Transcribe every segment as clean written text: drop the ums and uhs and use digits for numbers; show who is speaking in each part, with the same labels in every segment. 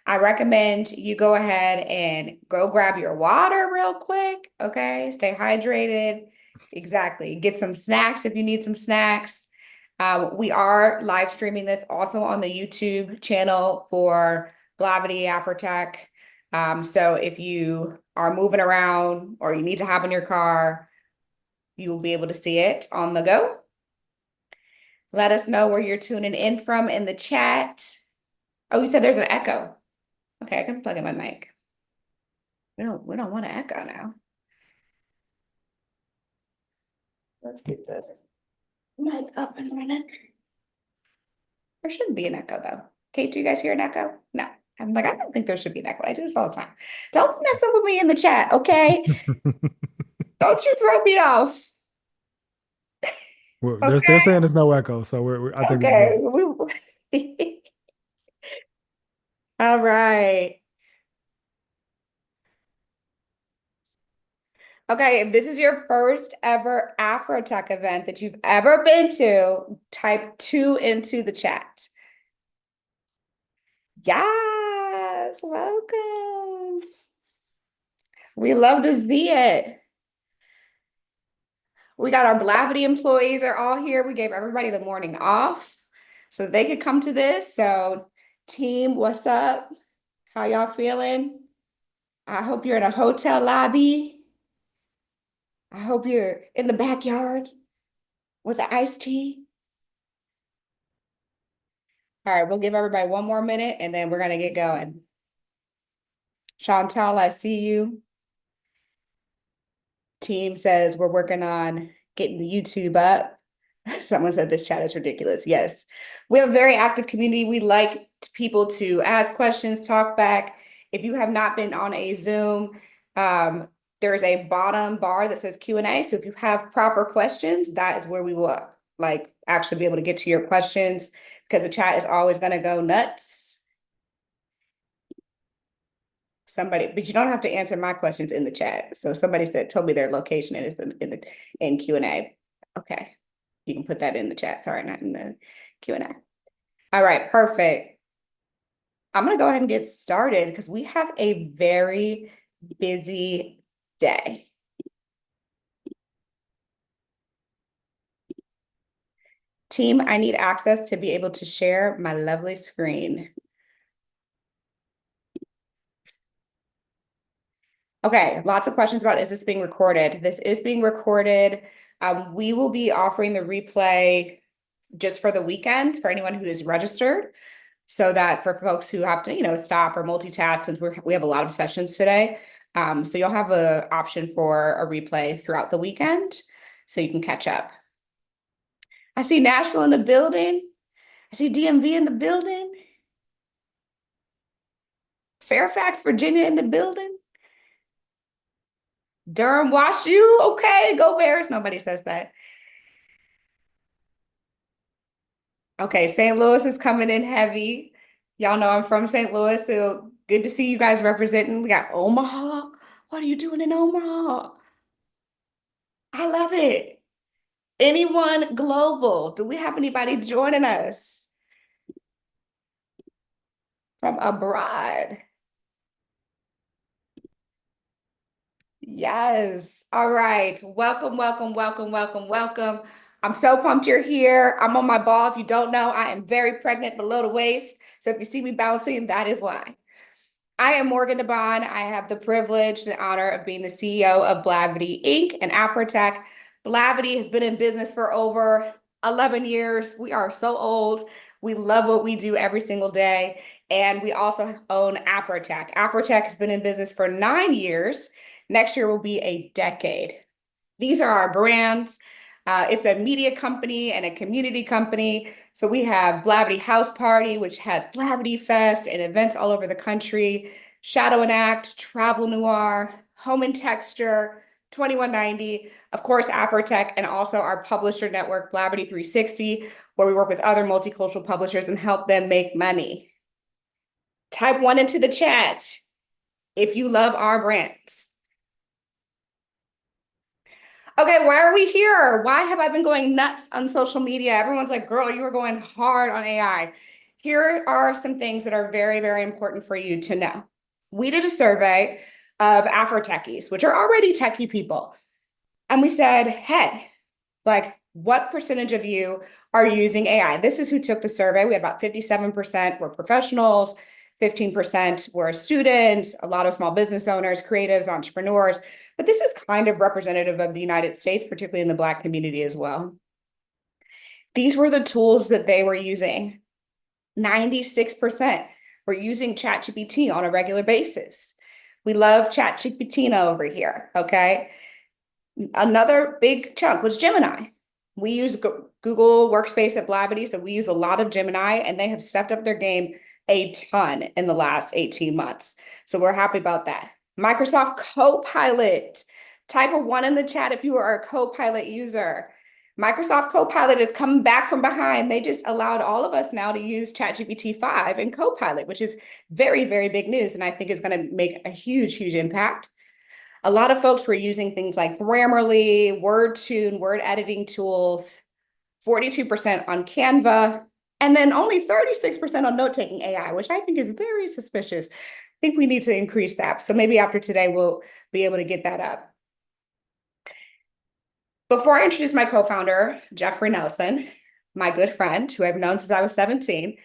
Speaker 1: I recommend you go ahead and go grab your water real quick. Okay. Stay hydrated. Exactly. Get some snacks if you need some snacks. We are live streaming this also on the YouTube channel for Blavity AFROTECH. So if you are moving around or you need to hop in your car, you will be able to see it on the go. Let us know where you're tuning in from in the chat. Oh, you said there's an echo. Okay, I can plug in my mic. We don't want to echo now. Let's get this mic up and running. There shouldn't be an echo though. Kate, do you guys hear an echo? No. I'm like, I don't think there should be an echo. I do this all the time. Don't mess up with me in the chat, okay? Don't you throw me off.
Speaker 2: Well, they're
Speaker 1: Okay.
Speaker 2: saying there's no echo, so I think we're
Speaker 1: Okay.
Speaker 2: good.
Speaker 1: All right. Okay, if this is your first ever AfroTech event that you've ever been to, type 2 into the chat. Yes, welcome. We love to see it. We got our Blavity employees are all here. We gave everybody the morning off so they could come to this. So, team, what's up? How y'all feeling? I hope you're in a hotel lobby. I hope you're in the backyard with an iced tea. All right, we'll give everybody one more minute and then we're gonna get going. Chantal, I see you. Team says we're working on getting the YouTube up. Someone said this chat is ridiculous. Yes, we have a very active community. We like people to ask questions, talk back. If you have not been on a Zoom, there is a bottom bar that says Q&A. So if you have proper questions, that is where we will like actually be able to get to your questions because the chat is always going to go nuts. Somebody, but you don't have to answer my questions in the chat. So somebody told me their location and it's in Q&A. Okay. You can put that in the chat. Sorry, not in the Q&A. All right, perfect. I'm gonna go ahead and get started because we have a very busy day. Team, I need access to be able to share my lovely screen. Okay, lots of questions about is this being recorded? This is being recorded. We will be offering the replay just for the weekend for anyone who is registered, so that for folks who have to, stop or multitask, since we have a lot of sessions today. So you'll have an option for a replay throughout the weekend, so you can catch up. I see Nashville in the building. I see DMV in the building. Fairfax, Virginia in the building. Durham, Wash U. Okay, go Bears. Nobody says that. Okay, St. Louis is coming in heavy. Y'all know I'm from St. Louis, so good to see you guys representing. We got Omaha. What are you doing in Omaha? I love it. Anyone global? Do we have anybody joining us from abroad? Yes. All right. Welcome, welcome, welcome, welcome, welcome. I'm so pumped you're here. I'm on my ball. If you don't know, I am very pregnant below the waist. So if you see me bouncing, that is why. I am Morgan DeBon. I have the privilege, the honor of being the CEO of Blavity Inc. and AFROTECH. Blavity has been in business for over 11 years. We are so old. We love what we do every single day. And we also own AFROTECH. AFROTECH has been in business for 9 years. Next year will be a decade. These are our brands. It's a media company and a community company. So we have Blavity House Party, which has Blavity Fest and events all over the country. Shadow and Act, Travel Noir, Home and Texture, 2190, of course, AfroTech, and also our publisher network, Blavity 360, where we work with other multicultural publishers and help them make money. Type 1 into the chat if you love our brands. Okay, why are we here? Why have I been going nuts on social media? Everyone's like, girl, you were going hard on AI. here are some things that are very, very important for you to know. We did a survey of Afro-techies, which are already techie people. And we said, hey, like, what percentage of you are using AI? This is who took the survey. We had about 57% were professionals, 15% were students, a lot of small business owners, creatives, entrepreneurs. But this is kind of representative of the United States, particularly in the Black community as well. These were the tools that they were using. 96% were using ChatGPT on a regular basis. We love ChatGPT over here, okay? Another big chunk was Gemini. We use Google Workspace at Blavity, so we use a lot of Gemini, and they have stepped up their game a ton in the last 18 months. So we're happy about that. Microsoft Copilot. Type a 1 in the chat if you are a Copilot user. Microsoft Copilot is coming back from behind. They just allowed all of us now to use ChatGPT 5 and Copilot, which is very, very big news, and I think is going to make a huge, huge impact. A lot of folks were using things like Grammarly, WordTune, word editing tools, 42% on Canva, and then only 36% on note-taking AI, which I think is very suspicious. I think we need to increase that. So maybe after today, we'll be able to get that up. Before I introduce my co-founder, Jeffrey Nelson, my good friend, who I've known since I was 17,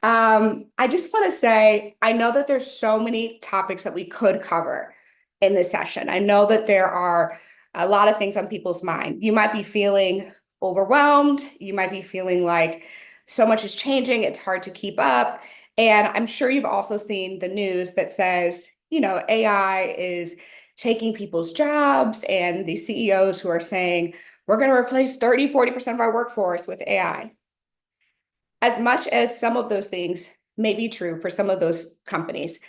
Speaker 1: I just want to say, I know that there's so many topics that we could cover in this session. I know that there are a lot of things on people's mind. You might be feeling overwhelmed. You might be feeling like so much is changing. It's hard to keep up. And I'm sure you've also seen the news that says, AI is taking people's jobs, and the CEOs who are saying, we're going to replace 30, 40% of our workforce with AI. As much as some of those things may be true for some of those companies,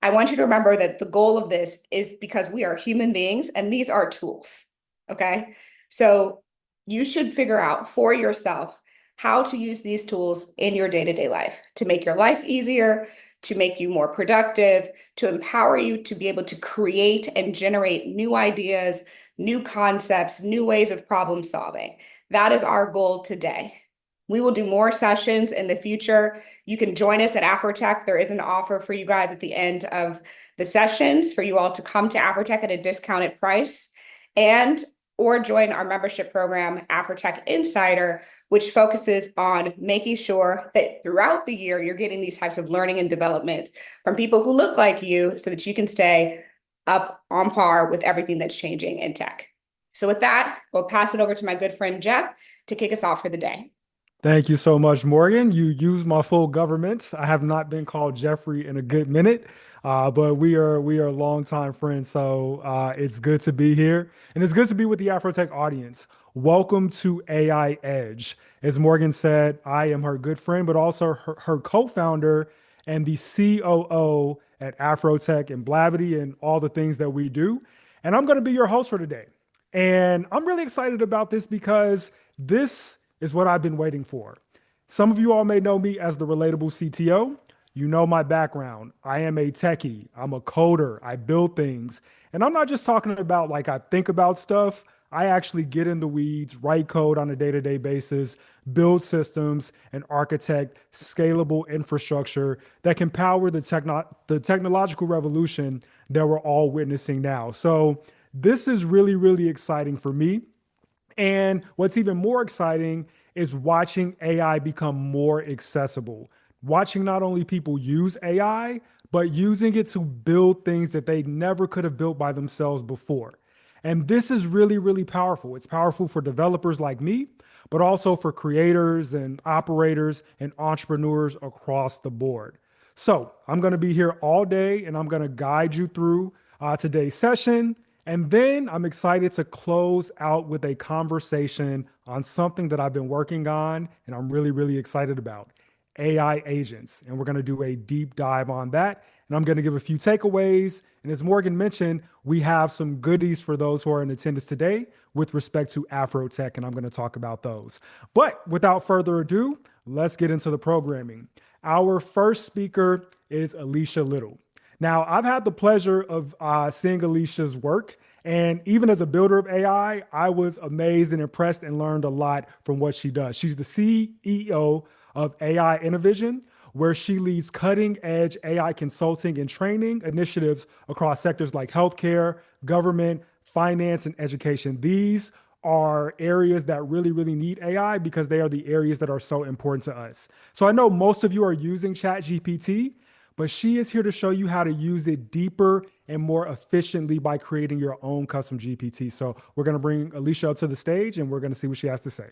Speaker 1: I want you to remember that the goal of this is because we are human beings and these are tools, okay? So you should figure out for yourself how to use these tools in your day-to-day life to make your life easier, to make you more productive, to empower you to be able to create and generate new ideas, new concepts, new ways of problem solving. That is our goal today. We will do more sessions in the future. You can join us at AFROTECH. There is an offer for you guys at the end of the sessions for you all to come to AFROTECH at a discounted price, or join our membership program, AFROTECH Insider, which focuses on making sure that throughout the year, you're getting these types of learning and development from people who look like you so that you can stay up on par with everything that's changing in tech. So with that, we'll pass it over to my good friend, Jeff, to kick us off for the day.
Speaker 2: Thank you so much, Morgan. You used my full government. I have not been called Jeffrey in a good minute, but we are longtime friends. So it's good to be here, and it's good to be with the Afrotech audience. Welcome to AI Edge. As Morgan said, I am her good friend, but also her co-founder and the COO at Afrotech and Blavity and all the things that we do. And I'm going to be your host for today. And I'm really excited about this because this is what I've been waiting for. Some of you all may know me as the Relatable CTO. You know my background. I am a techie. I'm a coder. I build things. And I'm not just talking about like I think about stuff. I actually get in the weeds, write code on a day-to-day basis, build systems, and architect scalable infrastructure that can power the technological revolution that we're all witnessing now. So this is really, really exciting for me. And what's even more exciting is watching AI become more accessible, watching not only people use AI, but using it to build things that they never could have built by themselves before. And this is really, really powerful. It's powerful for developers like me, but also for creators and operators and entrepreneurs across the board. So I'm going to be here all day and I'm going to guide you through today's session. And then I'm excited to close out with a conversation on something that I've been working on and I'm really, really excited about. AI agents. And we're going to do a deep dive on that. And I'm going to give a few takeaways. And as Morgan mentioned, we have some goodies for those who are in attendance today with respect to AfroTech, and I'm going to talk about those. But without further ado, let's get into the programming. Our first speaker is Alicia Lyttle. Now, I've had the pleasure of seeing Alicia's work. And even as a builder of AI, I was amazed and impressed and learned a lot from what she does. She's the CEO of AI Innovision, where she leads cutting edge AI consulting and training initiatives across sectors like healthcare, government, finance, and education. These are areas that really, really need AI because they are the areas that are so important to us. So I know most of you are using ChatGPT, but she is here to show you how to use it deeper and more efficiently by creating your own custom GPT. So we're going to bring Alicia up to the stage and we're going to see what she has to say.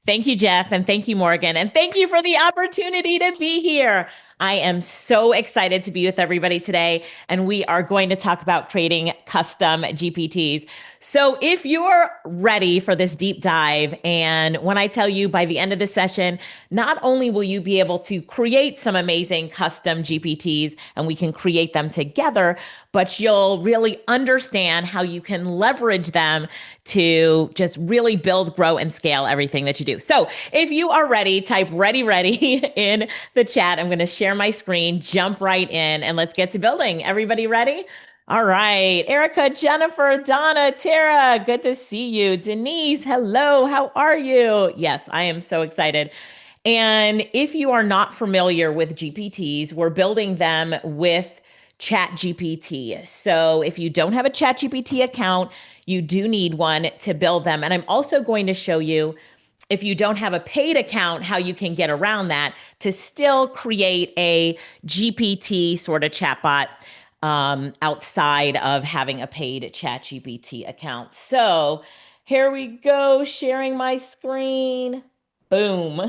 Speaker 3: Thank you, Jeff, and thank you, Morgan, and thank you for the opportunity to be here. I am so excited to be with everybody today, and we are going to talk about creating custom GPTs. So if you're ready for this deep dive, and when I tell you by the end of the session, not only will you be able to create some amazing custom GPTs, and we can create them together, but you'll really understand how you can leverage them to just really build, grow, and scale everything that you do. So if you are ready, type ready, ready in the chat. I'm going to share my screen, jump right in, and let's get to building. Everybody ready? All right. Erica, Jennifer, Donna, Tara, good to see you. Denise, hello. How are you? Yes, I am so excited. And if you are not familiar with GPTs, we're building them with ChatGPT. So if you don't have a ChatGPT account, you do need one to build them. And I'm also going to show you, if you don't have a paid account, how you can get around that to still create a GPT sort of chatbot outside of having a paid ChatGPT account. So here we go, sharing my screen. Boom.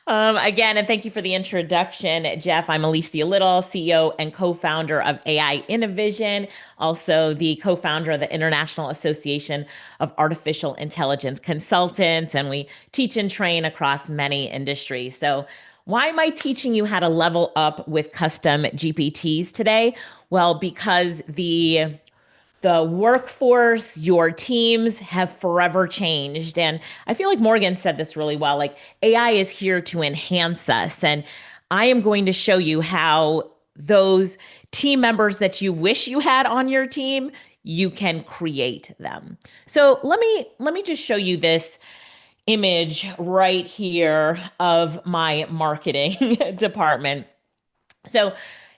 Speaker 3: Again, and thank you for the introduction, Jeff. I'm Alicia Lyttle, CEO and co-founder of AI Innovision, also the co-founder of the International Association of Artificial Intelligence Consultants, and we teach and train across many industries. So why am I teaching you how to level up with custom GPTs today? Well, because the workforce, your teams have forever changed. And I feel like Morgan said this really well. Like AI is here to enhance us. And I am going to show you how those team members that you wish you had on your team, you can create them. So let me just show you this image right here of my marketing department. So,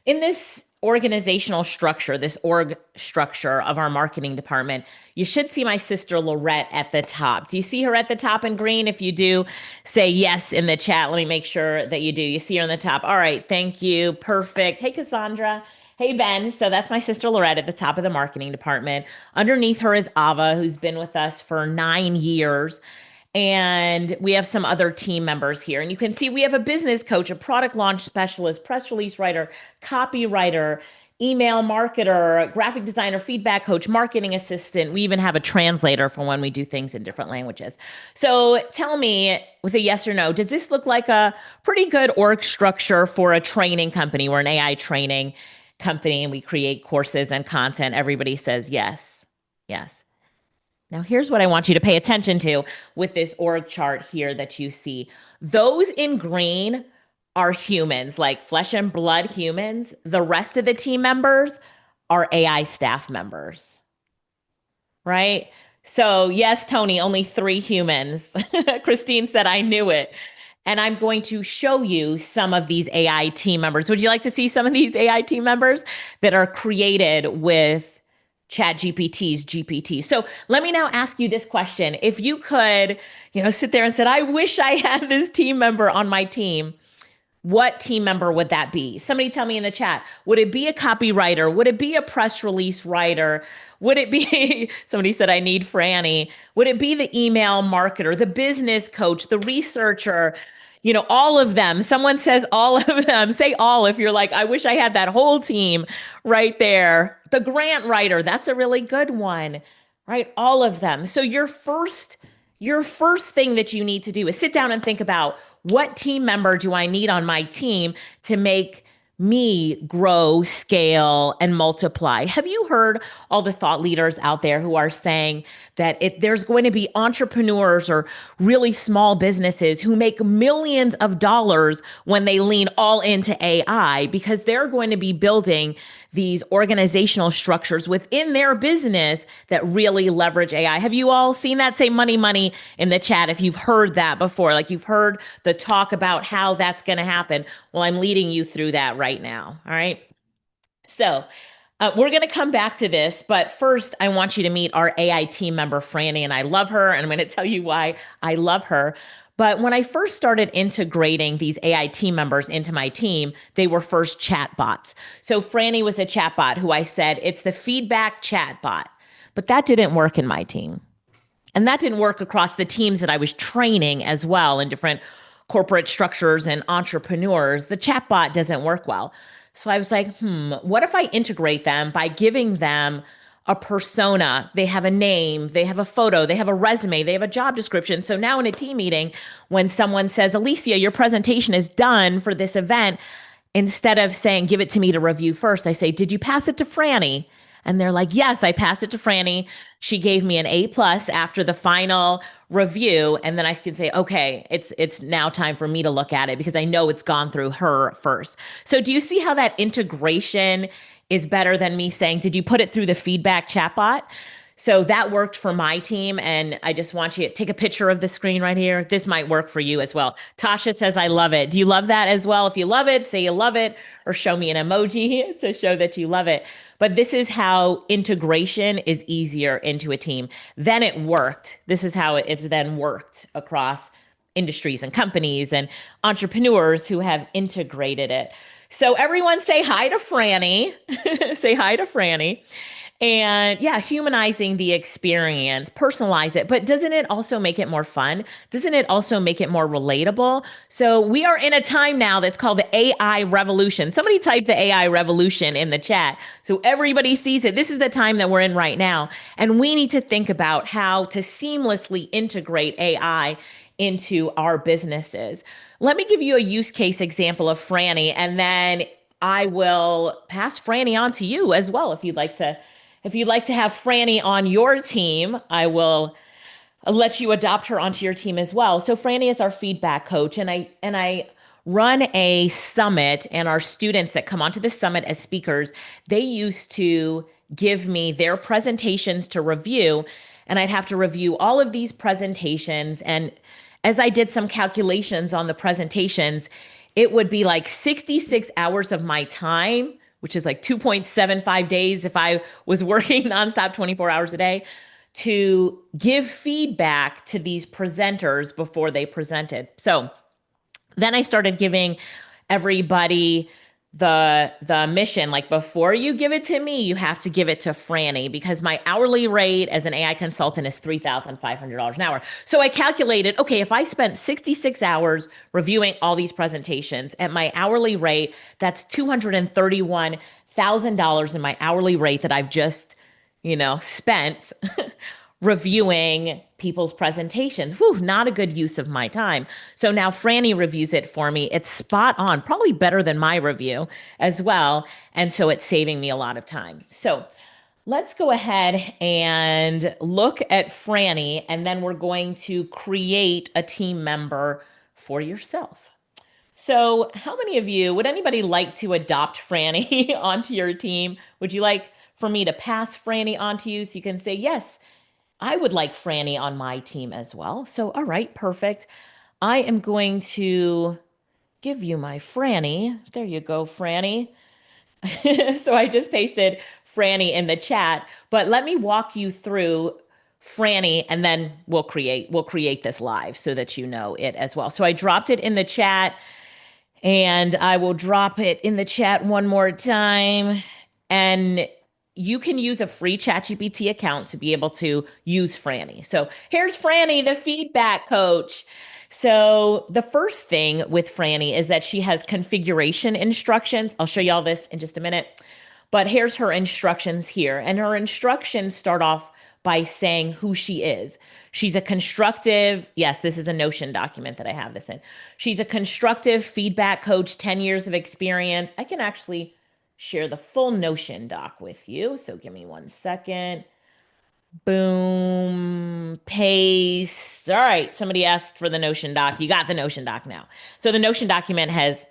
Speaker 3: in this organizational structure, this org structure of our marketing department, you should see my sister Lorette at the top. Do you see her at the top in green? If you do, say yes in the chat. Let me make sure that you do. You see her on the top. All right. Thank you. Perfect. Hey, Cassandra. Hey, Ben. So that's my sister Lorette at the top of the marketing department. Underneath her is Ava, who's been with us for 9 years. And we have some other team members here. And you can see we have a business coach, a product launch specialist, press release writer, copywriter, email marketer, graphic designer, feedback coach, marketing assistant. We even have a translator for when we do things in different languages. So tell me with a yes or no, does this look like a pretty good org structure for a training company? We're an AI training company and we create courses and content. Everybody says yes. Yes. Now, here's what I want you to pay attention to with this org chart here that you see. Those in green are humans, like flesh and blood humans. The rest of the team members are AI staff members, right? So, yes, Tony, only 3 humans. Christine said, I knew it. And I'm going to show you some of these AI team members. Would you like to see some of these AI team members that are created with ChatGPT's GPT? So let me now ask you this question. If you could, sit there and said, I wish I had this team member on my team, what team member would that be? Somebody tell me in the chat. Would it be a copywriter? Would it be a press release writer? Would it be, somebody said, I need Franny. Would it be the email marketer, the business coach, the researcher? All of them. Someone says all of them. Say all if you're like, I wish I had that whole team right there. The grant writer, that's a really good one, right? All of them. So your first thing that you need to do is sit down and think about what team member do I need on my team to make me grow, scale, and multiply. Have you heard all the thought leaders out there who are saying that there's going to be entrepreneurs or really small businesses who make millions of dollars when they lean all into AI because they're going to be building these organizational structures within their business that really leverage AI. Have you all seen that? Say money, money in the chat if you've heard that before, like you've heard the talk about how that's going to happen. Well, I'm leading you through that right now. All right. So we're going to come back to this, but first, I want you to meet our AI team member, Franny, and I love her, and I'm going to tell you why I love her. But when I first started integrating these AI team members into my team, they were first chatbots. So Franny was a chatbot who I said, it's the feedback chatbot. But that didn't work in my team. And that didn't work across the teams that I was training as well in different corporate structures and entrepreneurs. The chatbot doesn't work well. So I was like, what if I integrate them by giving them a persona? They have a name, they have a photo, they have a resume, they have a job description. So now in a team meeting, when someone says, Alicia, your presentation is done for this event, instead of saying, give it to me to review first, I say, did you pass it to Franny? And they're like, yes, I passed it to Franny. She gave me an A plus after the final review. And then I can say, okay, it's now time for me to look at it because I know it's gone through her first. So do you see how that integration is better than me saying, did you put it through the feedback chatbot? So that worked for my team. And I just want you to take a picture of the screen right here. This might work for you as well. Tasha says, I love it. Do you love that as well? If you love it, say you love it or show me an emoji to show that you love it. But this is how integration is easier into a team. Then it worked. This is how it's then worked across industries and companies and entrepreneurs who have integrated it. So everyone say hi to Franny. Say hi to Franny. And yeah, humanizing the experience, personalize it. But doesn't it also make it more fun? Doesn't it also make it more relatable? So we are in a time now that's called the AI revolution. Somebody type the AI revolution in the chat so everybody sees it. This is the time that we're in right now. And we need to think about how to seamlessly integrate AI into our businesses. Let me give you a use case example of Franny, and then I will pass Franny on to you as well if you'd like to have Franny on your team. I will let you adopt her onto your team as well. So Franny is our feedback coach, and I run a summit, and our students that come onto the summit as speakers, they used to give me their presentations to review, and I'd have to review all of these presentations. And as I did some calculations on the presentations, it would be like 66 hours of my time, which is like 2.75 days if I was working nonstop 24 hours a day, to give feedback to these presenters before they presented. So then I started giving everybody the mission, like, before you give it to me, you have to give it to Franny, because my hourly rate as an AI consultant is $3,500 an hour. So I calculated, okay, if I spent 66 hours reviewing all these presentations at my hourly rate, that's $231,000 in my hourly rate that I've just, spent reviewing people's presentations. Whew, not a good use of my time. So now Franny reviews it for me. It's spot on, probably better than my review as well. And so it's saving me a lot of time. So let's go ahead and look at Franny, and then we're going to create a team member for yourself. So how many of you, would anybody like to adopt Franny onto your team? Would you like for me to pass Franny onto you so you can say, yes, I would like Franny on my team as well. So, all right, perfect. I am going to give you my Franny. There you go, Franny. So I just pasted Franny in the chat, but let me walk you through Franny, and then we'll create this live so that you know it as well. So I dropped it in the chat, and I will drop it in the chat one more time. And you can use a free ChatGPT account to be able to use Franny. So here's Franny, the feedback coach. So the first thing with Franny is that she has configuration instructions. I'll show you all this in just a minute. But here's her instructions here. And her instructions start off by saying who she is. She's a constructive, yes, this is a Notion document that I have this in. She's a constructive feedback coach, 10 years of experience. I can actually share the full Notion doc with you. So give me 1 second. Boom, paste. All right, somebody asked for the Notion doc. You got the Notion doc now. So the Notion document has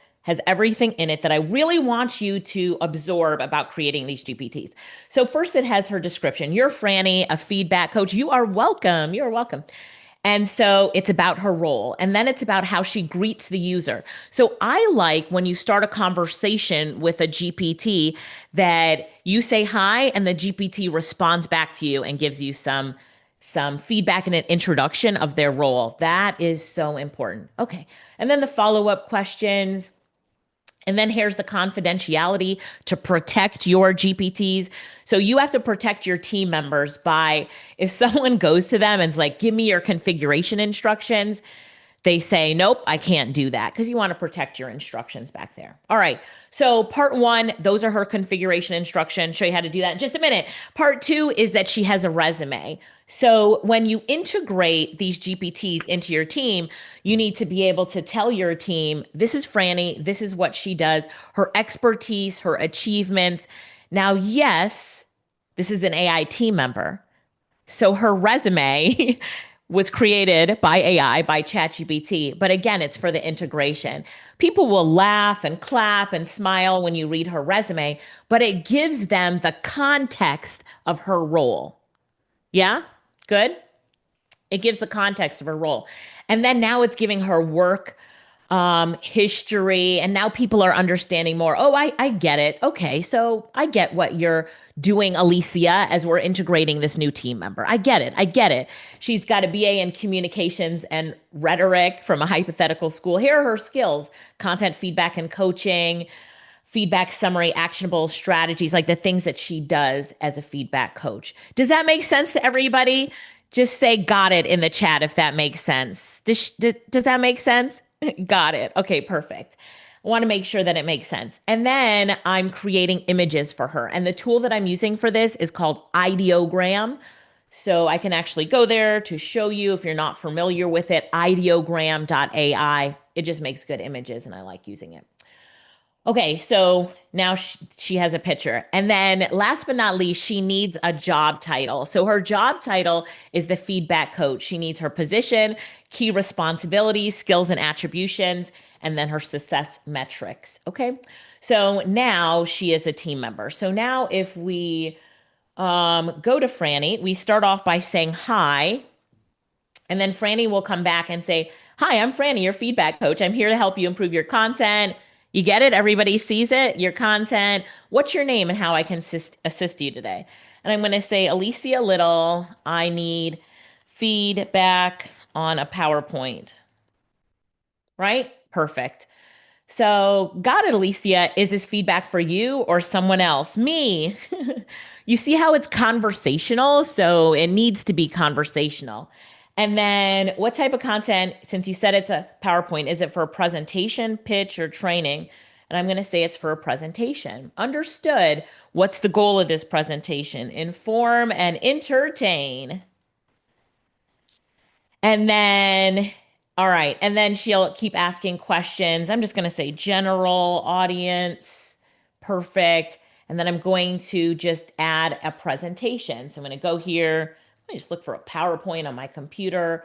Speaker 3: everything in it that I really want you to absorb about creating these GPTs. So first it has her description. You're Franny, a feedback coach. You are welcome. You are welcome. And so it's about her role. And then it's about how she greets the user. So I like when you start a conversation with a GPT that you say hi and the GPT responds back to you and gives you some feedback and an introduction of their role. That is so important. Okay. And then the follow-up questions. And then here's the confidentiality to protect your GPTs. So you have to protect your team members by if someone goes to them and is like, give me your configuration instructions, they say, nope, I can't do that because you want to protect your instructions back there. All right. So part one, those are her configuration instructions. Show you how to do that in just a minute. Part two is that she has a resume. So when you integrate these GPTs into your team, you need to be able to tell your team, this is Franny, this is what she does, her expertise, her achievements. Now, yes, this is an AI team member. So her resume was created by AI, by ChatGPT. But again, it's for the integration. People will laugh and clap and smile when you read her resume, but it gives them the context of her role. Yeah? Good? It gives the context of her role. And then now it's giving her work history. And now people are understanding more. Oh, I get it. Okay. So I get what you're doing, Alicia, as we're integrating this new team member. I get it. I get it. She's got a BA in communications and rhetoric from a hypothetical school. Here are her skills: content feedback and coaching, feedback summary, actionable strategies, like the things that she does as a feedback coach. Does that make sense to everybody? Just say got it in the chat if that makes sense. Does that make sense? Got it. Okay, perfect. I want to make sure that it makes sense. And then I'm creating images for her. And the tool that I'm using for this is called Ideogram. So I can actually go there to show you if you're not familiar with it, ideogram.ai. It just makes good images and I like using it. Okay, so now she has a picture. And then last but not least, she needs a job title. So her job title is the feedback coach. She needs her position, key responsibilities, skills and attributions, and then her success metrics. Okay, so now she is a team member. So now if we go to Franny, we start off by saying hi. And then Franny will come back and say, hi, I'm Franny, your feedback coach. I'm here to help you improve your content. You get it? Everybody sees it? Your content. What's your name and how I can assist you today? And I'm going to say, Alicia Lyttle, I need feedback on a PowerPoint. Right? Perfect. So, got it, Alicia. Is this feedback for you or someone else? Me. You see how it's conversational? So, it needs to be conversational. And then, what type of content, since you said it's a PowerPoint, is it for a presentation, pitch, or training? And I'm going to say it's for a presentation. Understood. What's the goal of this presentation? Inform and entertain. And then, all right. And then she'll keep asking questions. I'm just going to say general audience. Perfect. And then I'm going to just add a presentation. So I'm going to go here. Let me just look for a PowerPoint on my computer.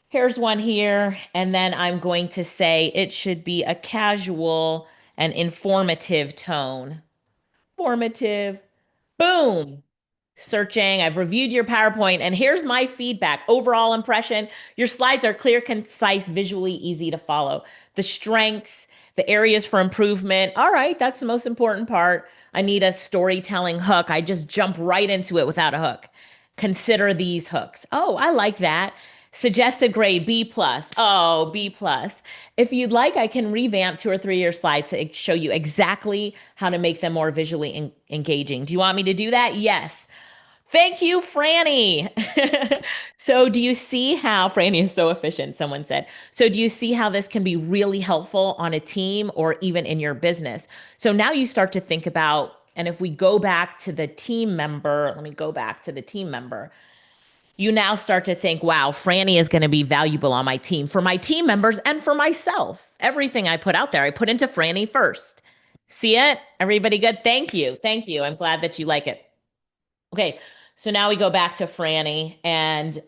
Speaker 3: Here's one here. And then I'm going to say it should be a casual and informative tone. Formative. Boom. Searching. I've reviewed your PowerPoint and here's my feedback. Overall impression. Your slides are clear, concise, visually easy to follow. The strengths, the areas for improvement. All right, that's the most important part. I need a storytelling hook. I just jump right into it without a hook. Consider these hooks. Oh, I like that. Suggested grade B plus. Oh, B plus. If you'd like, I can revamp 2 or 3 of your slides to show you exactly how to make them more visually engaging. Do you want me to do that? Yes. Thank you, Franny. So do you see how Franny is so efficient? Someone said. So do you see how this can be really helpful on a team or even in your business? So now you start to think about, and if we go back to the team member, let me go back to the team member. you now start to think, wow, Franny is going to be valuable on my team, for my team members and for myself. Everything I put out there, I put into Franny first. See it? Everybody good? Thank you. Thank you. I'm glad that you like it. Okay. So now we go back to Franny and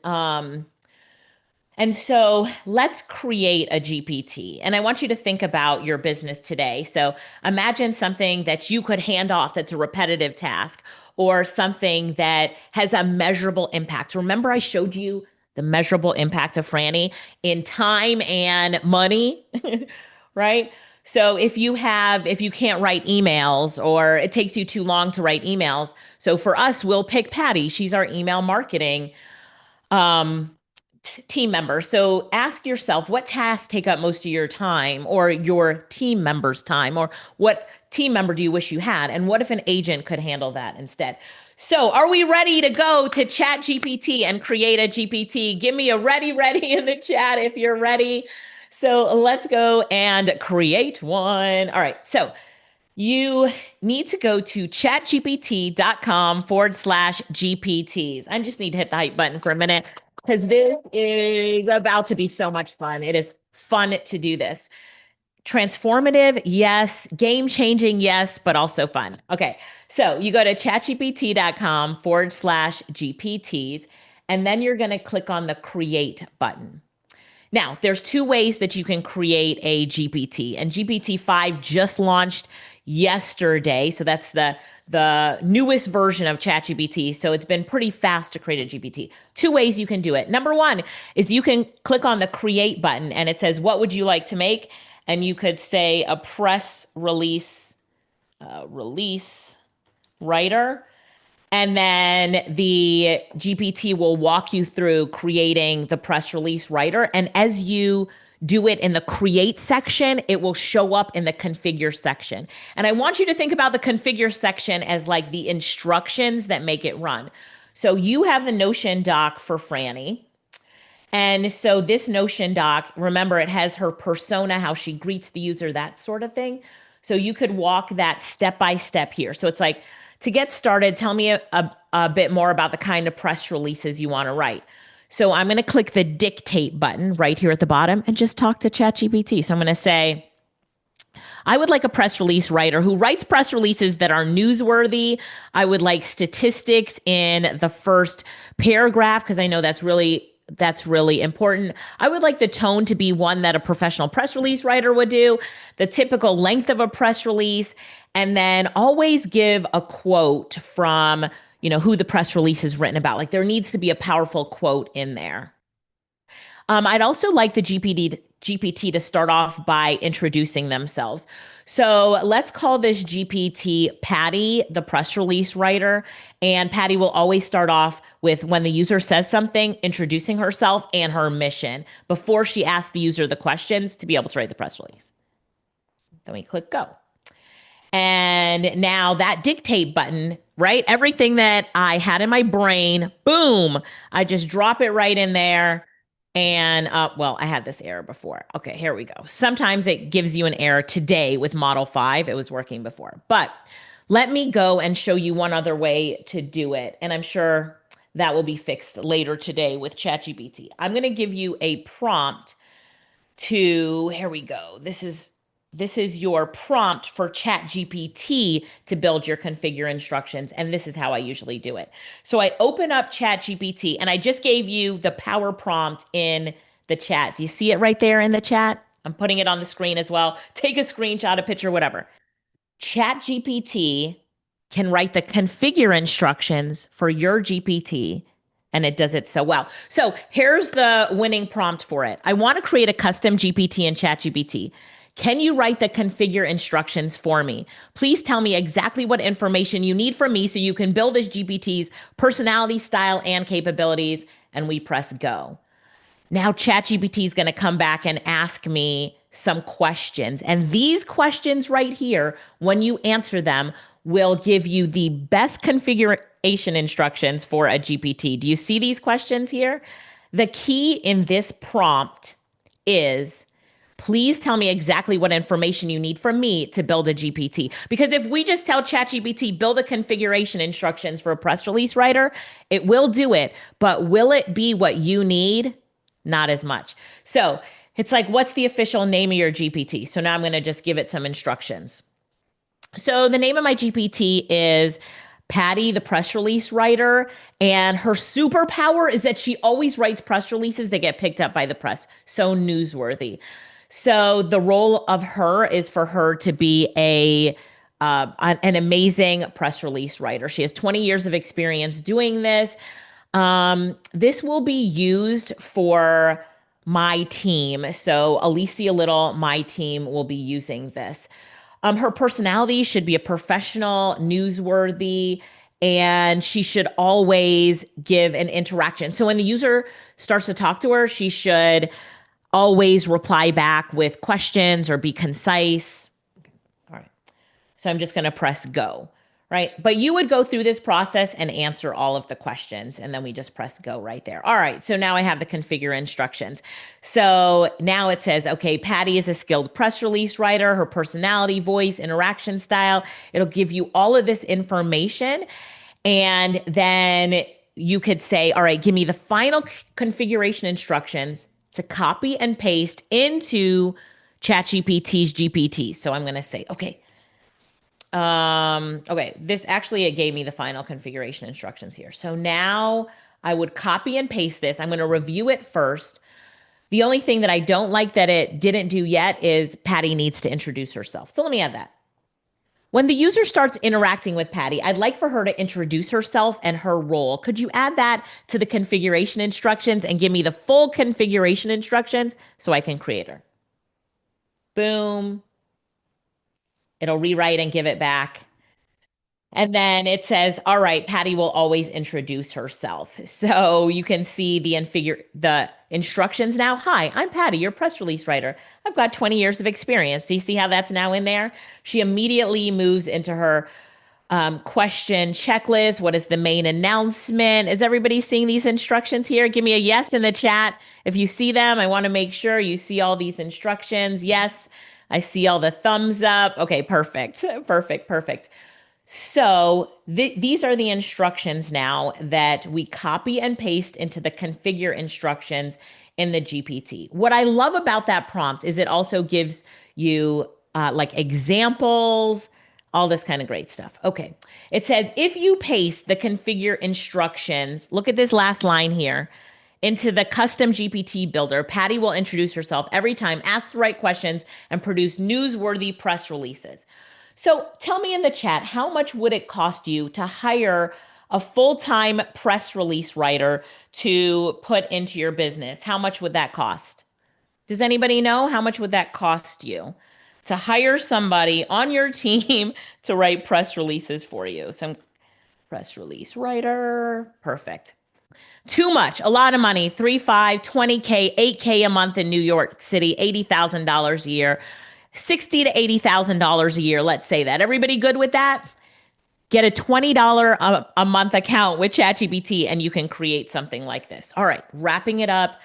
Speaker 3: so let's create a GPT. And I want you to think about your business today. So imagine something that you could hand off that's a repetitive task, or something that has a measurable impact. Remember, I showed you the measurable impact of Franny in time and money, right? So if you can't write emails, or it takes you too long to write emails. So for us, we'll pick Patty. She's our email marketing team member. So ask yourself, what tasks take up most of your time, or your team member's time, or what team member do you wish you had? And what if an agent could handle that instead? So are we ready to go to Chat GPT and create a GPT? Give me a ready in the chat if you're ready. So let's go and create one. All right. So you need to go to chatgpt.com/GPTs. I just need to hit the hype button for a minute, because this is about to be so much fun. It is fun to do this. Transformative, yes. Game changing, yes, but also fun. Okay. So you go to chatgpt.com/GPTs, and then you're going to click on the create button. Now, there's two ways that you can create a GPT, and GPT-5 just launched yesterday. So that's the newest version of ChatGPT. So it's been pretty fast to create a GPT. Two ways you can do it. Number one is you can click on the create button, and it says, what would you like to make? And you could say a press release writer. And then the GPT will walk you through creating the press release writer. And as you do it in the create section, it will show up in the configure section. And I want you to think about the configure section as like the instructions that make it run. So you have the Notion doc for Franny. And so this Notion doc, remember, it has her persona, how she greets the user, that sort of thing. So you could walk that step by step here. So it's like, to get started, tell me a bit more about the kind of press releases you want to write. So I'm going to click the dictate button right here at the bottom and just talk to ChatGPT. So I'm going to say, I would like a press release writer who writes press releases that are newsworthy. I would like statistics in the first paragraph, because I know that's really important. I would like the tone to be one that a professional press release writer would do, the typical length of a press release, and then always give a quote from, who the press release is written about. Like, there needs to be a powerful quote in there. I'd also like the GPT to start off by introducing themselves. So let's call this GPT Patty, the press release writer. And Patty will always start off with, when the user says something, introducing herself and her mission before she asks the user the questions to be able to write the press release. Then we click go. And now that dictate button, right? Everything that I had in my brain, boom, I just drop it right in there. And well, I had this error before. Okay, here we go. Sometimes it gives you an error. Today with Model 5, it was working before. But let me go and show you one other way to do it. And I'm sure that will be fixed later today with ChatGPT. I'm going to give you a prompt here we go. This is your prompt for ChatGPT to build your configure instructions. And this is how I usually do it. So I open up ChatGPT, and I just gave you the power prompt in the chat. Do you see it right there in the chat? I'm putting it on the screen as well. Take a screenshot, a picture, whatever. ChatGPT can write the configure instructions for your GPT, and it does it so well. So here's the winning prompt for it. I want to create a custom GPT in ChatGPT. Can you write the configure instructions for me? Please tell me exactly what information you need from me so you can build this GPT's personality, style, and capabilities. And we press go. Now ChatGPT is going to come back and ask me some questions. And these questions right here, when you answer them, will give you the best configuration instructions for a GPT. Do you see these questions here? The key in this prompt is Please tell me exactly what information you need from me to build a GPT. Because if we just tell ChatGPT, build a configuration instructions for a press release writer, it will do it. But will it be what you need? Not as much. So it's like, what's the official name of your GPT? So now I'm going to just give it some instructions. So the name of my GPT is Patty, the press release writer, and her superpower is that she always writes press releases that get picked up by the press. So newsworthy. So the role of her is for her to be an amazing press release writer. She has 20 years of experience doing this. This will be used for my team. So Alicia Lyttle, my team, will be using this. Her personality should be a professional, newsworthy, and she should always give an interaction. So when a user starts to talk to her, she should always reply back with questions or be concise. All right. So I'm just going to press go, right? But you would go through this process and answer all of the questions, and then we just press go right there. All right, so now I have the configure instructions. So now it says, okay, Patty is a skilled press release writer, her personality, voice, interaction style. It'll give you all of this information. And then you could say, all right, give me the final configuration instructions to copy and paste into ChatGPT's GPT. So I'm going to say, okay, okay, this actually, it gave me the final configuration instructions here. So now I would copy and paste this. I'm going to review it first. The only thing that I don't like that it didn't do yet is Patty needs to introduce herself. So let me add that. When the user starts interacting with Patty, I'd like for her to introduce herself and her role. Could you add that to the configuration instructions and give me the full configuration instructions so I can create her? Boom. It'll rewrite and give it back. And then it says, all right, Patty will always introduce herself. So you can see the instructions now. Hi, I'm Patty, your press release writer. I've got 20 years of experience. Do you see how that's now in there? She immediately moves into her question checklist. What is the main announcement? Is everybody seeing these instructions here? Give me a yes in the chat. If you see them, I want to make sure you see all these instructions. Yes, I see all the thumbs up. Okay, perfect. Perfect, perfect. So these are the instructions now that we copy and paste into the configure instructions in the GPT. What I love about that prompt is it also gives you like examples, all this kind of great stuff. Okay. It says, if you paste the configure instructions, look at this last line here, into the custom GPT builder, Patty will introduce herself every time, ask the right questions, and produce newsworthy press releases. So tell me in the chat, how much would it cost you to hire a full-time press release writer to put into your business? How much would that cost? Does anybody know how much would that cost you to hire somebody on your team to write press releases for you? Some press release writer, perfect. Too much, a lot of money, 3, 5, 20K, 8K a month in New York City, $80,000 a year. $60,000 to $80,000 a year. Let's say that. Everybody good with that? Get a $20 a month account with ChatGPT and you can create something like this. All right, wrapping it up.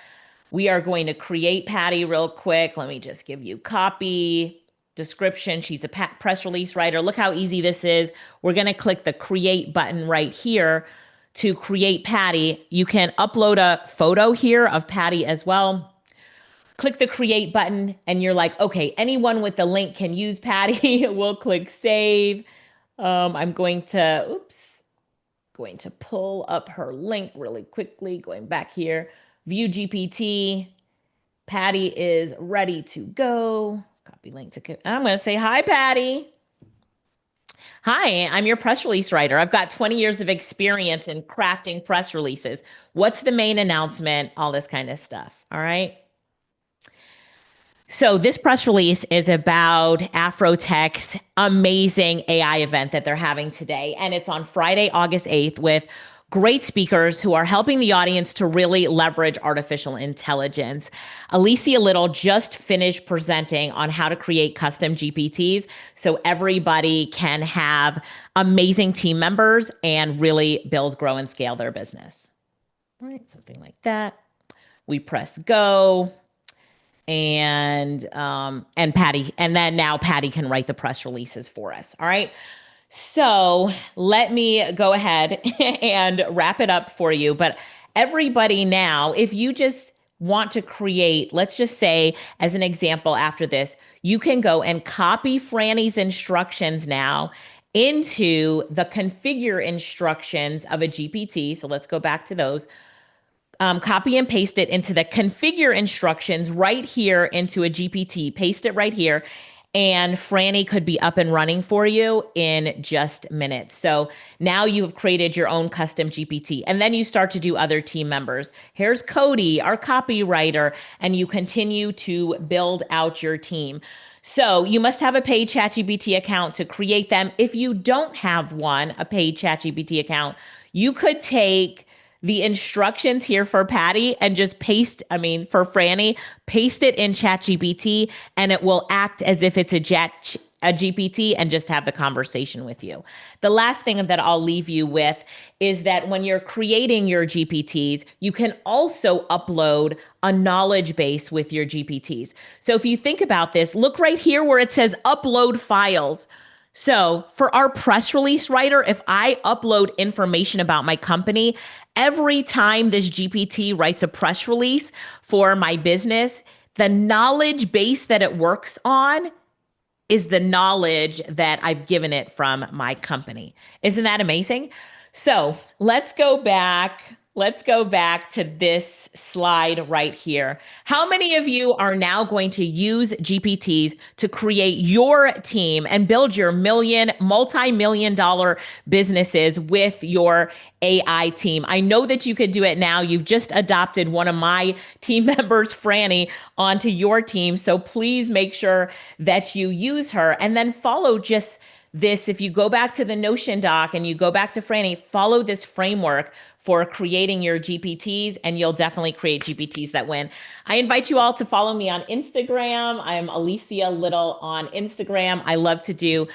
Speaker 3: We are going to create Patty real quick. Let me just give you copy, description. She's a press release writer. Look how easy this is. We're going to click the create button right here to create Patty. You can upload a photo here of Patty as well. Click the create button and you're like, okay, anyone with the link can use Patty. We'll click save. I'm going to pull up her link really quickly, going back here, view GPT. Patty is ready to go. Copy link to, I'm going to say, hi, Patty. Hi, I'm your press release writer. I've got 20 years of experience in crafting press releases. What's the main announcement? All this kind of stuff. All right. So this press release is about AFROTECH's amazing AI event that they're having today. And it's on Friday, August 8th with great speakers who are helping the audience to really leverage artificial intelligence. Alicia Lyttle just finished presenting on how to create custom GPTs so everybody can have amazing team members and really build, grow, and scale their business. All right, something like that. We press go. and Patty, and then now Patty can write the press releases for us. All right. So let me go ahead and wrap it up for you. But everybody now, if you just want to create, let's just say, as an example, after this, you can go and copy Franny's instructions now into the configure instructions of a GPT. So let's go back to those. Copy and paste it into the configure instructions right here into a GPT, paste it right here, and Franny could be up and running for you in just minutes. So now you have created your own custom GPT, and then you start to do other team members. Here's Cody, our copywriter, and you continue to build out your team. So you must have a paid ChatGPT account to create them. If you don't have one, a paid ChatGPT account, you could take the instructions here for Patty and just for Franny, paste it in ChatGPT and it will act as if it's a GPT and just have the conversation with you. The last thing that I'll leave you with is that when you're creating your GPTs, you can also upload a knowledge base with your GPTs. So if you think about this, look right here where it says upload files. So for our press release writer, if I upload information about my company, every time this GPT writes a press release for my business, the knowledge base that it works on is the knowledge that I've given it from my company. Isn't that amazing? So let's go back. Let's go back to this slide right here. How many of you are now going to use GPTs to create your team and build your multi-million dollar businesses with your AI team? I know that you could do it now. You've just adopted one of my team members, Franny, onto your team. So please make sure that you use her and then follow just this. If you go back to the Notion doc and you go back to Franny, follow this framework for creating your GPTs, and you'll definitely create GPTs that win. I invite you all to follow me on Instagram. I'm Alicia Lyttle on Instagram. I love to do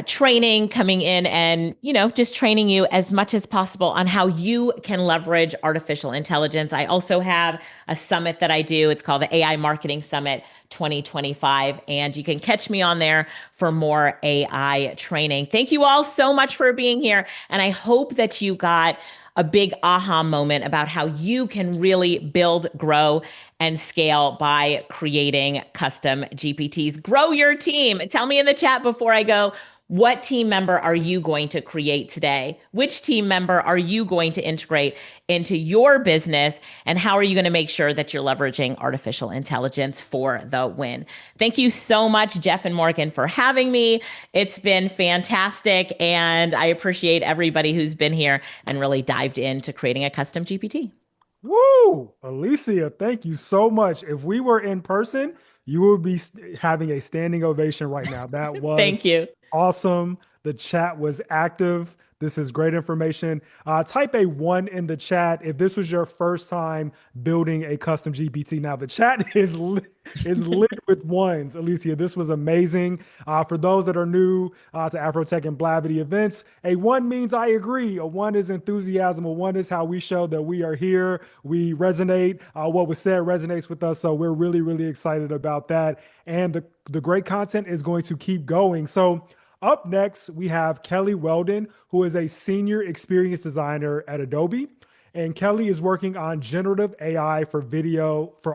Speaker 3: training, coming in and, just training you as much as possible on how you can leverage artificial intelligence. I also have a summit that I do. It's called the AI Marketing Summit 2025. And you can catch me on there for more AI training. Thank you all so much for being here. And I hope that you got a big aha moment about how you can really build, grow, and scale by creating custom GPTs. Grow your team. Tell me in the chat before I go, what team member are you going to create today? Which team member are you going to integrate into your business? And how are you going to make sure that you're leveraging artificial intelligence for the win? Thank you so much, Jeff and Morgan, for having me. It's been fantastic. And I appreciate everybody who's been here and really dived into creating a custom GPT.
Speaker 2: Woo! Alicia, thank you so much. If we were in person, you would be having a standing ovation right now. That was
Speaker 3: Thank you.
Speaker 2: awesome. The chat was active. This is great information. Type a 1 in the chat if this was your first time building a custom GPT. Now, the chat is lit with ones. Alicia, this was amazing. For those that are new to AFROTECH and Blavity events, a 1 means I agree. A 1 is enthusiasm. A 1 is how we show that we are here. We resonate. What was said resonates with us. So we're really, really excited about that. And the great content is going to keep going. So up next, we have Kelly Weldon, who is a senior experience designer at Adobe. And Kelly is working on generative AI for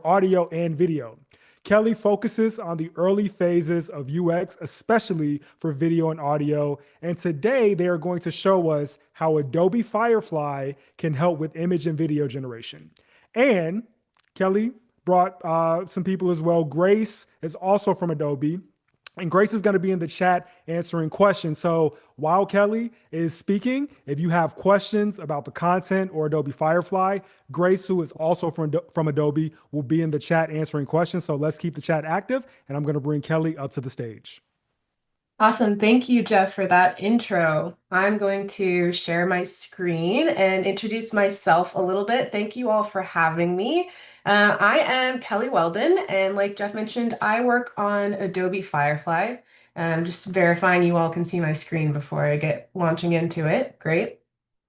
Speaker 2: audio and video. Kelly focuses on the early phases of UX, especially for video and audio. And today they are going to show us how Adobe Firefly can help with image and video generation. And Kelly brought some people as well. Grace is also from Adobe. And Grace is going to be in the chat answering questions. So while Kelly is speaking, if you have questions about the content or Adobe Firefly, Grace, who is also from Adobe, will be in the chat answering questions. So let's keep the chat active. And I'm going to bring Kelly up to the stage.
Speaker 4: Awesome. Thank you, Jeff, for that intro. I'm going to share my screen and introduce myself a little bit. Thank you all for having me. I am Kelly Weldon, and like Jeff mentioned, I work on Adobe Firefly. Just verifying you all can see my screen before I get launching into it. Great.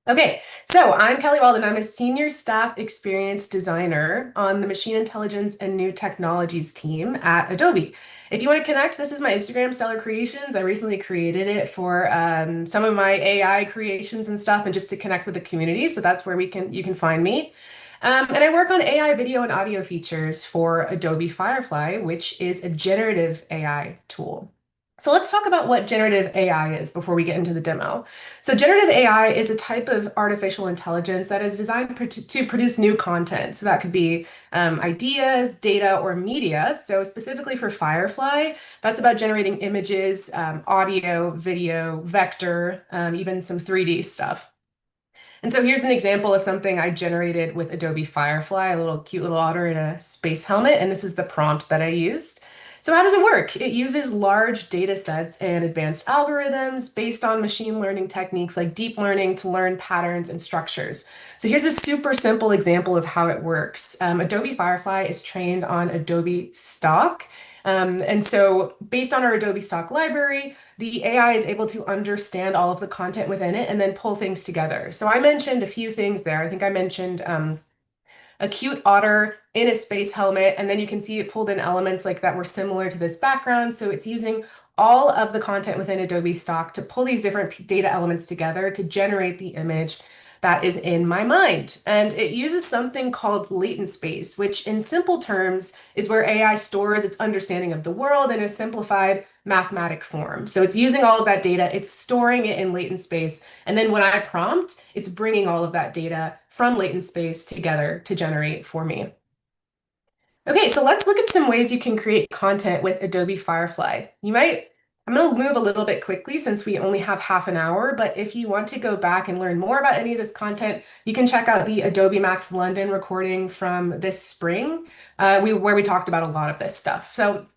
Speaker 4: Okay, so I'm Kelly Walden. I'm a senior staff experience designer on the machine intelligence and new technologies team at Adobe. If you want to connect, this is my Instagram, Stellar Creations. I recently created it for some of my AI creations and stuff, and just to connect with the community. So that's where you can find me. And I work on AI video and audio features for Adobe Firefly, which is a generative AI tool. So let's talk about what generative AI is before we get into the demo. So generative AI is a type of artificial intelligence that is designed to produce new content. So that could be ideas, data, or media. So specifically for Firefly, that's about generating images, audio, video, vector, even some 3D stuff. And so here's an example of something I generated with Adobe Firefly, a little cute little otter in a space helmet. And this is the prompt that I used. So how does it work? It uses large data sets and advanced algorithms based on machine learning techniques like deep learning to learn patterns and structures. So here's a super simple example of how it works. Adobe Firefly is trained on Adobe Stock. And so based on our Adobe Stock library, the AI is able to understand all of the content within it and then pull things together. So I mentioned a few things there. I think I mentioned a cute otter in a space helmet, and then you can see it pulled in elements like that were similar to this background. So it's using all of the content within Adobe Stock to pull these different data elements together to generate the image that is in my mind. And it uses something called latent space, which in simple terms is where AI stores its understanding of the world in a simplified mathematic form. So it's using all of that data, it's storing it in latent space, and then when I prompt, it's bringing all of that data from latent space together to generate for me. Okay, so let's look at some ways you can create content with Adobe Firefly. I'm going to move a little bit quickly since we only have half an hour, but if you want to go back and learn more about any of this content, you can check out the Adobe Max London recording from this spring, where we talked about a lot of this stuff. So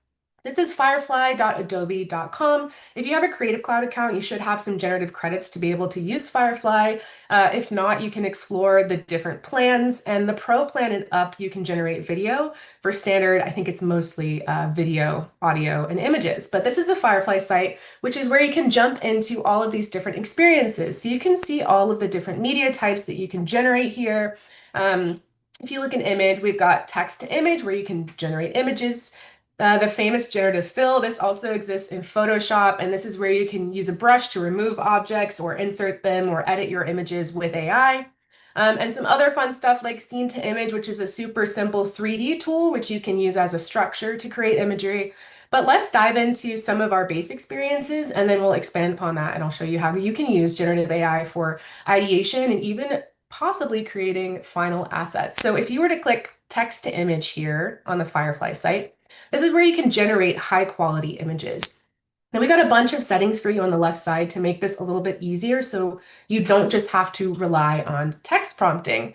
Speaker 4: this is firefly.adobe.com. If you have a Creative Cloud account, you should have some generative credits to be able to use Firefly. If not, you can explore the different plans. And the Pro plan and up, you can generate video. For standard, I think it's mostly video, audio, and images. But this is the Firefly site, which is where you can jump into all of these different experiences. So you can see all of the different media types that you can generate here. If you look in image, we've got text to image where you can generate images. The famous generative fill, this also exists in Photoshop, and this is where you can use a brush to remove objects or insert them or edit your images with AI. And some other fun stuff like scene to image, which is a super simple 3D tool, which you can use as a structure to create imagery. But let's dive into some of our base experiences, and then we'll expand upon that, and I'll show you how you can use generative AI for ideation and even possibly creating final assets. So if you were to click text to image here on the Firefly site, this is where you can generate high quality images. Now we got a bunch of settings for you on the left side to make this a little bit easier so you don't just have to rely on text prompting.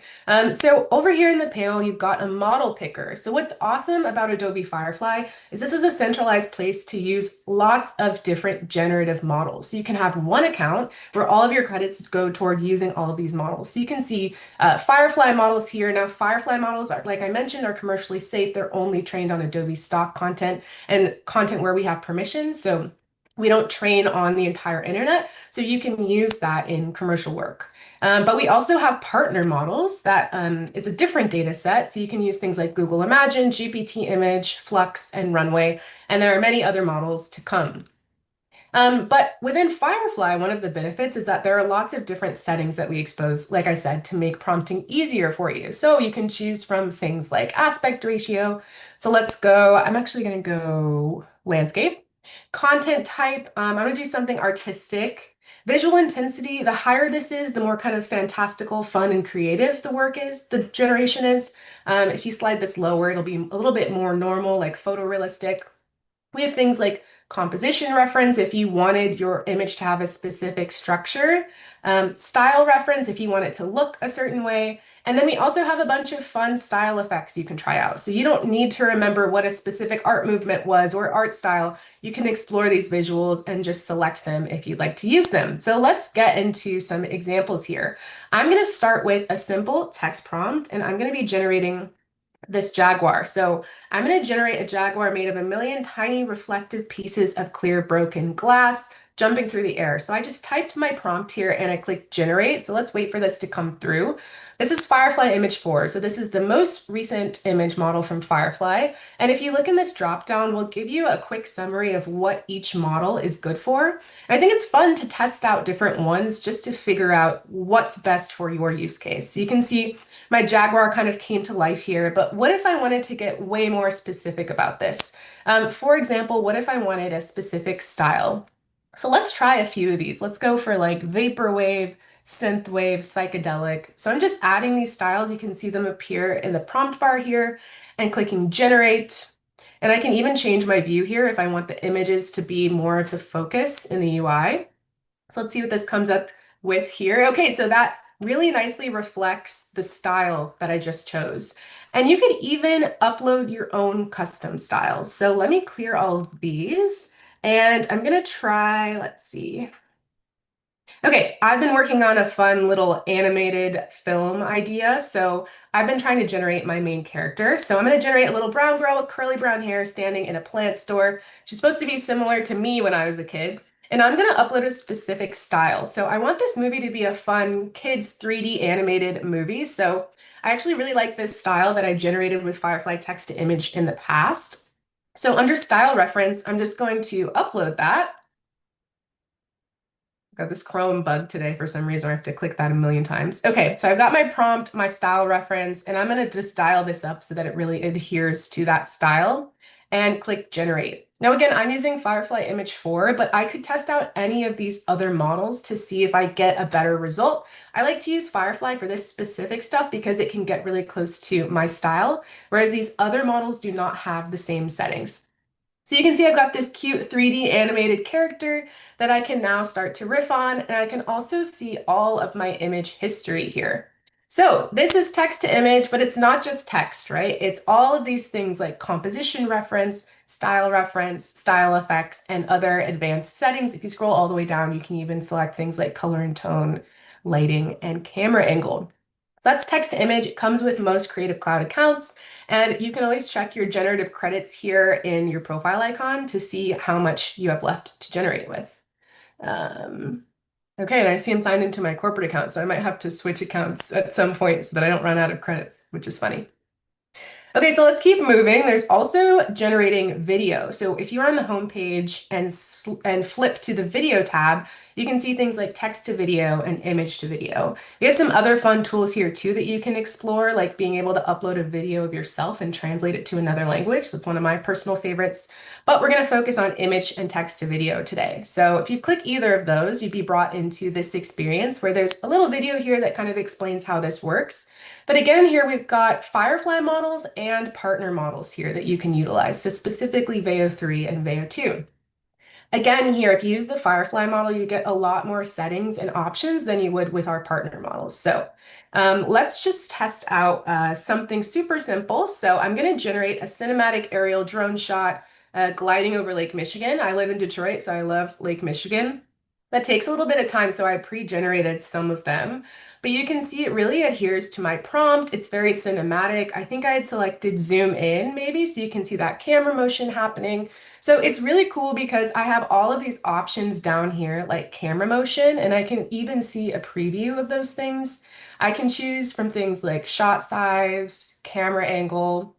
Speaker 4: So over here in the panel, you've got a model picker. So what's awesome about Adobe Firefly is this is a centralized place to use lots of different generative models. So you can have one account where all of your credits go toward using all of these models. So you can see Firefly models here. Now Firefly models are, like I mentioned, are commercially safe. They're only trained on Adobe stock content and content where we have permission. So we don't train on the entire internet, so you can use that in commercial work. But we also have partner models that is a different data set. So you can use things like Google Imagine, GPT Image, Flux, and Runway. And there are many other models to come. But within Firefly, one of the benefits is that there are lots of different settings that we expose, like I said, to make prompting easier for you. So you can choose from things like aspect ratio. So let's go, I'm actually going to go landscape. Content type, I'm going to do something artistic. Visual intensity, the higher this is, the more kind of fantastical, fun, and creative the work is, the generation is. If you slide this lower, it'll be a little bit more normal, like photorealistic. We have things like composition reference if you wanted your image to have a specific structure, style reference if you want it to look a certain way, and then we also have a bunch of fun style effects you can try out. So you don't need to remember what a specific art movement was or art style. You can explore these visuals and just select them if you'd like to use them. So let's get into some examples here. I'm going to start with a simple text prompt, and I'm going to be generating this jaguar. So I'm going to generate a jaguar made of a million tiny reflective pieces of clear broken glass. jumping through the air. So I just typed my prompt here and I clicked generate. So let's wait for this to come through. This is Firefly image 4. So this is the most recent image model from Firefly. And if you look in this dropdown, we'll give you a quick summary of what each model is good for. And I think it's fun to test out different ones just to figure out what's best for your use case. So you can see my Jaguar kind of came to life here, but what if I wanted to get way more specific about this? For example, what if I wanted a specific style? So let's try a few of these. Let's go for like vaporwave, synthwave, psychedelic. So I'm just adding these styles. You can see them appear in the prompt bar here and clicking generate. And I can even change my view here if I want the images to be more of the focus in the UI. So let's see what this comes up with here. Okay, so that really nicely reflects the style that I just chose. And you could even upload your own custom styles. So let me clear all of these. And I'm gonna try, let's see. Okay, I've been working on a fun little animated film idea. So I've been trying to generate my main character. So I'm gonna generate a little brown girl with curly brown hair standing in a plant store. She's supposed to be similar to me when I was a kid. And I'm gonna upload a specific style. So I want this movie to be a fun kids 3D animated movie. So I actually really like this style that I generated with Firefly text to image in the past. So under style reference, I'm just going to upload that. Got this Chrome bug today for some reason. I have to click that a million times. Okay, so I've got my prompt, my style reference, and I'm going to just dial this up so that it really adheres to that style and click generate. Now, again, I'm using Firefly Image 4, but I could test out any of these other models to see if I get a better result. I like to use Firefly for this specific stuff because it can get really close to my style, whereas these other models do not have the same settings. So you can see I've got this cute 3D animated character that I can now start to riff on, and I can also see all of my image history here. So this is text to image, but it's not just text, right? It's all of these things like composition reference, style effects, and other advanced settings. If you scroll all the way down, you can even select things like color and tone, lighting, and camera angle. So that's text to image. It comes with most Creative Cloud accounts. And you can always check your generative credits here in your profile icon to see how much you have left to generate with. Okay, and I see I'm signed into my corporate account, so I might have to switch accounts at some point so that I don't run out of credits, which is funny. Okay, so let's keep moving. There's also generating video. So if you're on the home page and flip to the video tab, you can see things like text to video and image to video. We have some other fun tools here too that you can explore, like being able to upload a video of yourself and translate it to another language. That's one of my personal favorites. But we're going to focus on image and text to video today. So if you click either of those, you'd be brought into this experience where there's a little video here that kind of explains how this works. But again, here we've got Firefly models and partner models here that you can utilize. So specifically Veo 3 and Veo 2. Again, here, if you use the Firefly model, you get a lot more settings and options than you would with our partner models. So let's just test out something super simple. So I'm going to generate a cinematic aerial drone shot gliding over Lake Michigan. I live in Detroit, so I love Lake Michigan. That takes a little bit of time, so I pre-generated some of them. But you can see it really adheres to my prompt. It's very cinematic. I think I had selected zoom in maybe, so you can see that camera motion happening. So it's really cool because I have all of these options down here, like camera motion, and I can even see a preview of those things. I can choose from things like shot size, camera angle,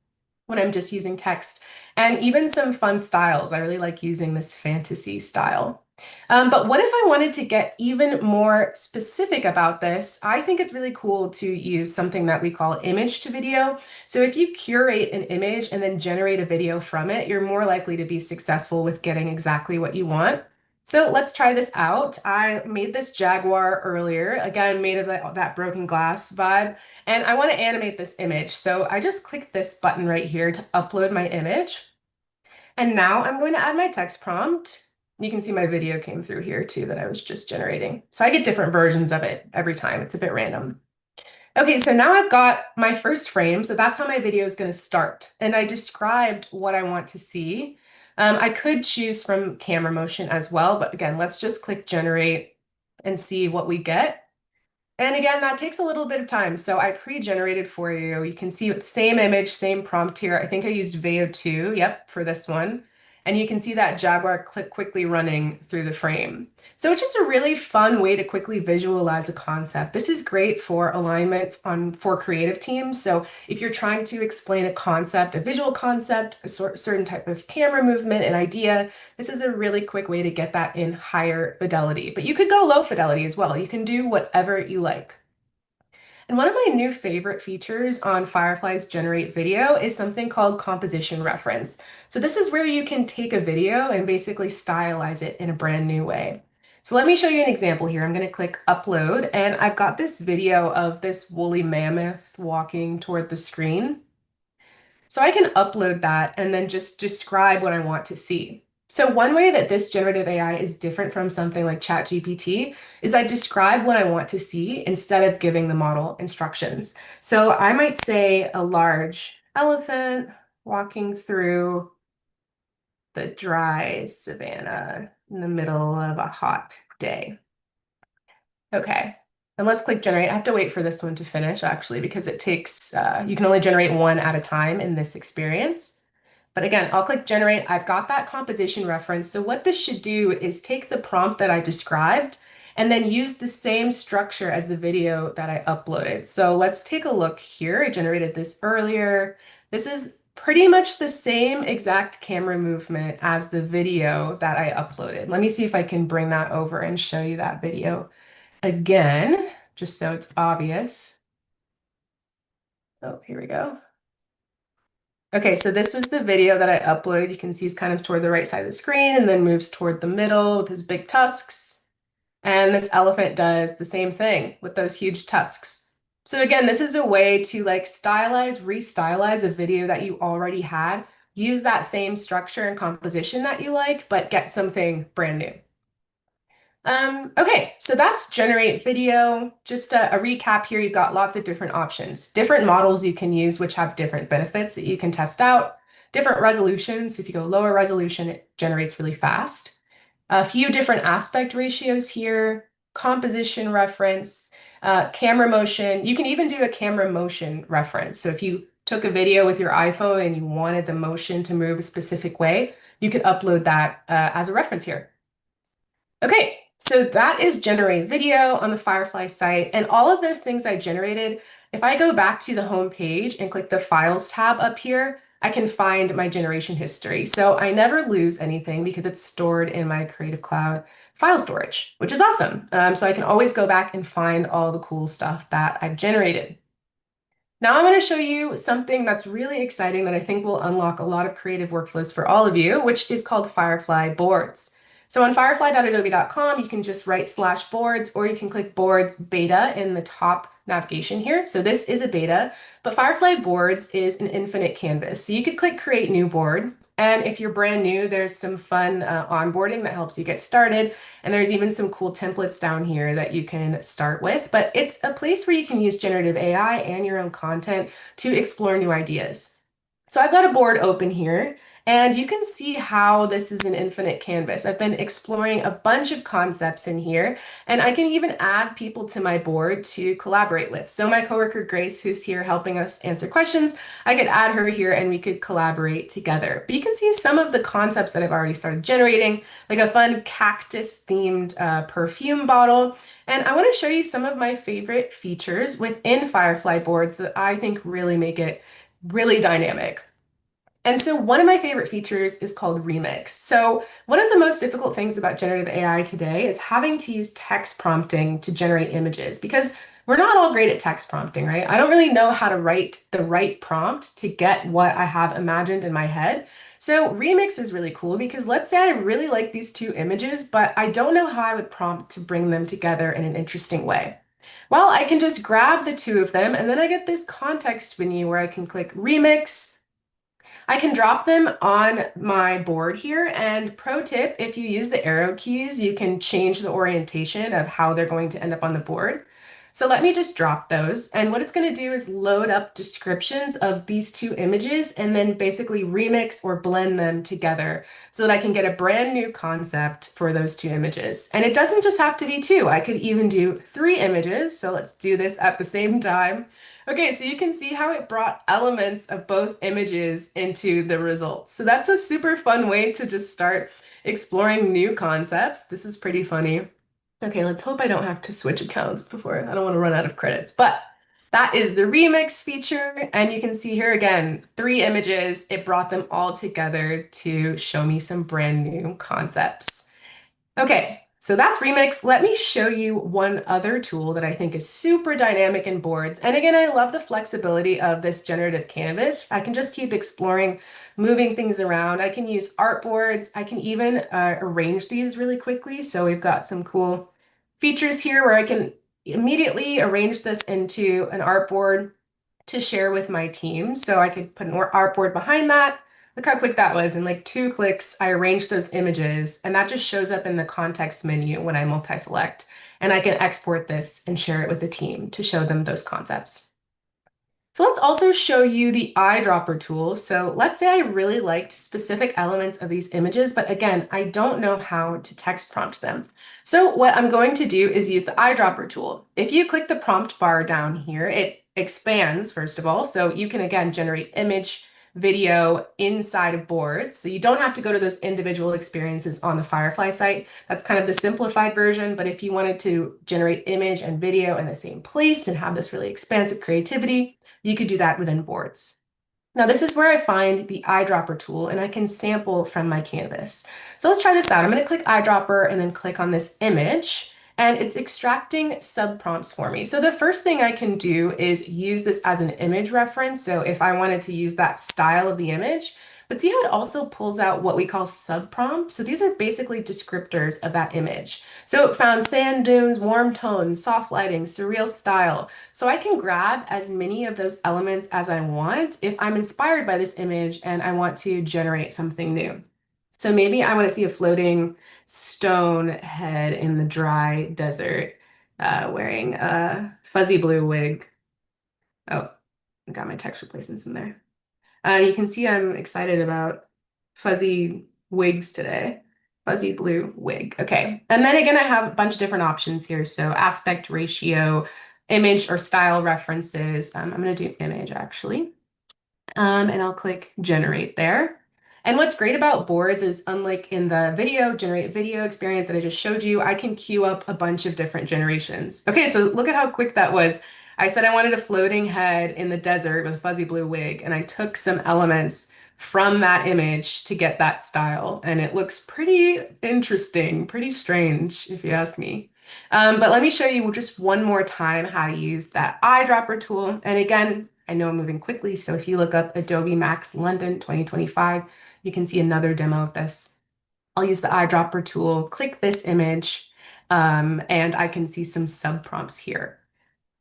Speaker 4: when I'm just using text, and even some fun styles. I really like using this fantasy style. But what if I wanted to get even more specific about this? I think it's really cool to use something that we call image to video. So if you curate an image and then generate a video from it, you're more likely to be successful with getting exactly what you want. So let's try this out. I made this Jaguar earlier, again, made of that broken glass vibe, and I want to animate this image. So I just clicked this button right here to upload my image. And now I'm going to add my text prompt. You can see my video came through here too that I was just generating. So I get different versions of it every time. It's a bit random. Okay, so now I've got my first frame. So that's how my video is going to start. And I described what I want to see. I could choose from camera motion as well, but again, let's just click generate and see what we get. And again, that takes a little bit of time. So I pre-generated for you. You can see the same image, same prompt here. I think I used Veo 2, yep, for this one. And you can see that Jaguar click quickly running through the frame. So it's just a really fun way to quickly visualize a concept. This is great for alignment for creative teams. So if you're trying to explain a concept, a visual concept, a certain type of camera movement, an idea, this is a really quick way to get that in higher fidelity. But you could go low fidelity as well. You can do whatever you like. And one of my new favorite features on Firefly's Generate Video is something called composition reference. So this is where you can take a video and basically stylize it in a brand new way. So let me show you an example here. I'm going to click upload, and I've got this video of this woolly mammoth walking toward the screen. So I can upload that and then just describe what I want to see. So one way that this generative AI is different from something like ChatGPT is I describe what I want to see instead of giving the model instructions. So I might say a large elephant walking through the dry savanna in the middle of a hot day. Okay, and let's click generate. I have to wait for this one to finish actually, because it takes, you can only generate one at a time in this experience. But again, I'll click generate. I've got that composition reference. So what this should do is take the prompt that I described and then use the same structure as the video that I uploaded. So let's take a look here. I generated this earlier. This is pretty much the same exact camera movement as the video that I uploaded. Let me see if I can bring that over and show you that video again, just so it's obvious. Oh, here we go. Okay, so this was the video that I uploaded. You can see he's kind of toward the right side of the screen and then moves toward the middle with his big tusks. And this elephant does the same thing with those huge tusks. So again, this is a way to like stylize, restylize a video that you already had. Use that same structure and composition that you like, but get something brand new. Okay, so that's generate video. Just a recap here, you've got lots of different options, different models you can use, which have different benefits that you can test out, different resolutions. If you go lower resolution, it generates really fast. A few different aspect ratios here, composition reference, camera motion. You can even do a camera motion reference. So if you took a video with your iPhone and you wanted the motion to move a specific way, you could upload that as a reference here. Okay, so that is generate video on the Firefly site. And all of those things I generated, if I go back to the home page and click the Files tab up here, I can find my generation history. So I never lose anything because it's stored in my Creative Cloud file storage, which is awesome. So I can always go back and find all the cool stuff that I've generated. Now I'm going to show you something that's really exciting that I think will unlock a lot of creative workflows for all of you, which is called Firefly Boards. So on firefly.adobe.com, you can just write /boards, or you can click boards beta in the top navigation here. So this is a beta, but Firefly Boards is an infinite canvas. So you could click create new board. And if you're brand new, there's some fun onboarding that helps you get started. And there's even some cool templates down here that you can start with. But it's a place where you can use generative AI and your own content to explore new ideas. So I've got a board open here, and you can see how this is an infinite canvas. I've been exploring a bunch of concepts in here, and I can even add people to my board to collaborate with. So my coworker Grace, who's here helping us answer questions, I could add her here and we could collaborate together. But you can see some of the concepts that I've already started generating, like a fun cactus themed perfume bottle. And I want to show you some of my favorite features within Firefly boards that I think really make it really dynamic. And so one of my favorite features is called Remix. So one of the most difficult things about generative AI today is having to use text prompting to generate images, because we're not all great at text prompting, right? I don't really know how to write the right prompt to get what I have imagined in my head. So Remix is really cool because let's say I really like these two images, but I don't know how I would prompt to bring them together in an interesting way. Well, I can just grab the two of them and then I get this context menu where I can click Remix. I can drop them on my board here, and pro tip, if you use the arrow keys, you can change the orientation of how they're going to end up on the board. So let me just drop those. And what it's going to do is load up descriptions of these two images and then basically remix or blend them together so that I can get a brand new concept for those two images. And it doesn't just have to be two. I could even do 3 images. So let's do this at the same time. Okay, so you can see how it brought elements of both images into the results. So that's a super fun way to just start exploring new concepts. This is pretty funny. Okay, let's hope I don't have to switch accounts before. I don't want to run out of credits, but that is the remix feature. And you can see here again, 3 images. It brought them all together to show me some brand new concepts. Okay, so that's Remix. Let me show you one other tool that I think is super dynamic in boards. And again, I love the flexibility of this generative canvas. I can just keep exploring, moving things around. I can use artboards. I can even arrange these really quickly. So we've got some cool features here where I can immediately arrange this into an artboard to share with my team. So I could put an artboard behind that. Look how quick that was. In like 2 clicks, I arranged those images, and that just shows up in the context menu when I multi-select. And I can export this and share it with the team to show them those concepts. So let's also show you the eyedropper tool. So let's say I really liked specific elements of these images, but again, I don't know how to text prompt them. So what I'm going to do is use the eyedropper tool. If you click the prompt bar down here, it expands, first of all. So you can, again, generate image, video inside of boards. So you don't have to go to those individual experiences on the Firefly site. That's kind of the simplified version. But if you wanted to generate image and video in the same place and have this really expansive creativity, you could do that within boards. Now this is where I find the eyedropper tool and I can sample from my canvas. So let's try this out. I'm going to click eyedropper and then click on this image, and it's extracting subprompts for me. So the first thing I can do is use this as an image reference. So if I wanted to use that style of the image, but see how it also pulls out what we call subprompts? So these are basically descriptors of that image. So it found sand dunes, warm tones, soft lighting, surreal style. So I can grab as many of those elements as I want if I'm inspired by this image and I want to generate something new. So maybe I want to see a floating stone head in the dry desert wearing a fuzzy blue wig. Oh, I got my text replacements in there. You can see I'm excited about fuzzy wigs today. Fuzzy blue wig. Okay. And then again, I have a bunch of different options here. So aspect ratio, image or style references. I'm going to do image actually. And I'll click generate there. And what's great about boards is, unlike in the generate video experience that I just showed you, I can queue up a bunch of different generations. Okay, so look at how quick that was. I said I wanted a floating head in the desert with a fuzzy blue wig, and I took some elements from that image to get that style. And it looks pretty interesting, pretty strange, if you ask me. But let me show you just one more time how to use that eyedropper tool. And again, I know I'm moving quickly, so if you look up Adobe Max London 2025, you can see another demo of this. I'll use the eyedropper tool, click this image, and I can see some subprompts here.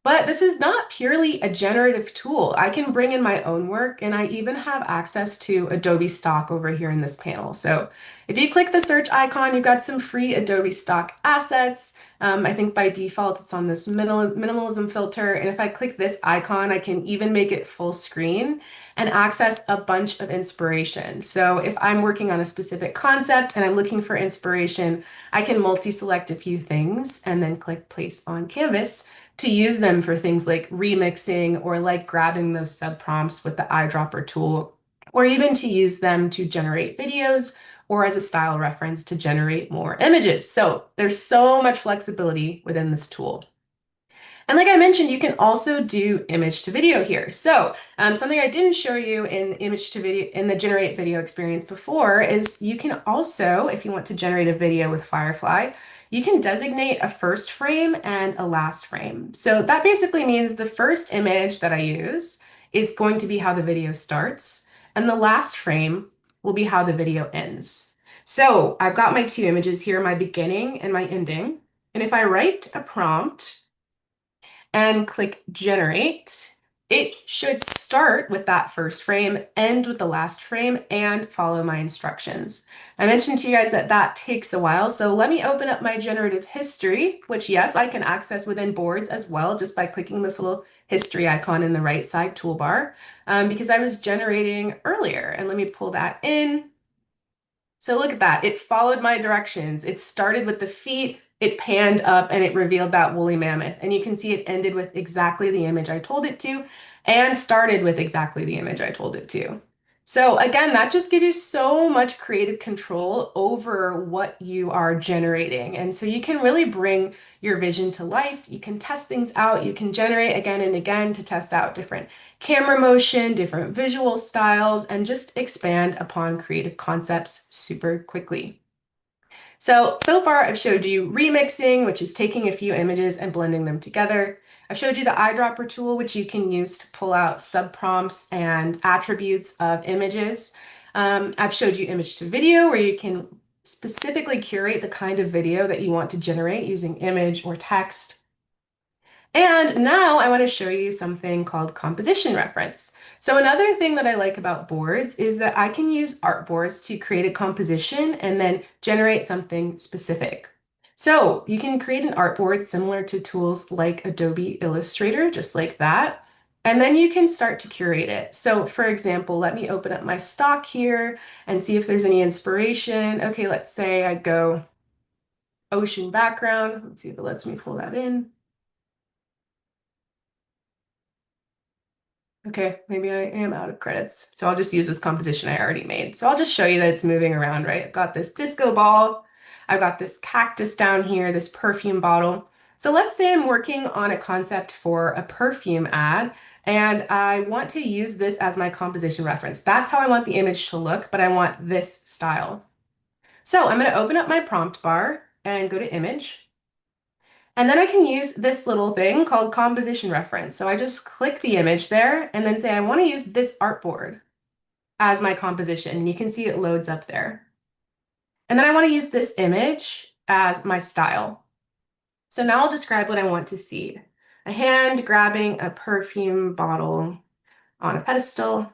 Speaker 4: But this is not purely a generative tool. I can bring in my own work, and I even have access to Adobe Stock over here in this panel. So if you click the search icon, you've got some free Adobe Stock assets. I think by default, it's on this minimalism filter. And if I click this icon, I can even make it full screen and access a bunch of inspiration. So if I'm working on a specific concept and I'm looking for inspiration, I can multi-select a few things and then click place on canvas to use them for things like remixing or like grabbing those subprompts with the eyedropper tool, or even to use them to generate videos or as a style reference to generate more images. So there's so much flexibility within this tool. And like I mentioned, you can also do image to video here. So something I didn't show you in image to video in the generate video experience before is you can also, if you want to generate a video with Firefly, you can designate a first frame and a last frame. So that basically means the first image that I use is going to be how the video starts, and the last frame will be how the video ends. So I've got my 2 images here, my beginning and my ending. And if I write a prompt and click generate, it should start start with that first frame, end with the last frame, and follow my instructions. I mentioned to you guys that that takes a while, so let me open up my generative history, which yes, I can access within boards as well, just by clicking this little history icon in the right side toolbar, because I was generating earlier. And let me pull that in. So look at that, it followed my directions. It started with the feet, it panned up, and it revealed that woolly mammoth. And you can see it ended with exactly the image I told it to, and started with exactly the image I told it to. So again, that just gives you so much creative control over what you are generating. And so you can really bring your vision to life. You can test things out. You can generate again and again to test out different camera motion, different visual styles, and just expand upon creative concepts super quickly. So far I've showed you remixing, which is taking a few images and blending them together. I've showed you the eyedropper tool, which you can use to pull out subprompts and attributes of images. I've showed you image to video, where you can specifically curate the kind of video that you want to generate using image or text. And now I want to show you something called composition reference. So another thing that I like about boards is that I can use artboards to create a composition and then generate something specific. So you can create an artboard similar to tools like Adobe Illustrator, just like that. And then you can start to curate it. So for example, let me open up my stock here and see if there's any inspiration. Okay, let's say I go ocean background. Let's see if it lets me pull that in. Okay, maybe I am out of credits. So I'll just use this composition I already made. So I'll just show you that it's moving around, right? I've got this disco ball. I've got this cactus down here, this perfume bottle. So let's say I'm working on a concept for a perfume ad, and I want to use this as my composition reference. That's how I want the image to look, but I want this style. So I'm going to open up my prompt bar and go to image. And then I can use this little thing called composition reference. So I just click the image there and then say, I want to use this artboard as my composition. And you can see it loads up there. And then I want to use this image as my style. So now I'll describe what I want to see. A hand grabbing a perfume bottle on a pedestal,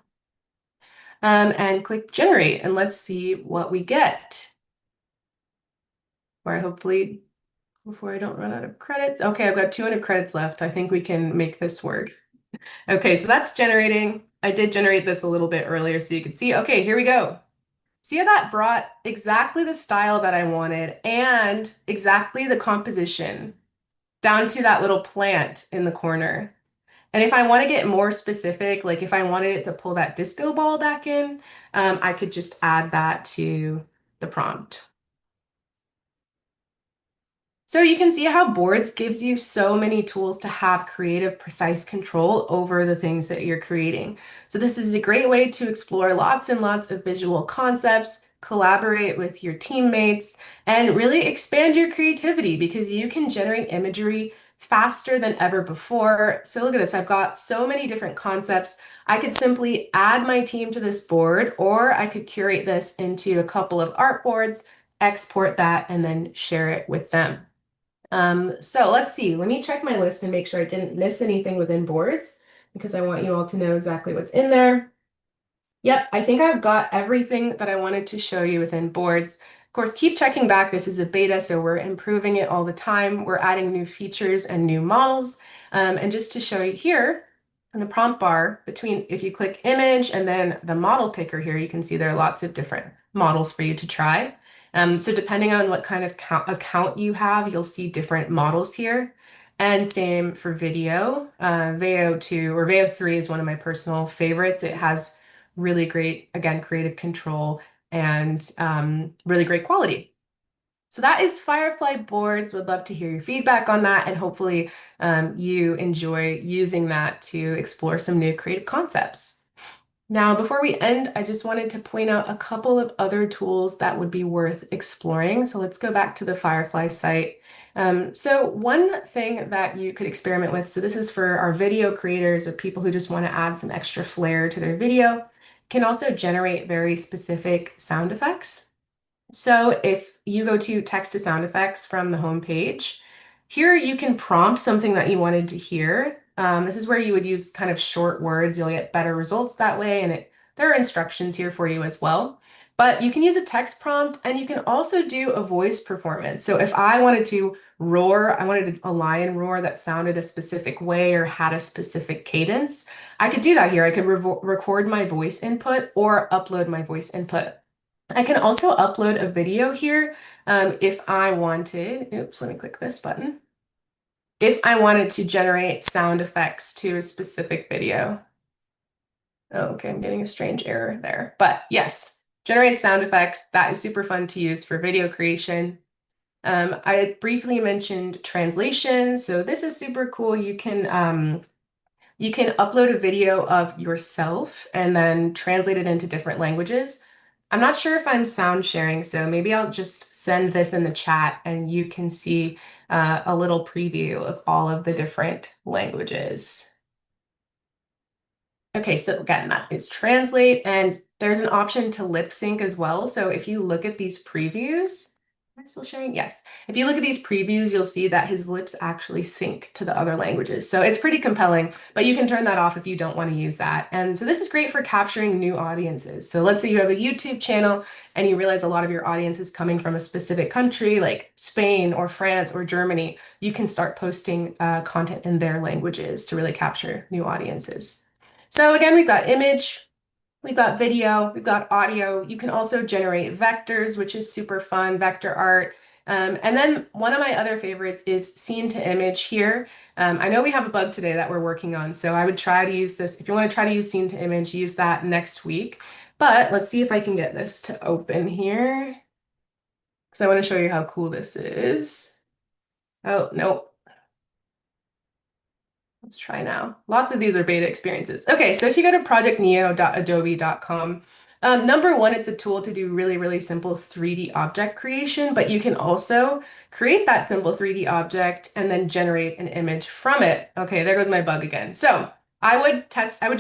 Speaker 4: and click generate. And let's see what we get. Or hopefully, before I don't run out of credits. Okay, I've got 200 credits left. I think we can make this work. Okay, so that's generating. I did generate this a little bit earlier so you could see. Okay, here we go. See how that brought exactly the style that I wanted and exactly the composition down to that little plant in the corner. And if I want to get more specific, like if I wanted it to pull that disco ball back in, I could just add that to the prompt. So you can see how boards gives you so many tools to have creative, precise control over the things that you're creating. So this is a great way to explore lots and lots of visual concepts, collaborate with your teammates, and really expand your creativity because you can generate imagery faster than ever before. So look at this, I've got so many different concepts. I could simply add my team to this board, or I could curate this into a couple of artboards, export that, and then share it with them. So let's see, let me check my list and make sure I didn't miss anything within boards because I want you all to know exactly what's in there. Yep, I think I've got everything that I wanted to show you within boards. Of course, keep checking back. This is a beta, so we're improving it all the time. We're adding new features and new models. And just to show you here in the prompt bar between, if you click image and then the model picker here, you can see there are lots of different models for you to try. So depending on what kind of account you have, you'll see different models here. And same for video. Veo 2 or Veo 3 is one of my personal favorites. It has really great, again, creative control and really great quality. So that is Firefly boards. Would love to hear your feedback on that, and hopefully you enjoy using that to explore some new creative concepts. Now, before we end, I just wanted to point out a couple of other tools that would be worth exploring. So let's go back to the Firefly site. So one thing that you could experiment with, so this is for our video creators or people who just want to add some extra flair to their video, can also generate very specific sound effects. So if you go to text to sound effects from the home page, here you can prompt something that you wanted to hear. This is where you would use kind of short words. You'll get better results that way. And there are instructions here for you as well. But you can use a text prompt and you can also do a voice performance. So if I wanted to roar, I wanted a lion roar that sounded a specific way or had a specific cadence, I could do that here. I could record my voice input or upload my voice input. I can also upload a video here if I wanted. Oops, let me click this button. If I wanted to generate sound effects to a specific video. Oh, okay, I'm getting a strange error there. But yes, generate sound effects. That is super fun to use for video creation. I briefly mentioned translation. So this is super cool. You can upload a video of yourself and then translate it into different languages. I'm not sure if I'm sound sharing, so maybe I'll just send this in the chat and you can see a little preview of all of the different languages. Okay, so again, that is translate, and there's an option to lip sync as well. So if you look at these previews, am I still sharing? Yes. If you look at these previews, you'll see that his lips actually sync to the other languages. So it's pretty compelling, but you can turn that off if you don't want to use that. And so this is great for capturing new audiences. So let's say you have a YouTube channel and you realize a lot of your audience is coming from a specific country like Spain or France or Germany. You can start posting content in their languages to really capture new audiences. So again, we've got image, we've got video, we've got audio. You can also generate vectors, which is super fun, vector art. And then one of my other favorites is scene to image here. I know we have a bug today that we're working on, so I would try to use this. If you want to try to use scene to image, use that next week. But let's see if I can get this to open here, because I want to show you how cool this is. Oh, no. Let's try now. Lots of these are beta experiences. Okay, so if you go to projectneo.adobe.com, number one, it's a tool to do really, really simple 3D object creation, but you can also create that simple 3D object and then generate an image from it. Okay, there goes my bug again. So I would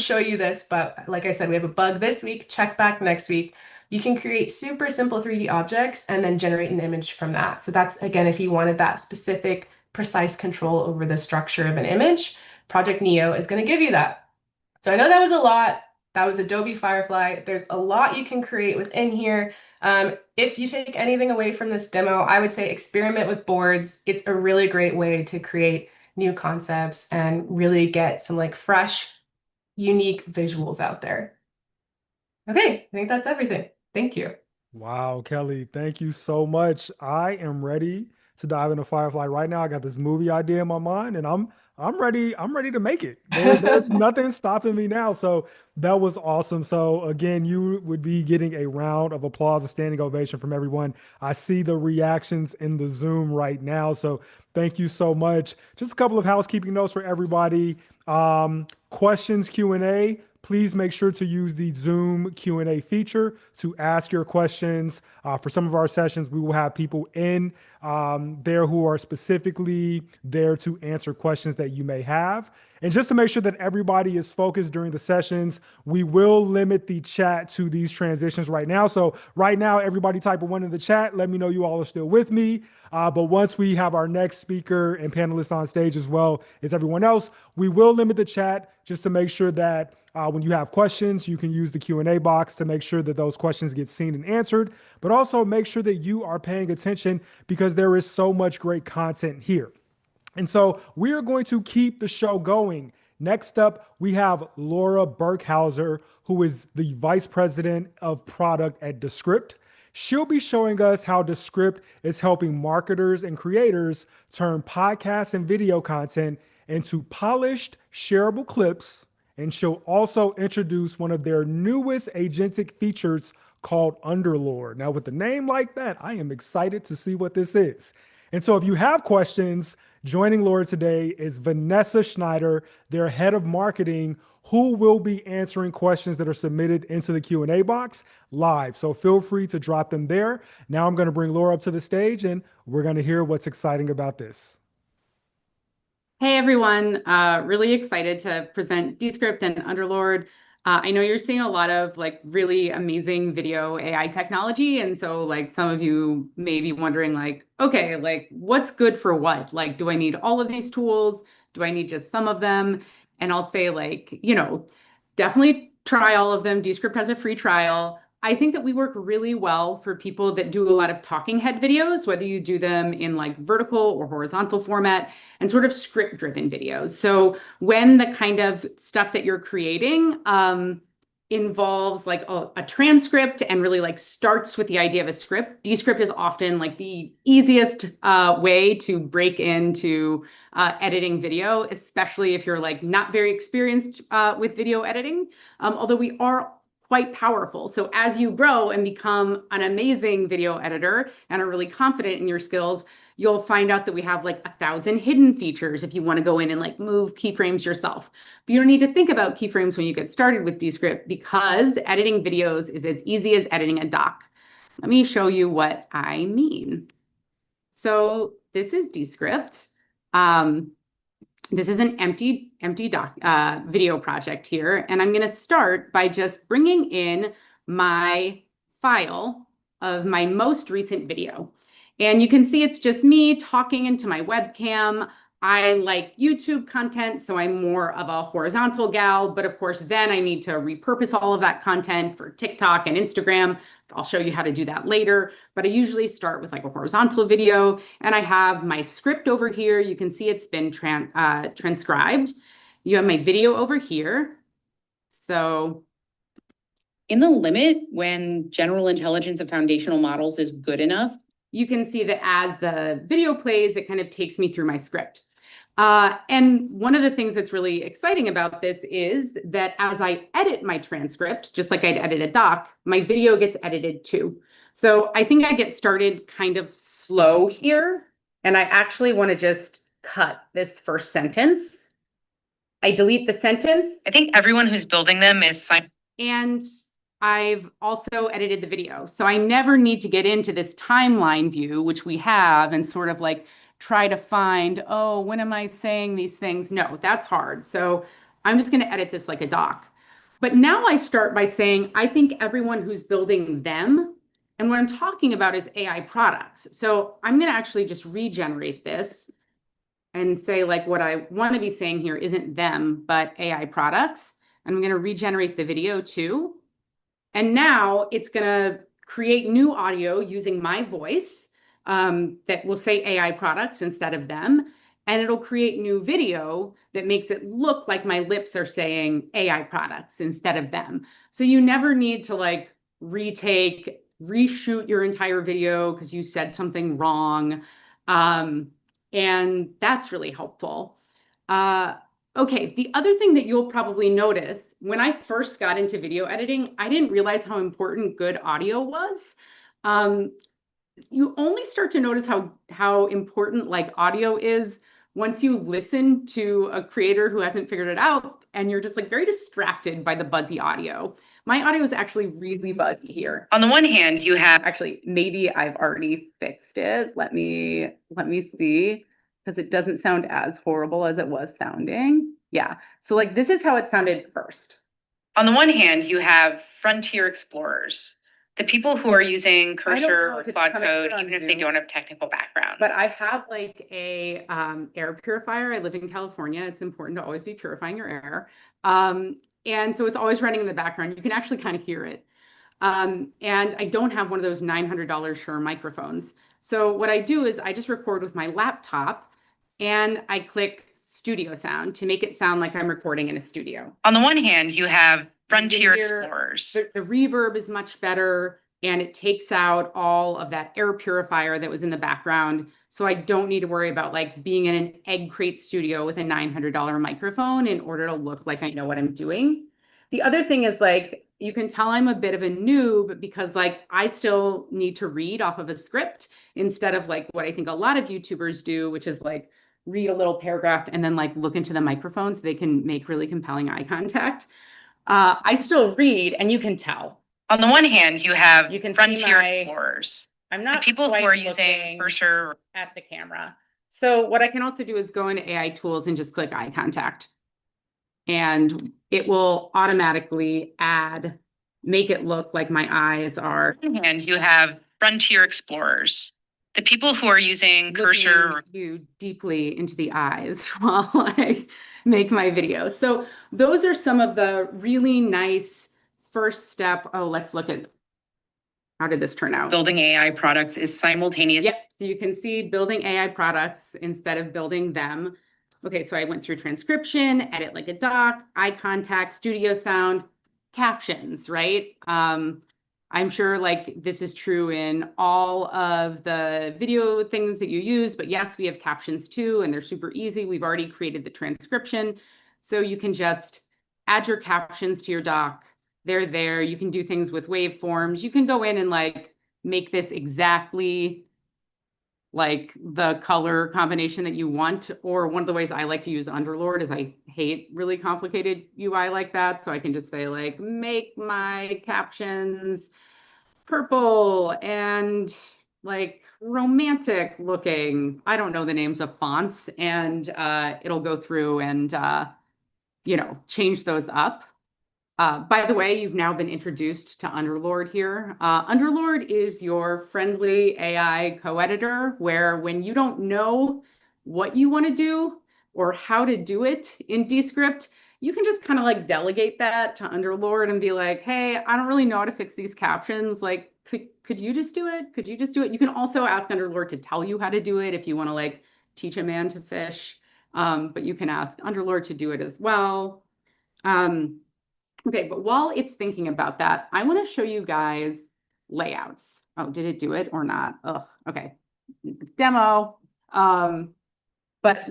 Speaker 4: show you this, but like I said, we have a bug this week, check back next week. You can create super simple 3D objects and then generate an image from that. So that's, again, if you wanted that specific, precise control over the structure of an image. Project Neo is going to give you that. So I know that was a lot. That was Adobe Firefly. There's a lot you can create within here. If you take anything away from this demo, I would say experiment with boards. It's a really great way to create new concepts and really get some like fresh, unique visuals out there. Okay, I think that's everything. Thank you.
Speaker 2: Wow, Kelly, thank you so much. I am ready to dive into Firefly right now. I got this movie idea in my mind and I'm ready. I'm ready to make it. There's nothing stopping me now. So that was awesome. So again, you would be getting a round of applause, a standing ovation from everyone. I see the reactions in the Zoom right now. So thank you so much. Just a couple of housekeeping notes for everybody. Questions Q&A. Please make sure to use the Zoom Q&A feature to ask your questions. For some of our sessions, we will have people in there who are specifically there to answer questions that you may have. And just to make sure that everybody is focused during the sessions, we will limit the chat to these transitions right now. So right now, everybody type a 1 in the chat. Let me know you all are still with me. But once we have our next speaker and panelist on stage as well as everyone else, we will limit the chat just to make sure that when you have questions, you can use the Q&A box to make sure that those questions get seen and answered, but also make sure that you are paying attention because there is so much great content here. And so we are going to keep the show going. Next up, we have Laura Burkhauser, who is the Vice President of Product at Descript. She'll be showing us how Descript is helping marketers and creators turn podcasts and video content into polished, shareable clips. And she'll also introduce one of their newest agentic features called Underlord. Now, with a name like that, I am excited to see what this is. And so if you have questions, joining Laura today is Vanessa Schneider, their head of marketing, who will be answering questions that are submitted into the Q&A box live. So feel free to drop them there. Now I'm going to bring Laura up to the stage and we're going to hear what's exciting about this.
Speaker 5: Hey everyone, really excited to present Descript and Underlord. I know you're seeing a lot of like really amazing video AI technology. And so like some of you may be wondering like, okay, like what's good for what? Like, do I need all of these tools? Do I need just some of them? And I'll say like, definitely try all of them. Descript has a free trial. I think that we work really well for people that do a lot of talking head videos, whether you do them in like vertical or horizontal format and sort of script driven videos. So when the kind of stuff that you're creating involves like a transcript and really like starts with the idea of a script, Descript is often like the easiest way to break into editing video, especially if you're like not very experienced with video editing. Although we are quite powerful. So as you grow and become an amazing video editor and are really confident in your skills, you'll find out that we have like 1,000 hidden features if you want to go in and like move keyframes yourself. But you don't need to think about keyframes when you get started with Descript because editing videos is as easy as editing a doc. Let me show you what I mean. So this is Descript. This is an empty video project here, and I'm going to start by just bringing in my file of my most recent video. And you can see it's just me talking into my webcam. I like YouTube content, so I'm more of a horizontal gal, but of course, then I need to repurpose all of that content for TikTok and Instagram. I'll show you how to do that later, but I usually start with like a horizontal video, and I have my script over here. You can see it's been transcribed. You have my video over here. So in the limit, when general intelligence of foundational models is good enough, you can see that as the video plays, it kind of takes me through my script. And one of the things that's really exciting about this is that as I edit my transcript, just like I'd edit a doc, my video gets edited too. So I think I get started kind of slow here, and I actually want to just cut this first sentence. I delete the sentence. I think everyone who's building them is and I've also edited the video. So I never need to get into this timeline view, which we have, and sort of like try to find, oh, when am I saying these things? No, that's hard. So I'm just going to edit this like a doc. But now I start by saying, I think everyone who's building them, and what I'm talking about is AI products. So I'm going to actually just regenerate this and say like what I want to be saying here isn't them, but AI products. And I'm going to regenerate the video too. And now it's going to create new audio using my voice that will say AI products instead of them. And it'll create new video that makes it look like my lips are saying AI products instead of them. So you never need to like reshoot your entire video because you said something wrong. And that's really helpful. Okay, the other thing that you'll probably notice, when I first got into video editing, I didn't realize how important good audio was. You only start to notice how important like audio is once you listen to a creator who hasn't figured it out and you're just like very distracted by the buzzy audio. My audio is actually really buzzy here. On the one hand, you have actually, maybe I've already fixed it. Let me see, because it doesn't sound as horrible as it was sounding. Yeah, so like this is how it sounded first. On the one hand, you have frontier explorers, the people who are using Cursor or Claude Code, even if they don't have technical background. But I have like a air purifier. I live in California. It's important to always be purifying your air. And so it's always running in the background. You can actually kind of hear it. And I don't have one of those $900 Shure microphones. So what I do is I just record with my laptop and I click studio sound to make it sound like I'm recording in a studio. On the one hand, you have frontier explorers. The reverb is much better and it takes out all of that air purifier that was in the background. So I don't need to worry about like being in an egg crate studio with a $900 microphone in order to look like I know what I'm doing. The other thing is like, you can tell I'm a bit of a noob because like I still need to read off of a script instead of like what I think a lot of YouTubers do, which is like read a little paragraph and then like look into the microphone so they can make really compelling eye contact. I still read, and you can tell. On the one hand, you have frontier explorers. I'm not the people who are using Cursor at the camera. So what I can also do is go into AI tools and just click eye contact. And it will automatically make it look like my eyes are. On the one hand, you have frontier explorers, the people who are using cursor you deeply into the eyes while I make my video. So those are some of the really nice first step. Oh, let's look at how did this turn out? Building AI products is simultaneous. Yep. So you can see building AI products instead of building them. Okay, so I went through transcription, edit like a doc, eye contact, studio sound, captions, right? I'm sure like this is true in all of the video things that you use, but yes, we have captions too, and they're super easy. We've already created the transcription. So you can just add your captions to your doc. They're there. You can do things with waveforms. You can go in and like make this exactly like the color combination that you want. Or one of the ways I like to use Underlord is I hate really complicated UI like that. So I can just say like, make my captions purple and like romantic looking. I don't know the names of fonts, and it'll go through and change those up. By the way, you've now been introduced to Underlord here. Underlord is your friendly AI co-editor, where when you don't know what you want to do or how to do it in Descript, you can just kind of like delegate that to Underlord and be like, hey, I don't really know how to fix these captions. Like, could you just do it? Could you just do it? You can also ask Underlord to tell you how to do it if you want to like teach a man to fish. But you can ask Underlord to do it as well. Okay, but while it's thinking about that, I want to show you guys layouts. Oh, did it do it or not? Ugh, okay. Demo. But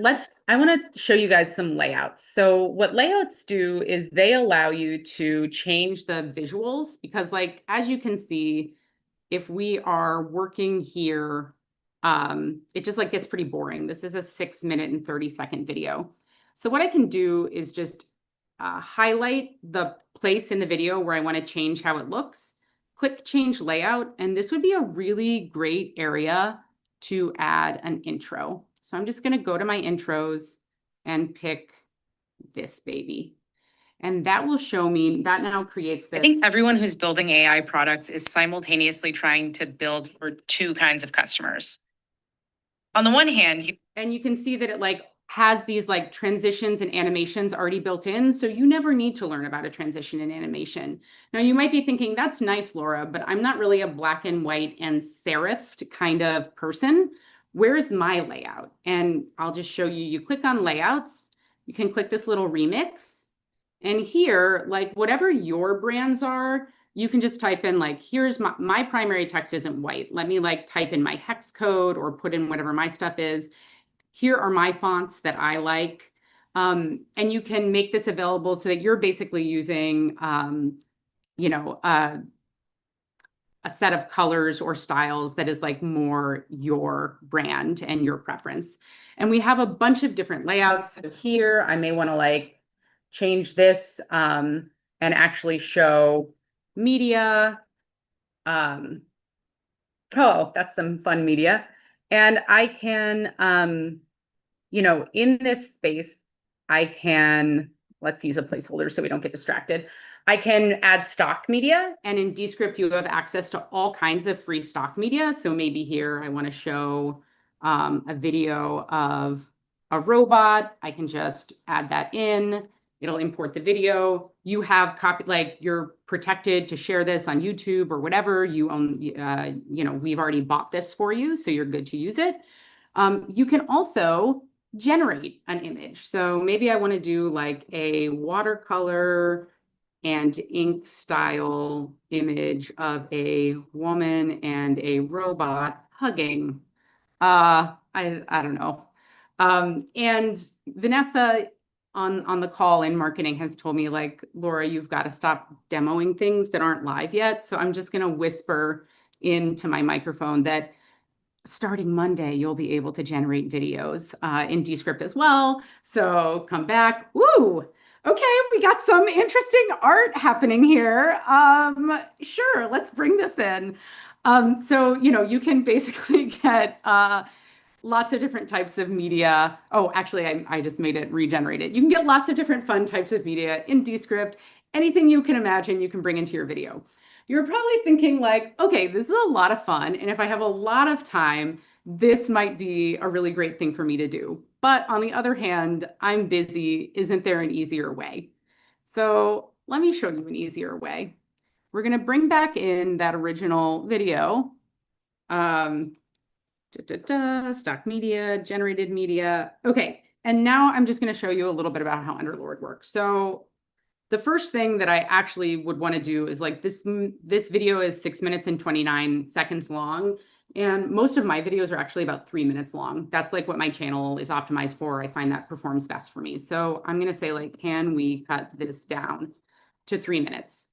Speaker 5: I want to show you guys some layouts. So what layouts do is they allow you to change the visuals because like, as you can see, if we are working here, it just like gets pretty boring. This is a 6-minute and 30-second video. So what I can do is just highlight the place in the video where I want to change how it looks, click change layout, and this would be a really great area to add an intro. So I'm just going to go to my intros and pick this baby. And that will show me, that now creates this. I think everyone who's building AI products is simultaneously trying to build for two kinds of customers. On the one hand, you can see that it like has these like transitions and animations already built in. So you never need to learn about a transition and animation. Now you might be thinking, that's nice, Laura, but I'm not really a black and white and serifed kind of person. Where's my layout? And I'll just show you, you click on layouts, you can click this little remix. And here, like whatever your brands are, you can just type in like, here's my primary text isn't white. Let me like type in my hex code or put in whatever my stuff is. Here are my fonts that I like. And you can make this available so that you're basically using, a set of colors or styles that is like more your brand and your preference. And we have a bunch of different layouts. So here, I may want to like change this and actually show media. Oh, that's some fun media. And I can, in this space, I can, let's use a placeholder so we don't get distracted. I can add stock media, and in Descript, you have access to all kinds of free stock media. So maybe here I want to show a video of a robot. I can just add that in. It'll import the video. You have like you're protected to share this on YouTube or whatever. You own, we've already bought this for you, so you're good to use it. You can also generate an image. So maybe I want to do like a watercolor and ink style image of a woman and a robot hugging. I don't know. And Vanessa on the call in marketing has told me like, Laura, you've got to stop demoing things that aren't live yet. So I'm just going to whisper into my microphone that starting Monday, you'll be able to generate videos in Descript as well. So come back. Woo! Okay, we got some interesting art happening here. Sure, let's bring this in. So, you can basically get lots of different types of media. Oh, actually, I just made it regenerated. You can get lots of different fun types of media in Descript. Anything you can imagine, you can bring into your video. You're probably thinking like, okay, this is a lot of fun. And if I have a lot of time, this might be a really great thing for me to do. But on the other hand, I'm busy. Isn't there an easier way? So let me show you an easier way. We're going to bring back in that original video. Stock media, generated media. Okay, and now I'm just going to show you a little bit about how Underlord works. So the first thing that I actually would want to do is like this video is 6 minutes and 29 seconds long. And most of my videos are actually about 3 minutes long. That's like what my channel is optimized for. I find that performs best for me. So I'm going to say like, can we cut this down to 3 minutes?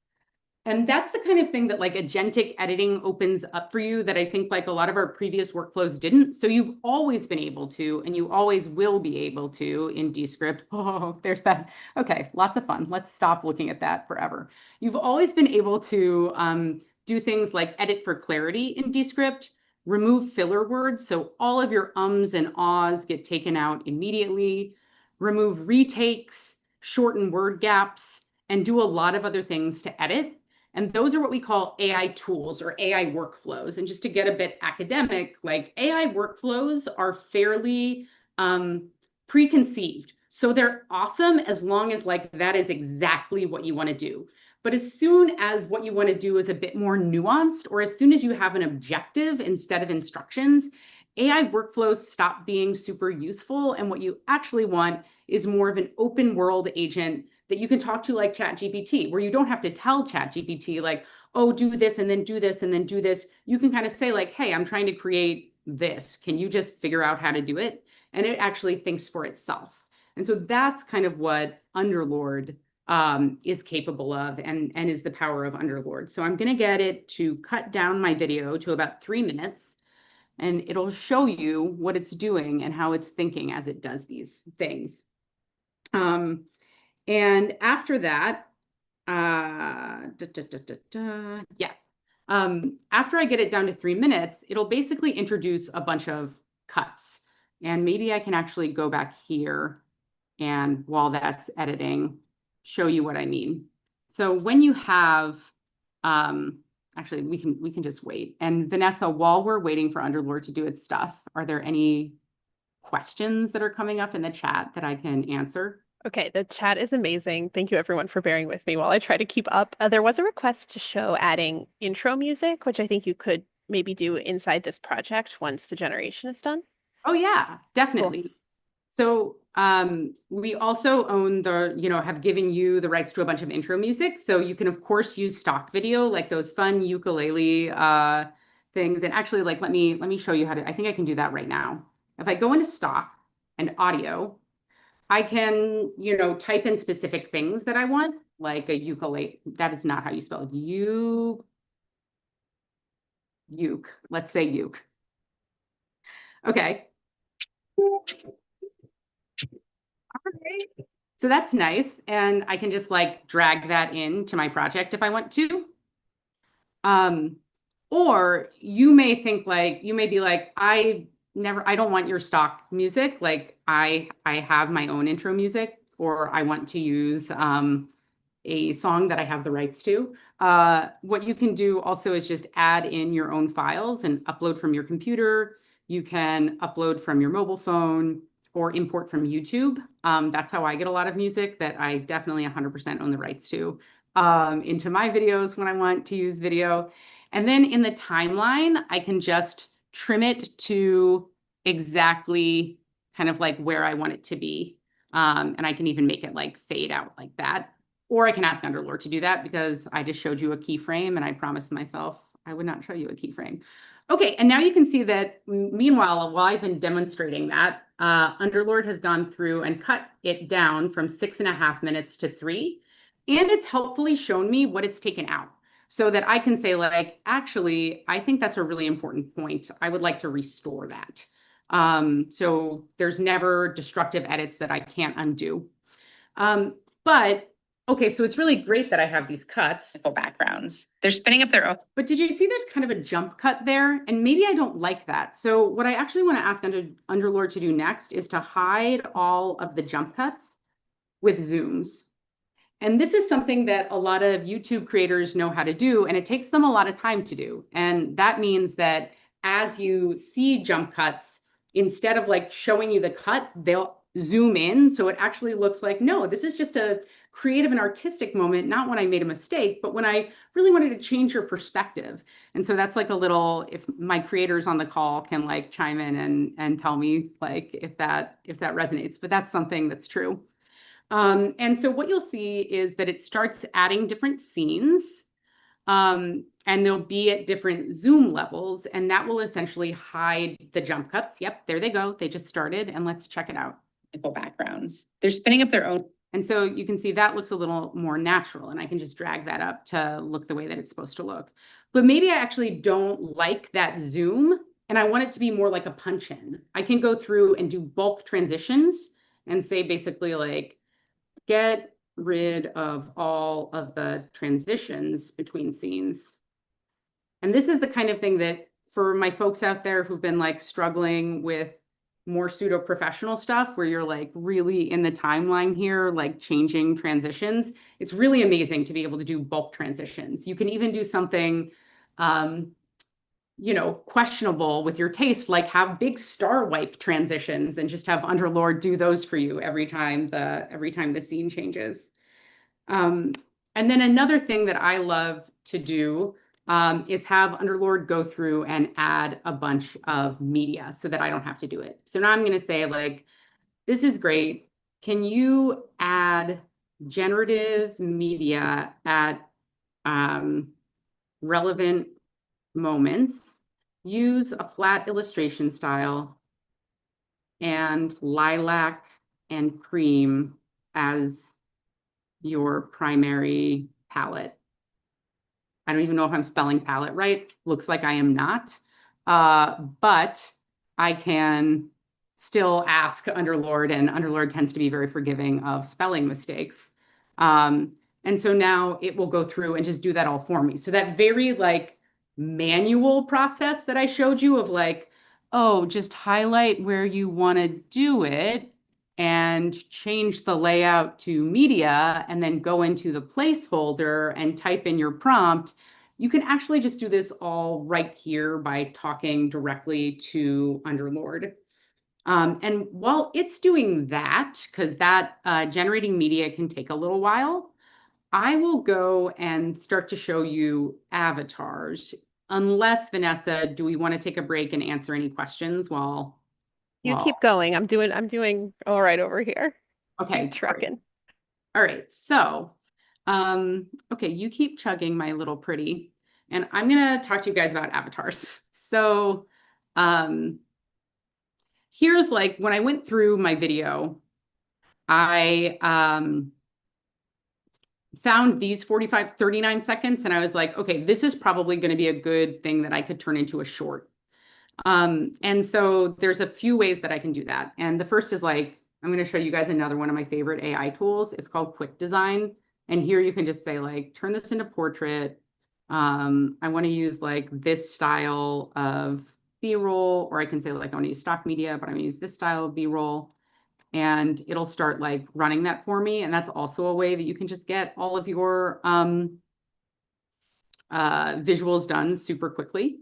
Speaker 5: And that's the kind of thing that like agentic editing opens up for you that I think like a lot of our previous workflows didn't. So you've always been able to, and you always will be able to in Descript. Oh, there's that. Okay, lots of fun. Let's stop looking at that forever. You've always been able to do things like edit for clarity in Descript, remove filler words. So all of your ums and ahs get taken out immediately, remove retakes, shorten word gaps, and do a lot of other things to edit. And those are what we call AI tools or AI workflows. And just to get a bit academic, like AI workflows are fairly preconceived. So they're awesome as long as like that is exactly what you want to do. But as soon as what you want to do is a bit more nuanced, or as soon as you have an objective instead of instructions, AI workflows stop being super useful. And what you actually want is more of an open world agent that you can talk to like ChatGPT, where you don't have to tell ChatGPT like, oh, do this and then do this and then do this. You can kind of say like, hey, I'm trying to create this. Can you just figure out how to do it? And it actually thinks for itself. And so that's kind of what Underlord is capable of and is the power of Underlord. So I'm going to get it to cut down my video to about 3 minutes, and it'll show you what it's doing and how it's thinking as it does these things. And after that, yes. After I get it down to 3 minutes, it'll basically introduce a bunch of cuts. And maybe I can actually go back here and while that's editing, show you what I mean. So when you have, actually, we can just wait. And Vanessa, while we're waiting for Underlord to do its stuff, are there any questions that are coming up in the chat that I can answer?
Speaker 6: Okay, the chat is amazing. Thank you everyone for bearing with me while I try to keep up. There was a request to show adding intro music, which I think you could maybe do inside this project once the generation is done.
Speaker 5: Oh yeah, definitely. Cool. So we also own have given you the rights to a bunch of intro music. So you can of course use stock video, like those fun ukulele things. And actually, like let me show you how to, I think I can do that right now. If I go into stock and audio, I can, type in specific things that I want, like a ukulele. That is not how you spell uke. Let's say uke. Okay. Okay. So that's nice. And I can just like drag that into my project if I want to. Or you may think like, you may be like, I don't want your stock music. Like I have my own intro music, or I want to use a song that I have the rights to. What you can do also is just add in your own files and upload from your computer. You can upload from your mobile phone or import from YouTube. That's how I get a lot of music that I definitely 100% own the rights to into my videos when I want to use video. And then in the timeline, I can just trim it to exactly kind of like where I want it to be. And I can even make it like fade out like that. Or I can ask Underlord to do that because I just showed you a keyframe and I promised myself I would not show you a keyframe. Okay, and now you can see that meanwhile, while I've been demonstrating that, Underlord has gone through and cut it down from 6.5 minutes to 3. And it's helpfully shown me what it's taken out so that I can say like, actually, I think that's a really important point. I would like to restore that. So there's never destructive edits that I can't undo. But okay, so it's really great that I have these cuts. Backgrounds. They're spinning up their own. But did you see there's kind of a jump cut there? And maybe I don't like that. So what I actually want to ask Underlord to do next is to hide all of the jump cuts with zooms. And this is something that a lot of YouTube creators know how to do, and it takes them a lot of time to do. And that means that as you see jump cuts, instead of like showing you the cut, they'll zoom in. So it actually looks like, no, this is just a creative and artistic moment, not when I made a mistake, but when I really wanted to change your perspective. And so that's like a little, if my creators on the call can like chime in and tell me like if that resonates, but that's something that's true. And so what you'll see is that it starts adding different scenes, and they'll be at different zoom levels, and that will essentially hide the jump cuts. Yep, there they go. They just started, and let's check it out. Backgrounds. They're spinning up their own. And so you can see that looks a little more natural, and I can just drag that up to look the way that it's supposed to look. But maybe I actually don't like that zoom, and I want it to be more like a punch in. I can go through and do bulk transitions and say basically like, get rid of all of the transitions between scenes. And this is the kind of thing that for my folks out there who've been like struggling with more pseudo professional stuff where you're like really in the timeline here, like changing transitions, it's really amazing to be able to do bulk transitions. You can even do something, questionable with your taste, like have big star wipe transitions and just have Underlord do those for you every time the scene changes. And then another thing that I love to do is have Underlord go through and add a bunch of media so that I don't have to do it. So now I'm going to say like, this is great. Can you add generative media at relevant moments? Use a flat illustration style and lilac and cream as your primary palette. I don't even know if I'm spelling palette right. Looks like I am not. But I can still ask Underlord, and Underlord tends to be very forgiving of spelling mistakes. And so now it will go through and just do that all for me. So that very like manual process that I showed you of like, oh, just highlight where you want to do it and change the layout to media and then go into the placeholder and type in your prompt. You can actually just do this all right here by talking directly to Underlord. And while it's doing that, because that generating media can take a little while, I will go and start to show you avatars. Unless, Vanessa, do we want to take a break and answer any questions while
Speaker 6: You keep going. I'm doing all right over here.
Speaker 5: Okay,
Speaker 6: Keep trucking.
Speaker 5: All right. So, okay, you keep chugging, my little pretty, and I'm gonna talk to you guys about avatars. So, here's like when I went through my video, I found these 39 seconds, and I was like, okay, this is probably going to be a good thing that I could turn into a short. And so there's a few ways that I can do that. And the first is like, I'm going to show you guys another one of my favorite AI tools. It's called Quick Design. And here you can just say like, turn this into portrait. I want to use like this style of B-roll, or I can say like, I want to use stock media, but I'm going to use this style of B-roll. And it'll start like running that for me. And that's also a way that you can just get all of your visuals done super quickly.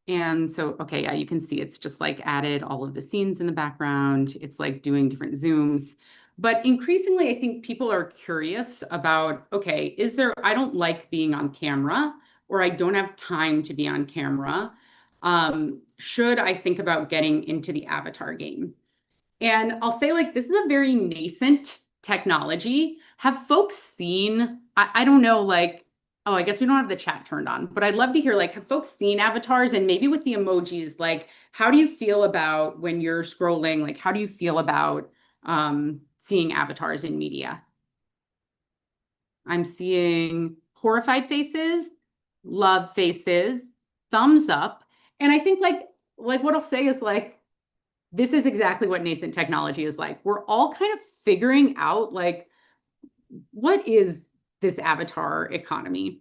Speaker 5: And so, okay, yeah, you can see it's just like added all of the scenes in the background. It's like doing different zooms. But increasingly, I think people are curious about, okay, I don't like being on camera, or I don't have time to be on camera. Should I think about getting into the avatar game? And I'll say like, this is a very nascent technology. Have folks seen, I don't know, like, oh, I guess we don't have the chat turned on, but I'd love to hear like, have folks seen avatars, and maybe with the emojis, like, how do you feel about when you're scrolling? Like, how do you feel about seeing avatars in media? I'm seeing horrified faces, love faces, thumbs up. And I think like what I'll say is like, this is exactly what nascent technology is like. We're all kind of figuring out like, what is this avatar economy?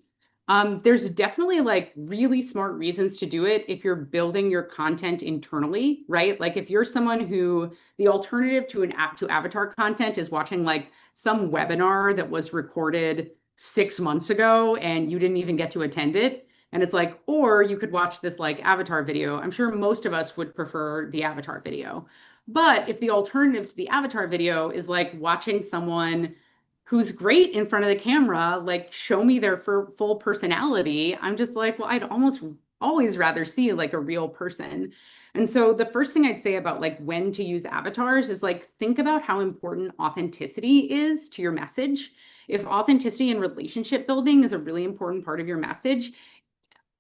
Speaker 5: There's definitely like really smart reasons to do it if you're building your content internally, right? Like if you're someone who the alternative to avatar content is watching like some webinar that was recorded 6 months ago and you didn't even get to attend it, And it's like, or you could watch this like avatar video. I'm sure most of us would prefer the avatar video. But if the alternative to the avatar video is like watching someone who's great in front of the camera, like show me their full personality, I'm just like, well, I'd almost always rather see like a real person. And so the first thing I'd say about like when to use avatars is like think about how important authenticity is to your message. If authenticity and relationship building is a really important part of your message,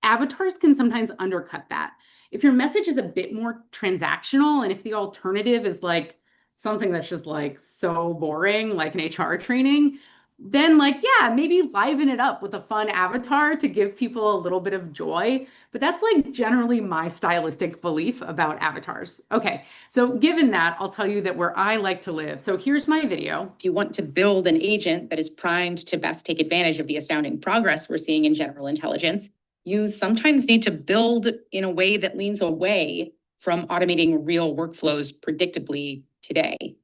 Speaker 5: avatars can sometimes undercut that. If your message is a bit more transactional, and if the alternative is like something that's just like so boring, like an HR training, then like, yeah, maybe liven it up with a fun avatar to give people a little bit of joy. But that's like generally my stylistic belief about avatars. Okay, so given that, I'll tell you that where I like to live. So here's my video.
Speaker 7: If you want to build an agent that is primed to best take advantage of the astounding progress we're seeing in general intelligence, you sometimes need to build in a way that leans away from automating real workflows predictably today.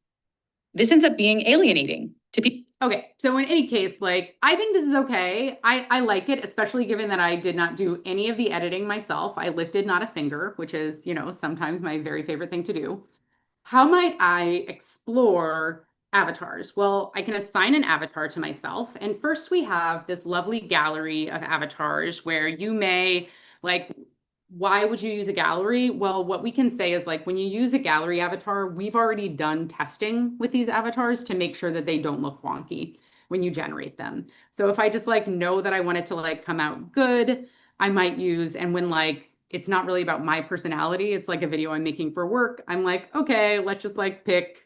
Speaker 7: This ends up being alienating to people.
Speaker 5: Okay, so in any case, like, I think this is okay. I like it, especially given that I did not do any of the editing myself. I lifted not a finger, which is, you know, sometimes my very favorite thing to do. How might I explore avatars? Well, I can assign an avatar to myself. And first we have this lovely gallery of avatars where you may like, why would you use a gallery? Well, what we can say is like when you use a gallery avatar, we've already done testing with these avatars to make sure that they don't look wonky when you generate them. So if I just like know that I want it to like come out good, I might use, and when like it's not really about my personality, it's like a video I'm making for work, I'm like, okay, let's just like pick,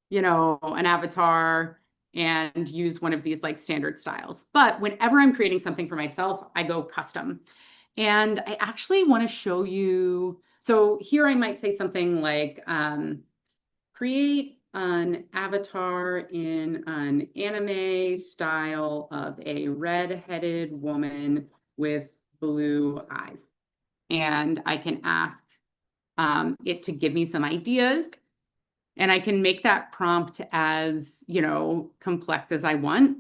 Speaker 5: you know, an avatar and use one of these like standard styles. But whenever I'm creating something for myself, I go custom. And I actually want to show you, so here I might say something like, create an avatar in an anime style of a red-headed woman with blue eyes. And I can ask it to give me some ideas. And I can make that prompt as, you know, complex as I want.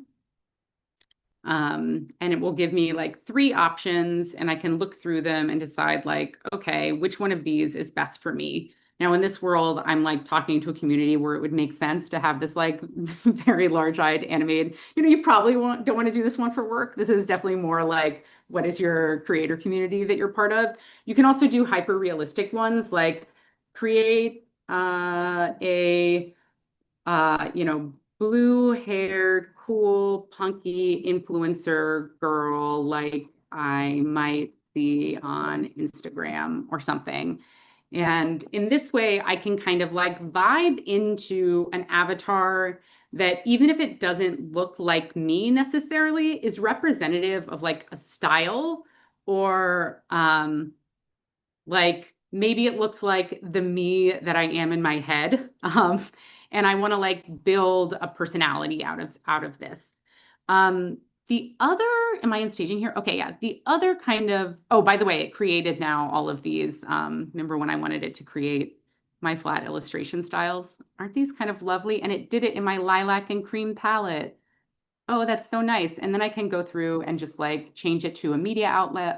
Speaker 5: And it will give me like 3 options and I can look through them and decide like, okay, which one of these is best for me? Now in this world, I'm like talking to a community where it would make sense to have this like very large-eyed animated, you know, you probably don't want to do this one for work. This is definitely more like, what is your creator community that you're part of? You can also do hyper realistic ones like create you know, blue-haired, cool, punky influencer girl like I might see on Instagram or something. And in this way, I can kind of like vibe into an avatar that even if it doesn't look like me necessarily, is representative of like a style or like maybe it looks like the me that I am in my head. And I want to like build a personality out of this. The other, am I in staging here? Okay, yeah. The other kind of, oh, by the way, it created now all of these. Remember when I wanted it to create my flat illustration styles? Aren't these kind of lovely? And it did it in my lilac and cream palette. Oh, that's so nice. And then I can go through and just like change it to a media outlet,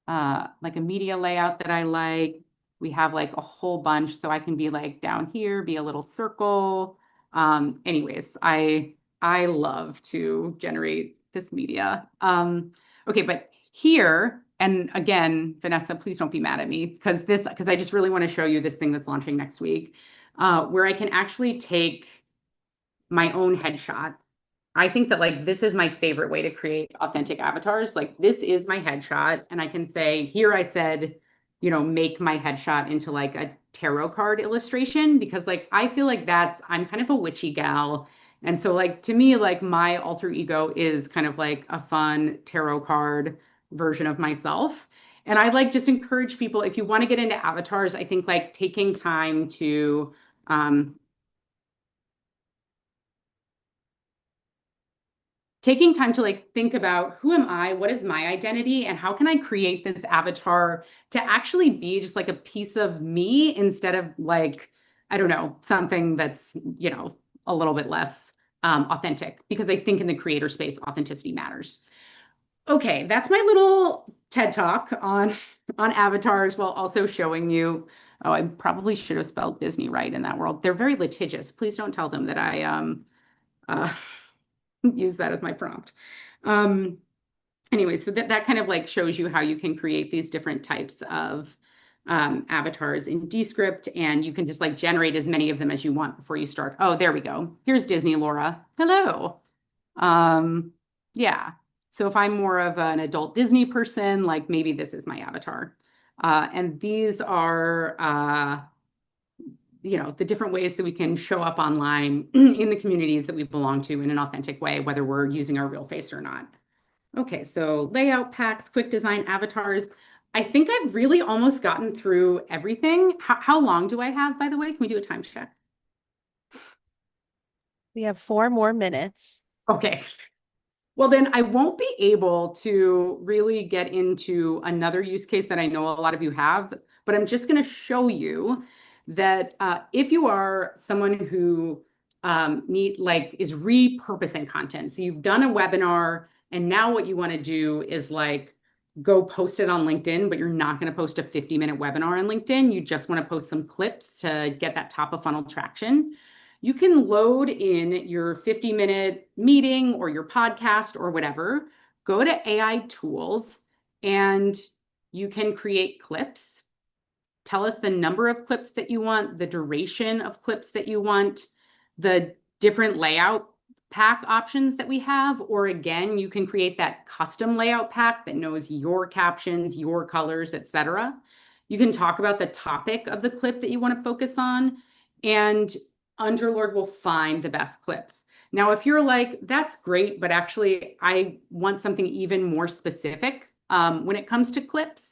Speaker 5: like a media layout that I like. We have like a whole bunch, so I can be like down here, be a little circle. Anyways, I love to generate this media. Okay, but here, and again, Vanessa, please don't be mad at me because I just really want to show you this thing that's launching next week, where I can actually take my own headshot. I think that like this is my favorite way to create authentic avatars. Like this is my headshot and I can say, here I said, you know, make my headshot into like a tarot card illustration because like I feel like I'm kind of a witchy gal. And so like to me, like my alter ego is kind of like a fun tarot card version of myself. And I like just encourage people, if you want to get into avatars, I think like taking time to like think about who am I, what is my identity, and how can I create this avatar to actually be just like a piece of me instead of like, I don't know, something that's, you know, a little bit less authentic, because I think in the creator space, authenticity matters. Okay, that's my little TED Talk on avatars while also showing you. Oh, I probably should have spelled Disney right in that world. They're very litigious. Please don't tell them that I uh, use that as my prompt. Anyway, so that kind of like shows you how you can create these different types of avatars in Descript, and you can just like generate as many of them as you want before you start. Oh, there we go. Here's Disney Laura. Hello. Yeah. So if I'm more of an adult Disney person, like maybe this is my avatar. And these are, the different ways that we can show up online in the communities that we belong to in an authentic way, whether we're using our real face or not. Okay, so layout packs, quick design avatars. I think I've really almost gotten through everything. How long do I have, by the way? Can we do a time check?
Speaker 6: We have 4 more minutes.
Speaker 5: Okay. Well, then I won't be able to really get into another use case that I know a lot of you have, but I'm just going to show you that if you are someone who is repurposing content, so you've done a webinar and now what you want to do is like go post it on LinkedIn, but you're not going to post a 50-minute webinar on LinkedIn. You just want to post some clips to get that top of funnel traction. You can load in your 50-minute meeting or your podcast or whatever, go to AI tools, and you can create clips. Tell us the number of clips that you want, the duration of clips that you want, the different layout pack options that we have, or again, you can create that custom layout pack that knows your captions, your colors, etc. You can talk about the topic of the clip that you want to focus on, and Underlord will find the best clips. Now, if you're like, that's great, but actually I want something even more specific when it comes to clips,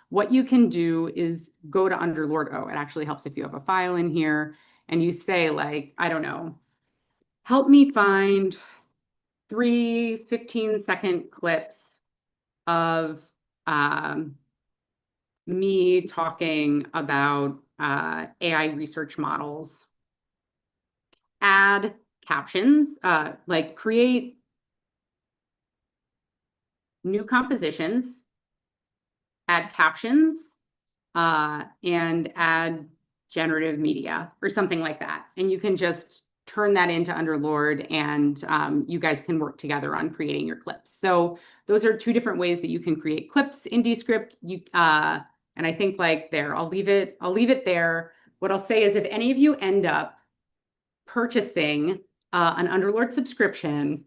Speaker 5: what you can do is go to Underlord. Oh, it actually helps if you have a file in here and you say like, I don't know, help me find 3 15-second clips of me talking about AI research models. Add captions, like create new compositions, add captions, and add generative media or something like that. And you can just turn that into Underlord and you guys can work together on creating your clips. So those are 2 different ways that you can create clips in Descript. And I think like there, I'll leave it there. What I'll say is if any of you end up purchasing an Underlord subscription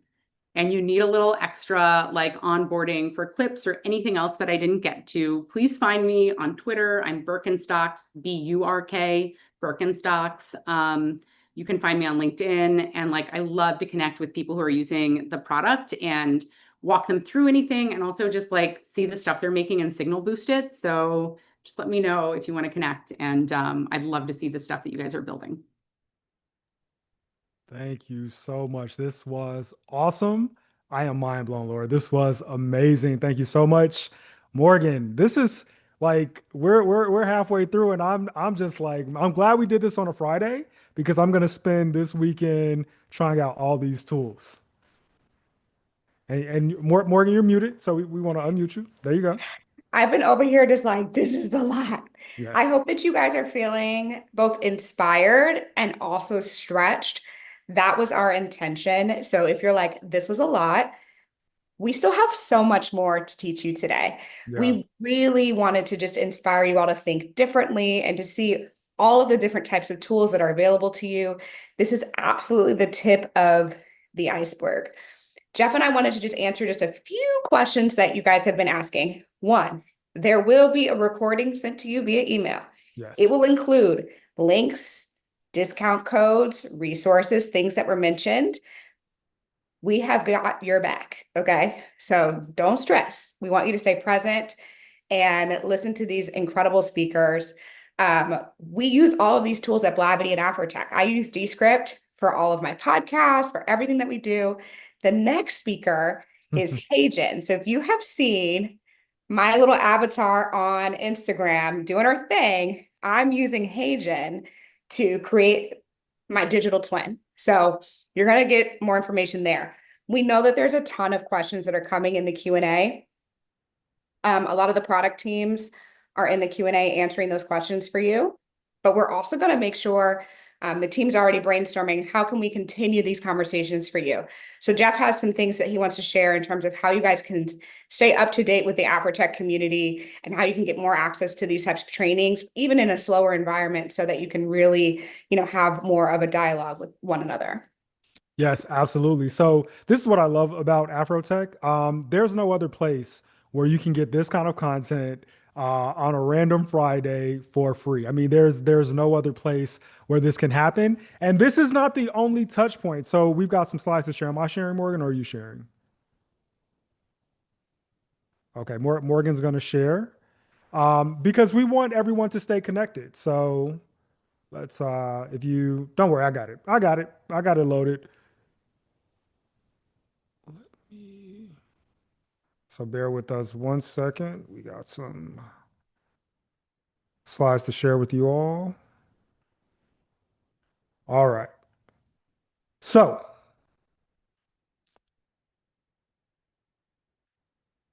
Speaker 5: and you need a little extra like onboarding for clips or anything else that I didn't get to, please find me on Twitter. I'm Birkenstocks, B-U-R-K, Birkenstocks. You can find me on LinkedIn. And like, I love to connect with people who are using the product and walk them through anything and also just like see the stuff they're making and signal boost it. So just let me know if you want to connect. And I'd love to see the stuff that you guys are building.
Speaker 2: Thank you so much. This was awesome. I am mind blown, Laura. This was amazing. Thank you so much, Morgan. This is like we're halfway through, and I'm just like I'm glad we did this on a Friday because I'm gonna spend this weekend trying out all these tools. And Morgan, you're muted, so we want to unmute you. There you go.
Speaker 1: I've been over here just like, this is a lot. I
Speaker 2: Yes.
Speaker 1: hope that you guys are feeling both inspired and also stretched. That was our intention. So if you're like, this was a lot, we still have so much more to teach you today.
Speaker 2: Yeah.
Speaker 1: We really wanted to just inspire you all to think differently and to see all of the different types of tools that are available to you. This is absolutely the tip of the iceberg. Jeff and I wanted to just answer just a few questions that you guys have been asking. One, there will be a recording sent to you via email.
Speaker 2: Yes.
Speaker 1: It will include links, discount codes, resources, things that were mentioned. We have got your back, okay? So don't stress. We want you to stay present and listen to these incredible speakers. We use all of these tools at Blavity and AFROTECH. I use Descript for all of my podcasts, for everything that we do. The next speaker is HeyGen. So if you have seen my little avatar on Instagram doing our thing, I'm using HeyGen to create my digital twin. So you're going to get more information there. We know that there's a ton of questions that are coming in the Q&A. A lot of the product teams are in the Q&A answering those questions for you, but we're also going to make sure the team's already brainstorming, how can we continue these conversations for you? So Jeff has some things that he wants to share in terms of how you guys can stay up to date with the AFROTECH community and how you can get more access to these types of trainings, even in a slower environment, so that you can really, have more of a dialogue with one another.
Speaker 2: Yes, absolutely. So this is what I love about AFROTECH. There's no other place where you can get this kind of content on a random Friday for free. I mean, there's no other place where this can happen. And this is not the only touch point. So we've got some slides to share. Am I sharing, Morgan, or are you sharing? Okay, Morgan's going to share because we want everyone to stay connected. So let's, if you, don't worry, I got it. I got it loaded. So bear with us 1 second. We got some slides to share with you all. All right. So,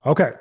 Speaker 2: okay.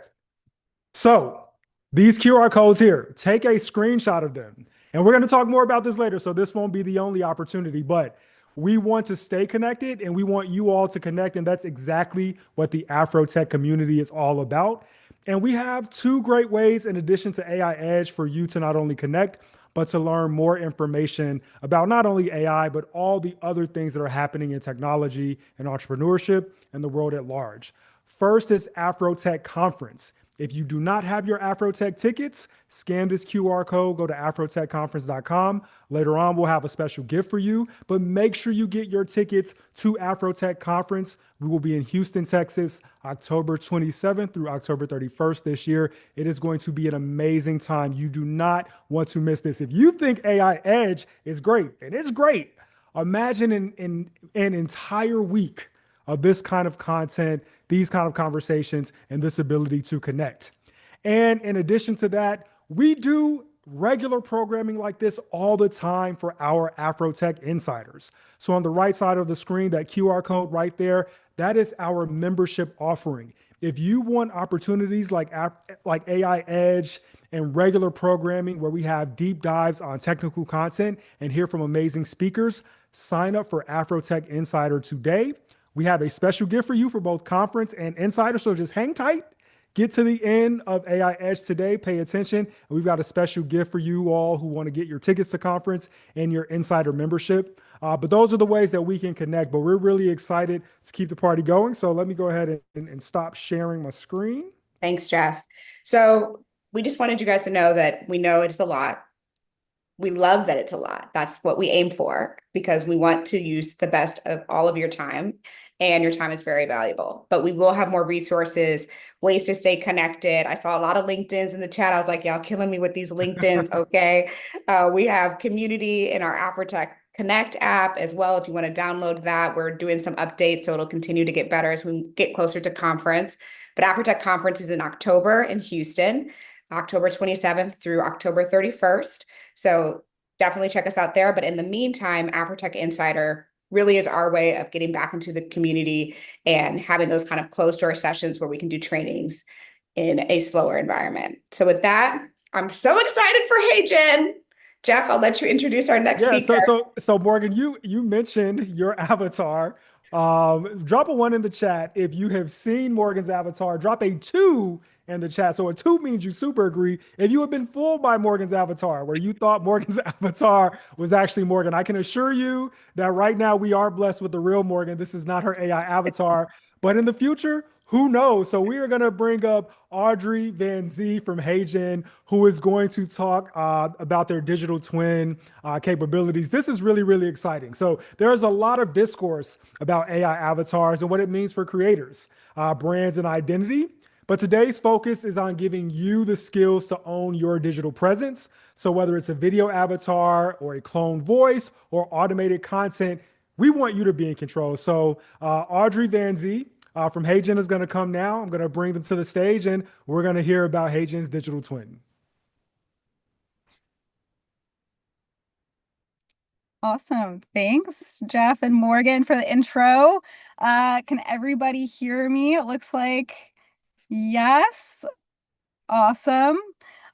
Speaker 2: So these QR codes here, take a screenshot of them. And we're going to talk more about this later, so this won't be the only opportunity, but we want to stay connected and we want you all to connect. And that's exactly what the AFROTECH community is all about. And we have two great ways, in addition to AI Edge, for you to not only connect, but to learn more information about not only AI, but all the other things that are happening in technology and entrepreneurship and the world at large. First is AFROTECH Conference. If you do not have your AFROTECH tickets, scan this QR code, go to afrotechconference.com. Later on, we'll have a special gift for you, but make sure you get your tickets to AFROTECH Conference. We will be in Houston, Texas, October 27th through October 31st this year. It is going to be an amazing time. You do not want to miss this. If you think AI Edge is great, and it's great, imagine an entire week of this kind of content, these kind of conversations, and this ability to connect. And in addition to that, we do regular programming like this all the time for our AFROTECH insiders. So on the right side of the screen, that QR code right there, that is our membership offering. If you want opportunities like AI Edge and regular programming where we have deep dives on technical content and hear from amazing speakers, sign up for AFROTECH Insider today. We have a special gift for you for both conference and insider, so just hang tight. Get to the end of AI Edge today, pay attention, and we've got a special gift for you all who want to get your tickets to conference and your insider membership. But those are the ways that we can connect, but we're really excited to keep the party going. So let me go ahead and stop sharing my screen.
Speaker 1: Thanks, Jeff. So we just wanted you guys to know that we know it's a lot. We love that it's a lot. That's what we aim for, because we want to use the best of all of your time, and your time is very valuable. But we will have more resources, ways to stay connected. I saw a lot of LinkedIn's in the chat. I was like, y'all killing me with these LinkedIn's. Okay. We have community in our AFROTECH Connect app as well. If you want to download that, we're doing some updates, so it'll continue to get better as we get closer to conference. But AFROTECH Conference is in October in Houston, October 27th through October 31st. So definitely check us out there. But in the meantime, AFROTECH Insider really is our way of getting back into the community and having those kind of closed door sessions where we can do trainings in a slower environment. So with that, I'm so excited for HeyGen. Jeff, I'll let you introduce our next speaker.
Speaker 2: So Morgan, you mentioned your avatar. Drop a 1 in the chat if you have seen Morgan's avatar. Drop a 2 in the chat. So a 2 means you super agree. If you have been fooled by Morgan's avatar, where you thought Morgan's avatar was actually Morgan, I can assure you that right now we are blessed with the real Morgan. This is not her AI avatar, but in the future, who knows? So we are going to bring up Audrey Van Zee from HeyGen, who is going to talk about their digital twin capabilities. This is really, really exciting. So there's a lot of discourse about AI avatars and what it means for creators, brands, and identity. But today's focus is on giving you the skills to own your digital presence. So whether it's a video avatar or a clone voice or automated content, we want you to be in control. So Audrey Van Zee from HeyGen is going to come now. I'm going to bring them to the stage, and we're going to hear about HeyGen's digital twin.
Speaker 8: Awesome. Thanks, Jeff and Morgan, for the intro. Can everybody hear me? It looks like yes. Awesome.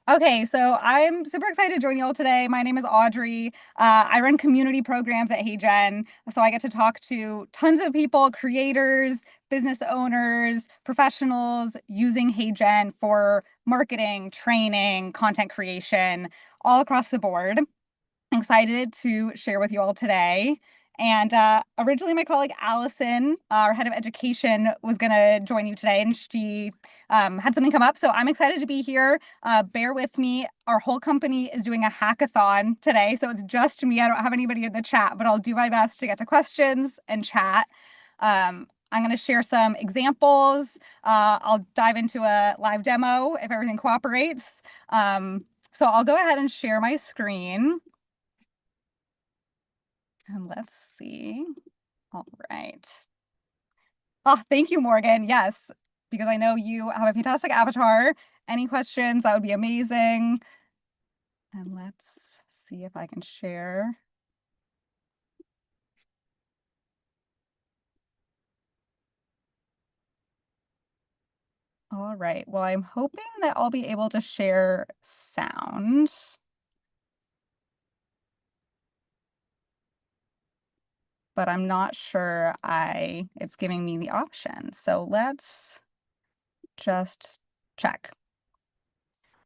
Speaker 8: Okay, so I'm super excited to join you all today. My name is Audrey. I run community programs at HeyGen, so I get to talk to tons of people, creators, business owners, professionals using HeyGen for marketing, training, content creation, all across the board. Excited to share with you all today. And originally, my colleague Allison, our head of education, was going to join you today, and she had something come up. So I'm excited to be here. Bear with me. Our whole company is doing a hackathon today. So it's just me. I don't have anybody in the chat, but I'll do my best to get to questions and chat. I'm going to share some examples. I'll dive into a live demo if everything cooperates. So I'll go ahead and share my screen. And let's see. All right. Oh, thank you, Morgan. Yes, because I know you have a fantastic avatar. Any questions? That would be amazing. And let's see if I can share. All right. Well, I'm hoping that I'll be able to share sound. But I'm not sure it's giving me the option. So let's just check.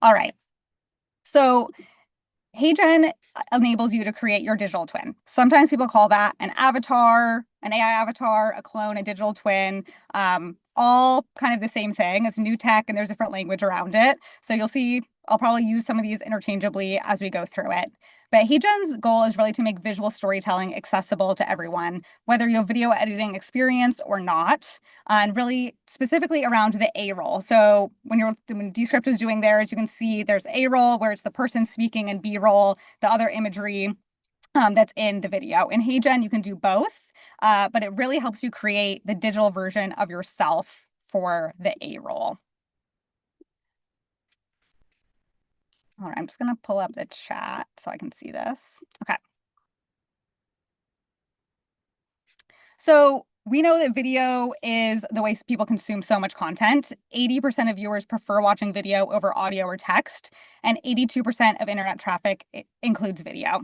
Speaker 8: All right. So HeyGen enables you to create your digital twin. Sometimes people call that an avatar, an AI avatar, a clone, a digital twin, all kind of the same thing. It's new tech and there's different language around it. So you'll see I'll probably use some of these interchangeably as we go through it. But HeyGen's goal is really to make visual storytelling accessible to everyone, whether you have video editing experience or not, and really specifically around the A roll. So when Descript is doing theirs, you can see there's A roll where it's the person speaking, and B roll, the other imagery that's in the video. In HeyGen, you can do both, but it really helps you create the digital version of yourself for the A roll. All right, I'm just going to pull up the chat so I can see this. Okay. So we know that video is the way people consume so much content. 80% of viewers prefer watching video over audio or text, and 82% of internet traffic includes video.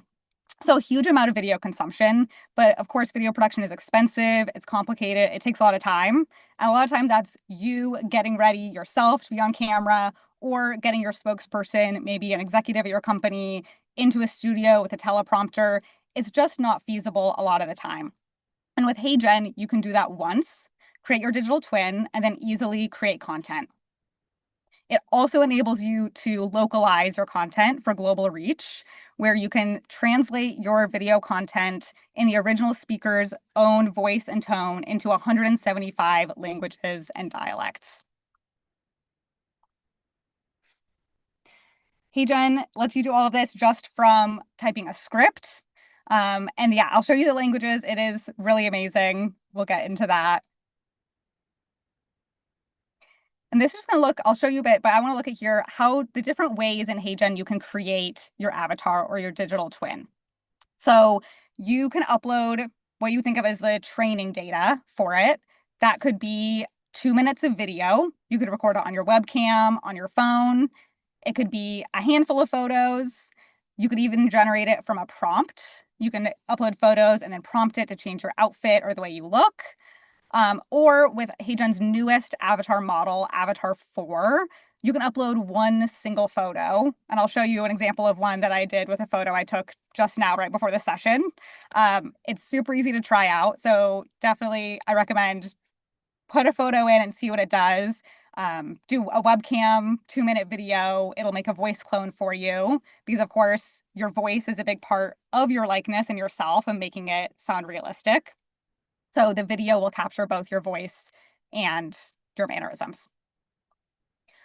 Speaker 8: So a huge amount of video consumption, but of course, video production is expensive, it's complicated, it takes a lot of time. And a lot of times that's you getting ready yourself to be on camera, or getting your spokesperson, maybe an executive at your company, into a studio with a teleprompter. It's just not feasible a lot of the time. And with HeyGen, you can do that once, create your digital twin, and then easily create content. It also enables you to localize your content for global reach, where you can translate your video content in the original speaker's own voice and tone into 175 languages and dialects. HeyGen lets you do all of this just from typing a script. And yeah, I'll show you the languages. It is really amazing. We'll get into that. And this is just going to look, I'll show you a bit, but I want to look at here how the different ways in HeyGen you can create your avatar or your digital twin. So you can upload what you think of as the training data for it. That could be 2 minutes of video. You could record it on your webcam, on your phone. It could be a handful of photos. You could even generate it from a prompt. You can upload photos and then prompt it to change your outfit or the way you look. Or with HeyGen's newest avatar model, Avatar 4, you can upload one single photo. And I'll show you an example of one that I did with a photo I took just now, right before the session. It's super easy to try out. So definitely, I recommend put a photo in and see what it does. Do a webcam 2-minute video. It'll make a voice clone for you because, of course, your voice is a big part of your likeness and yourself and making it sound realistic. So the video will capture both your voice and your mannerisms.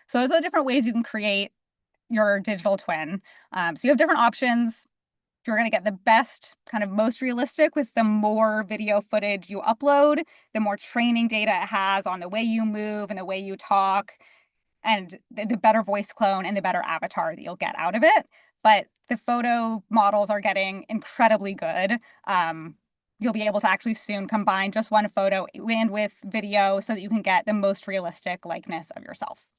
Speaker 8: So those are the different ways you can create your digital twin. So you have different options. If you're going to get the best, kind of most realistic with the more video footage you upload, the more training data it has on the way you move and the way you talk, and the better voice clone and the better avatar that you'll get out of it. but the photo models are getting incredibly good. You'll be able to actually soon combine just one photo and with video so that you can get the most realistic likeness of yourself.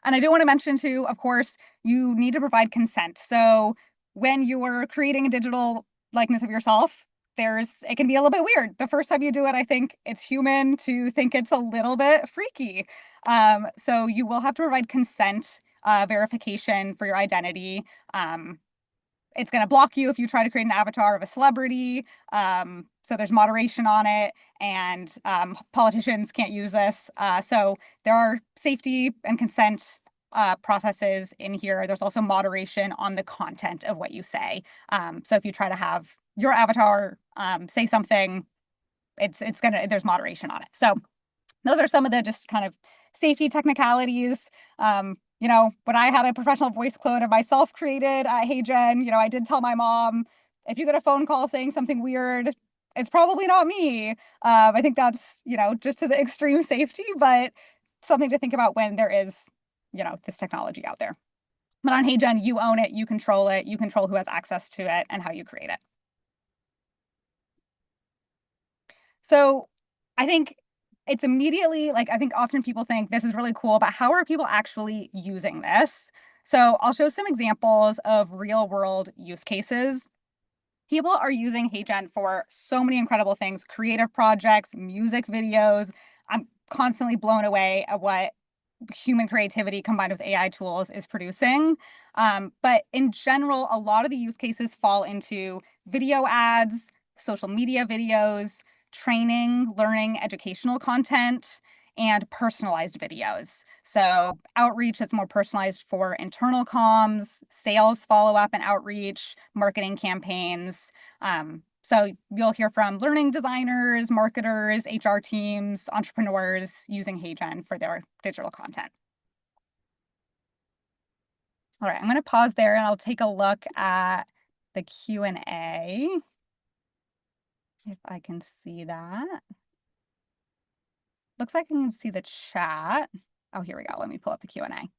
Speaker 8: And I do want to mention too, of course, you need to provide consent. So when you're creating a digital likeness of yourself, it can be a little bit weird. The first time you do it, I think it's human to think it's a little bit freaky. So you will have to provide consent verification for your identity. It's going to block you if you try to create an avatar of a celebrity. So there's moderation on it, and politicians can't use this. So there are safety and consent processes in here. There's also moderation on the content of what you say. So if you try to have your avatar say something, there's moderation on it. So those are some of the just kind of safety technicalities. When I had a professional voice clone of myself created at HeyGen, I did tell my mom, if you get a phone call saying something weird, it's probably not me. I think that's, just to the extreme safety, but something to think about when there is, this technology out there. But on HeyGen, you own it, you control who has access to it and how you create it. So I think it's immediately I think often people think this is really cool, but how are people actually using this? So I'll show some examples of real world use cases. People are using HeyGen for so many incredible things, creative projects, music videos. I'm constantly blown away at what human creativity combined with AI tools is producing. But in general, a lot of the use cases fall into video ads, social media videos, training, learning, educational content, and personalized videos. So outreach that's more personalized for internal comms, sales follow-up and outreach, marketing campaigns. So you'll hear from learning designers, marketers, HR teams, entrepreneurs using HeyGen for their digital content. All right, I'm going to pause there and I'll take a look at the Q&A. If I can see that. Looks like I can see the chat. Oh, here we go. Let me pull up the Q&A.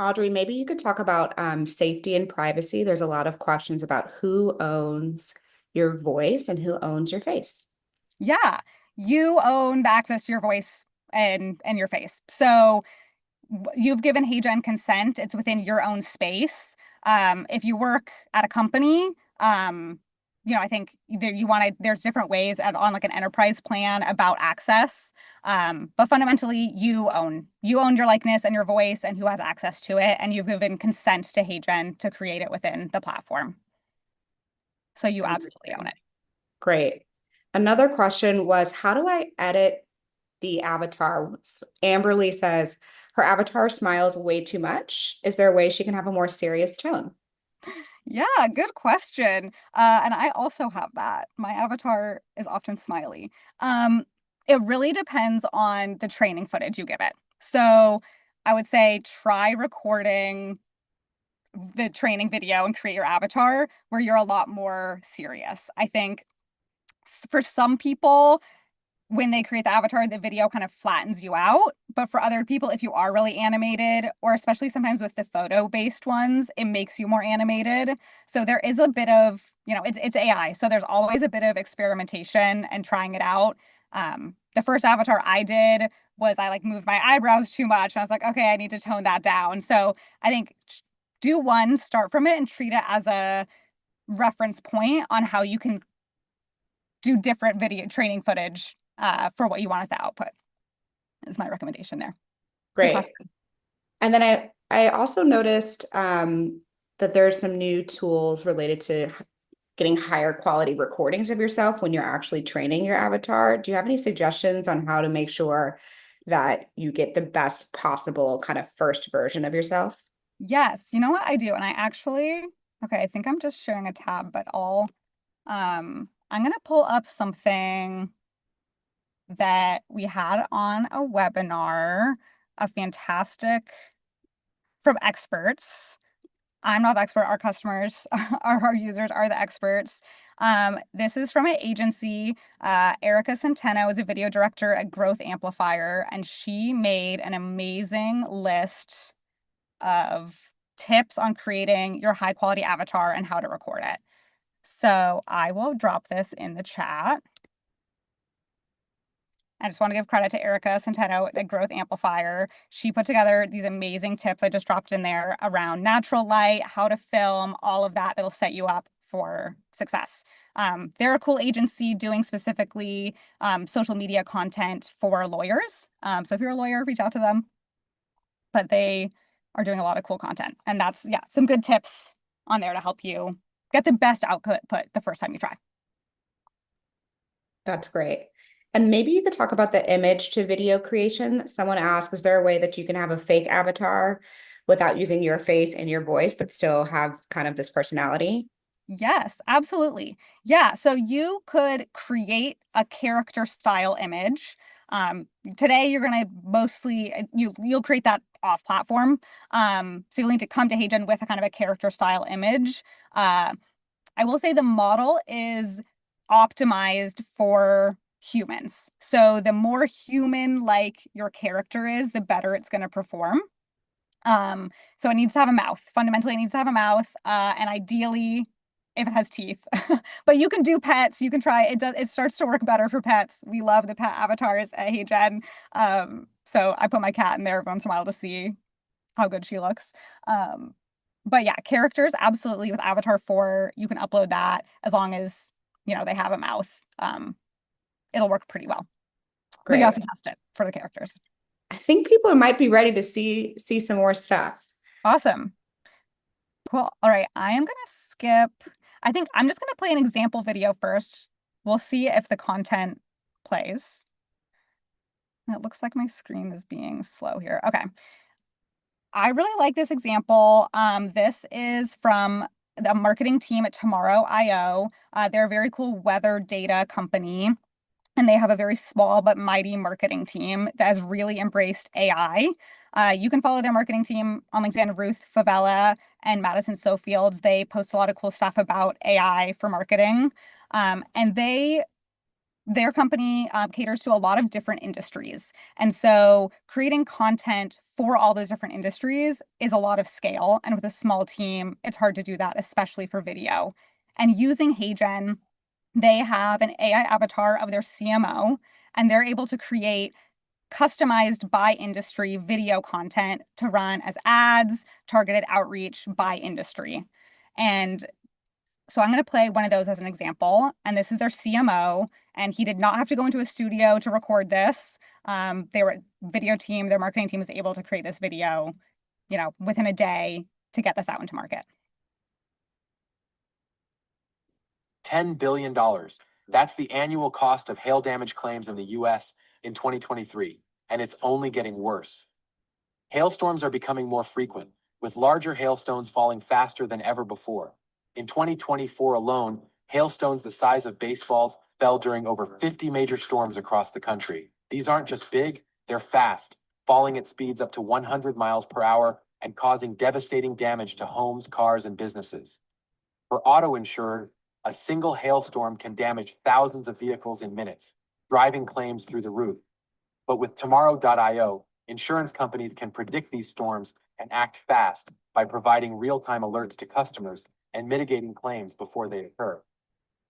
Speaker 1: Audrey, maybe you could talk about safety and privacy. There's a lot of questions about who owns your voice and who owns your face.
Speaker 8: Yeah, you own the access to your voice and your face. So you've given HeyGen consent. It's within your own space. If you work at a company, I think there's different ways on an enterprise plan about access. But fundamentally, you own your likeness and your voice and who has access to it. And you've given consent to HeyGen to create it within the platform. So you absolutely own it.
Speaker 1: Great. Another question was, how do I edit the avatar? Amberly says her avatar smiles way too much. Is there a way she can have a more serious tone?
Speaker 8: Yeah, good question. And I also have that. My avatar is often smiley. It really depends on the training footage you give it. So I would say try recording the training video and create your avatar where you're a lot more serious. I think for some people, when they create the avatar, the video kind of flattens you out. But for other people, if you are really animated, or especially sometimes with the photo-based ones, it makes you more animated. So there is a bit of, it's AI. So there's always a bit of experimentation and trying it out. The first avatar I did was I moved my eyebrows too much. And I was like, okay, I need to tone that down. So I think start from it and treat it as a reference point on how you can do different video training footage for what you want as the output is my recommendation there.
Speaker 1: Great. And then I also noticed that there are some new tools related to getting higher quality recordings of yourself when you're actually training your avatar. Do you have any suggestions on how to make sure that you get the best possible kind of first version of yourself?
Speaker 8: Yes, you know what I do? And I think I'm just sharing a tab, but I'm going to pull up something that we had on a webinar, a fantastic from experts. I'm not the expert. Our customers, our users are the experts. This is from an agency. Erica Centeno is a video director at Growth Amplifier, and she made an amazing list of tips on creating your high quality avatar and how to record it. So I will drop this in the chat. I just want to give credit to Erica Centeno at Growth Amplifier. She put together these amazing tips I just dropped in there around natural light, how to film, all of that that'll set you up for success. They're a cool agency doing specifically social media content for lawyers. So if you're a lawyer, reach out to them. But they are doing a lot of cool content. And that's, yeah, some good tips on there to help you get the best output the first time you try.
Speaker 1: That's great. And maybe you could talk about the image to video creation. Someone asked, is there a way that you can have a fake avatar without using your face and your voice, but still have kind of this personality?
Speaker 8: Yes, absolutely. Yeah, so you could create a character style image. Today you're going to mostly, you'll create that off platform. So you'll need to come to HeyGen with a kind of a character style image. I will say the model is optimized for humans. So the more human-like your character is, the better it's going to perform. So it needs to have a mouth. Fundamentally, it needs to have a mouth, and ideally, if it has teeth. But you can do pets. You can try it. It starts to work better for pets. We love the pet avatars at HeyGen. So I put my cat in there once in a while to see how good she looks. But yeah, characters, absolutely. With Avatar 4, you can upload that as long as, they have a mouth. It'll work pretty well. But you have to test it for the characters.
Speaker 1: I think people might be ready to see some more stuff.
Speaker 8: Awesome. Cool. All right. I am going to skip. I think I'm just going to play an example video first. We'll see if the content plays. And it looks like my screen is being slow here. Okay. I really like this example. This is from the marketing team at Tomorrow.io. They're a very cool weather data company, and they have a very small but mighty marketing team that has really embraced AI. You can follow their marketing team on LinkedIn, Ruth Favela and Madison Sofields. They post a lot of cool stuff about AI for marketing. And their company caters to a lot of different industries. And so creating content for all those different industries is a lot of scale. And with a small team, it's hard to do that, especially for video. And using HeyGen, they have an AI avatar of their CMO, and they're able to create customized by industry video content to run as ads, targeted outreach by industry. And so I'm going to play one of those as an example. And this is their CMO, and he did not have to go into a studio to record this. Their marketing team was able to create this video, within a day to get this out into market.
Speaker 9: $10 billion. That's the annual cost of hail damage claims in the US in 2023, and it's only getting worse. Hailstorms are becoming more frequent, with larger hailstones falling faster than ever before. In 2024 alone, hailstones the size of baseballs fell during over 50 major storms across the country. These aren't just big, they're fast, falling at speeds up to 100 miles per hour and causing devastating damage to homes, cars, and businesses. For auto insured, a single hailstorm can damage thousands of vehicles in minutes, driving claims through the roof. But with Tomorrow.io, insurance companies can predict these storms and act fast by providing real-time alerts to customers and mitigating claims before they occur.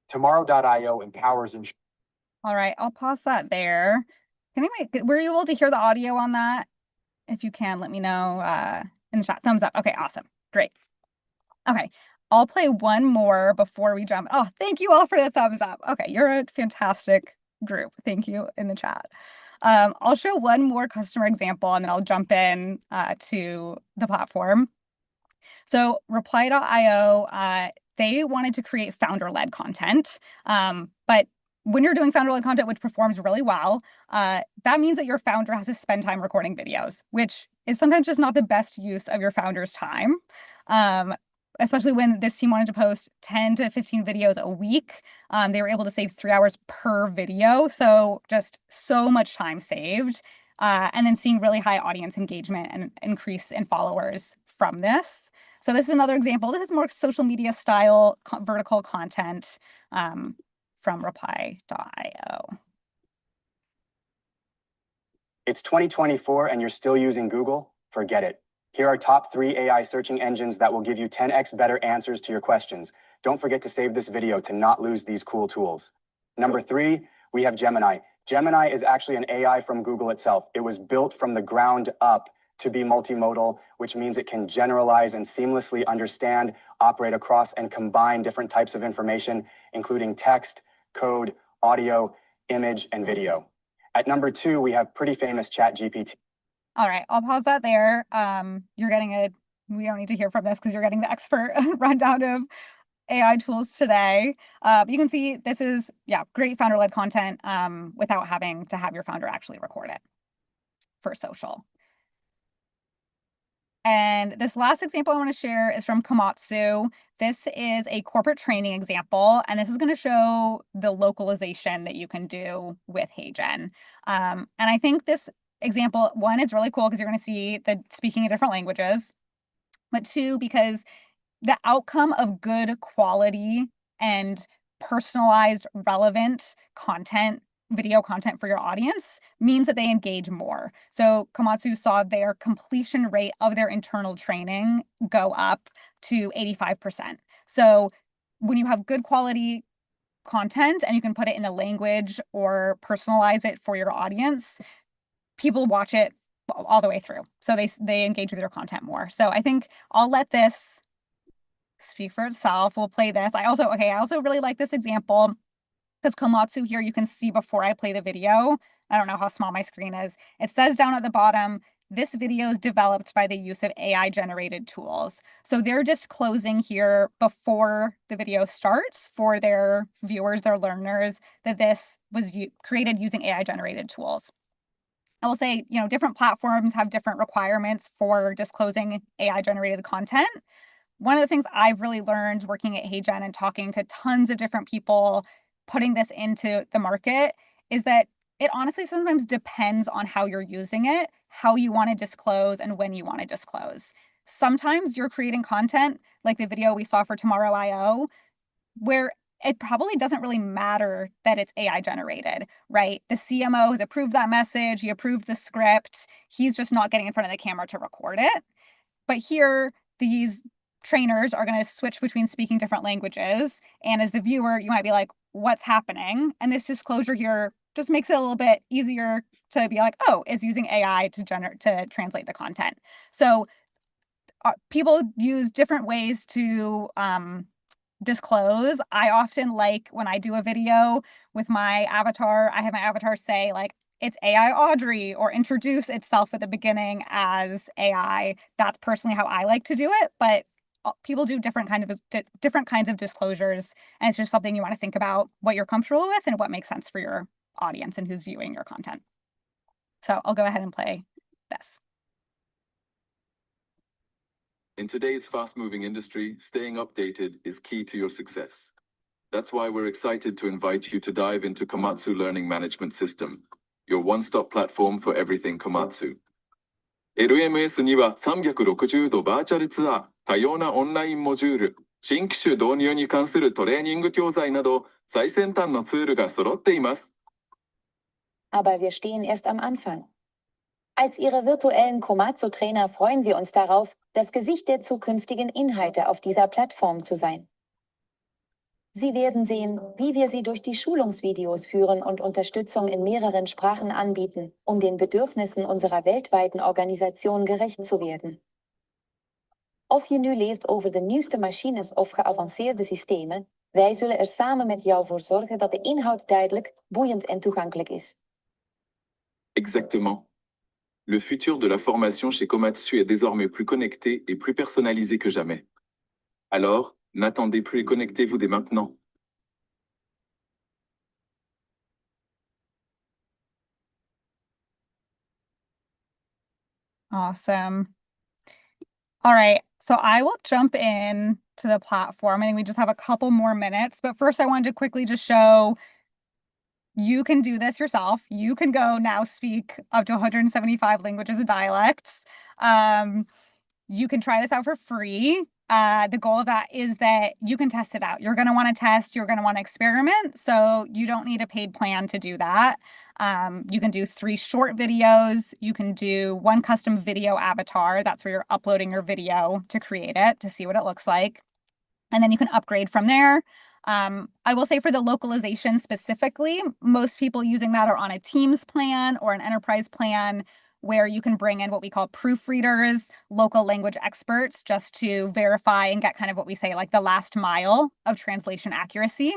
Speaker 9: Tomorrow.io empowers insurance.
Speaker 8: All right, I'll pause that there. Were you able to hear the audio on that? If you can, let me know in the chat. Thumbs up. Okay, awesome. Great. Okay, I'll play one more before we jump. Oh, thank you all for the thumbs up. Okay, you're a fantastic group. Thank you in the chat. I'll show one more customer example, and then I'll jump in to the platform. So Reply.io, they wanted to create founder-led content, but when you're doing founder-led content, which performs really well, that means that your founder has to spend time recording videos, which is sometimes just not the best use of your founder's time, especially when this team wanted to post 10 to 15 videos a week. They were able to save 3 hours per video, so just so much time saved, and then seeing really high audience engagement and increase in followers from this. So this is another example. This is more social media style vertical content from reply.io.
Speaker 10: It's 2024 and you're still using Google? Forget it. Here are top 3 AI searching engines that will give you 10x better answers to your questions. Don't forget to save this video to not lose these cool tools. Number 3, we have Gemini. Gemini is actually an AI from Google itself. It was built from the ground up to be multimodal, which means it can generalize and seamlessly understand, operate across, and combine different types of information, including text, code, audio, image, and video. At number 2, we have pretty famous Chat GPT.
Speaker 8: All right, I'll pause that there. You're getting we don't need to hear from this because you're getting the expert rundown of AI tools today. You can see this is, great founder-led content without having to have your founder actually record it for social. And this last example I want to share is from Komatsu. This is a corporate training example, and this is going to show the localization that you can do with HeyGen. And I think this example, one, it's really cool because you're going to see the speaking in different languages, but 2, because the outcome of good quality and personalized, relevant content, video content for your audience means that they engage more. So Komatsu saw their completion rate of their internal training go up to 85%. So when you have good quality content and you can put it in the language or personalize it for your audience, people watch it all the way through. So they engage with your content more. So I think I'll let this speak for itself. We'll play this. I also really like this example because Komatsu here, you can see before I play the video, I don't know how small my screen is. It says down at the bottom, this video is developed by the use of AI generated tools. So they're disclosing here before the video starts for their viewers, their learners, that this was created using AI generated tools. I will say, different platforms have different requirements for disclosing AI generated content. One of the things I've really learned working at HeyGen and talking to tons of different people, putting this into the market, is that it honestly sometimes depends on how you're using it, how you want to disclose, and when you want to disclose. Sometimes you're creating content like the video we saw for Tomorrow.io, where it probably doesn't really matter that it's AI generated, right? The CMO has approved that message, he approved the script, he's just not getting in front of the camera to record it. But here, these trainers are going to switch between speaking different languages. And as the viewer, you might be like, what's happening? And this disclosure here just makes it a little bit easier to be like, oh, it's using AI to translate the content. So people use different ways to disclose. I often like when I do a video with my avatar, I have my avatar say like, it's AI Audrey, or introduce itself at the beginning as AI. That's personally how I like to do it, but people do different kinds of disclosures, and it's just something you want to think about what you're comfortable with and what makes sense for your audience and who's viewing your content. So I'll go ahead and play this.
Speaker 11: In today's fast-moving industry, staying updated is key to your success. That's why we're excited to invite you to dive into Komatsu Learning Management System, your one-stop platform for everything Komatsu. LMS には360度バーチャルツアー、多様なオンラインモジュール、新機種導入に関するトレーニング教材など、最先端のツールが揃っています。
Speaker 12: Aber wir stehen erst am Anfang. Als Ihre virtuellen Komatsu-Trainer freuen wir uns darauf, das Gesicht der zukünftigen Inhalte auf dieser Plattform zu sein. Sie werden sehen, wie wir Sie durch die Schulungsvideos führen und Unterstützung in mehreren Sprachen anbieten, um den Bedürfnissen unserer weltweiten Organisation gerecht te werden. Of je nu leert over de nieuwste machines of geavanceerde systemen, wij zullen er samen met jou voor zorgen dat de inhoud duidelijk, boeiend en toegankelijk is.
Speaker 11: Exactement. Le futur de la formation chez Komatsu est désormais plus connecté et plus personnalisé que jamais. Alors, n'attendez plus et connectez-vous dès maintenant.
Speaker 8: Awesome. All right, so I will jump in to the platform. I think we just have a couple more minutes, but first I wanted to quickly just show you can do this yourself. You can go now speak up to 175 languages and dialects. You can try this out for free. the goal of that is that you can test it out. You're going to want to test, you're going to want to experiment. So you don't need a paid plan to do that. You can do 3 short videos. You can do 1 custom video avatar. That's where you're uploading your video to create it, to see what it looks like. And then you can upgrade from there. I will say for the localization specifically, most people using that are on a Teams plan or an enterprise plan, where you can bring in what we call proofreaders, local language experts, just to verify and get kind of what we say, like the last mile of translation accuracy.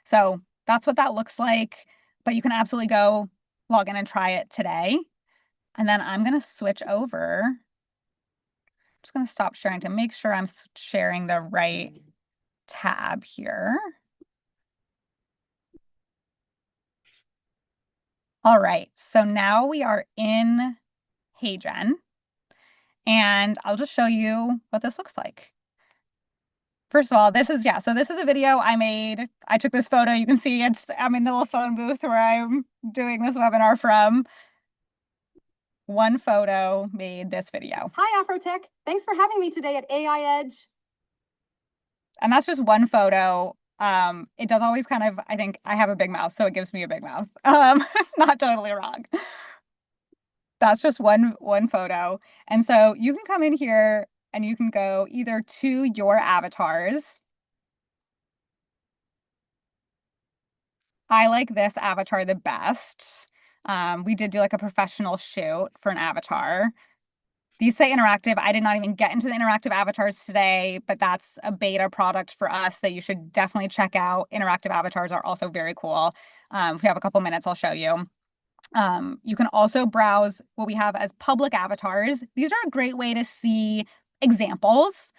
Speaker 8: So that's what that looks like, but you can absolutely go log in and try it today. And then I'm going to switch over. I'm just going to stop sharing to make sure I'm sharing the right tab here. All right, so now we are in HeyGen, and I'll just show you what this looks like. First of all, this is a video I made. I took this photo. You can see I'm in the little phone booth where I'm doing this webinar from. One photo made this video.
Speaker 13: Hi, AFROTECH. Thanks for having me today at AI Edge.
Speaker 8: And that's just one photo. It does always kind of, I think I have a big mouth, so it gives me a big mouth. It's not totally wrong. That's just one photo. And so you can come in here and you can go either to your avatars. I like this avatar the best. We did do like a professional shoot for an avatar. These say interactive. I did not even get into the interactive avatars today, but that's a beta product for us that you should definitely check out. Interactive avatars are also very cool. If we have a couple minutes, I'll show you. You can also browse what we have as public avatars. These are a great way to see examples.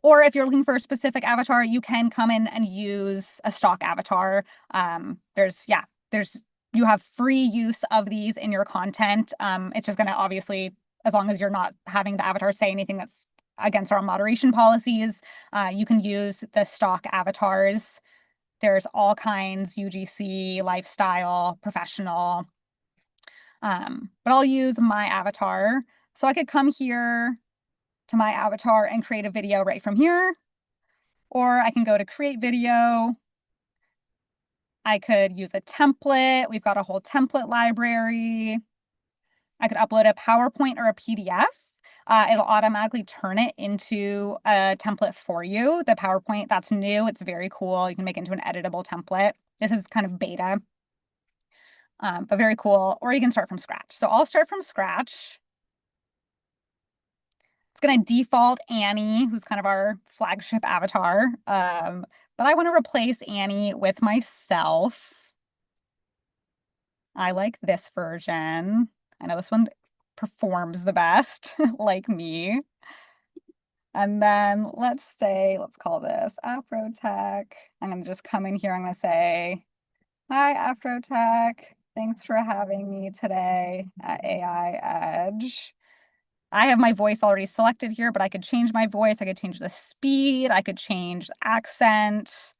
Speaker 8: Or if you're looking for a specific avatar, you can come in and use a stock avatar. You have free use of these in your content. It's just going to obviously, as long as you're not having the avatar say anything that's against our moderation policies, you can use the stock avatars. There's all kinds, UGC, lifestyle, professional. But I'll use my avatar. So I could come here to my avatar and create a video right from here. Or I can go to create video. I could use a template. We've got a whole template library. I could upload a PowerPoint or a PDF. It'll automatically turn it into a template for you. The PowerPoint, that's new. It's very cool. You can make it into an editable template. This is kind of beta, but very cool. Or you can start from scratch. So I'll start from scratch. It's going to default Annie, who's kind of our flagship avatar. But I want to replace Annie with myself. I like this version. I know this one performs the best, like me. And then let's call this AFROTECH. I'm going to just come in here. I'm going to say, hi, AFROTECH. Thanks for having me today at AI Edge. I have my voice already selected here, but I could change my voice. I could change the speed. I could change the accent.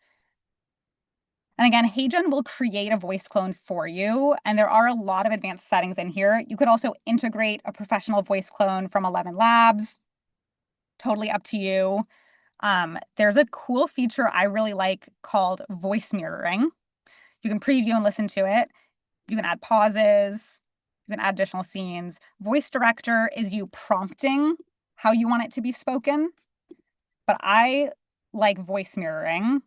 Speaker 8: And again, HeyGen will create a voice clone for you. And there are a lot of advanced settings in here. You could also integrate a professional voice clone from 11 Labs. Totally up to you. There's a cool feature I really like called voice mirroring. You can preview and listen to it. You can add pauses. You can add additional scenes. Voice director is you prompting how you want it to be spoken. But I like voice mirroring.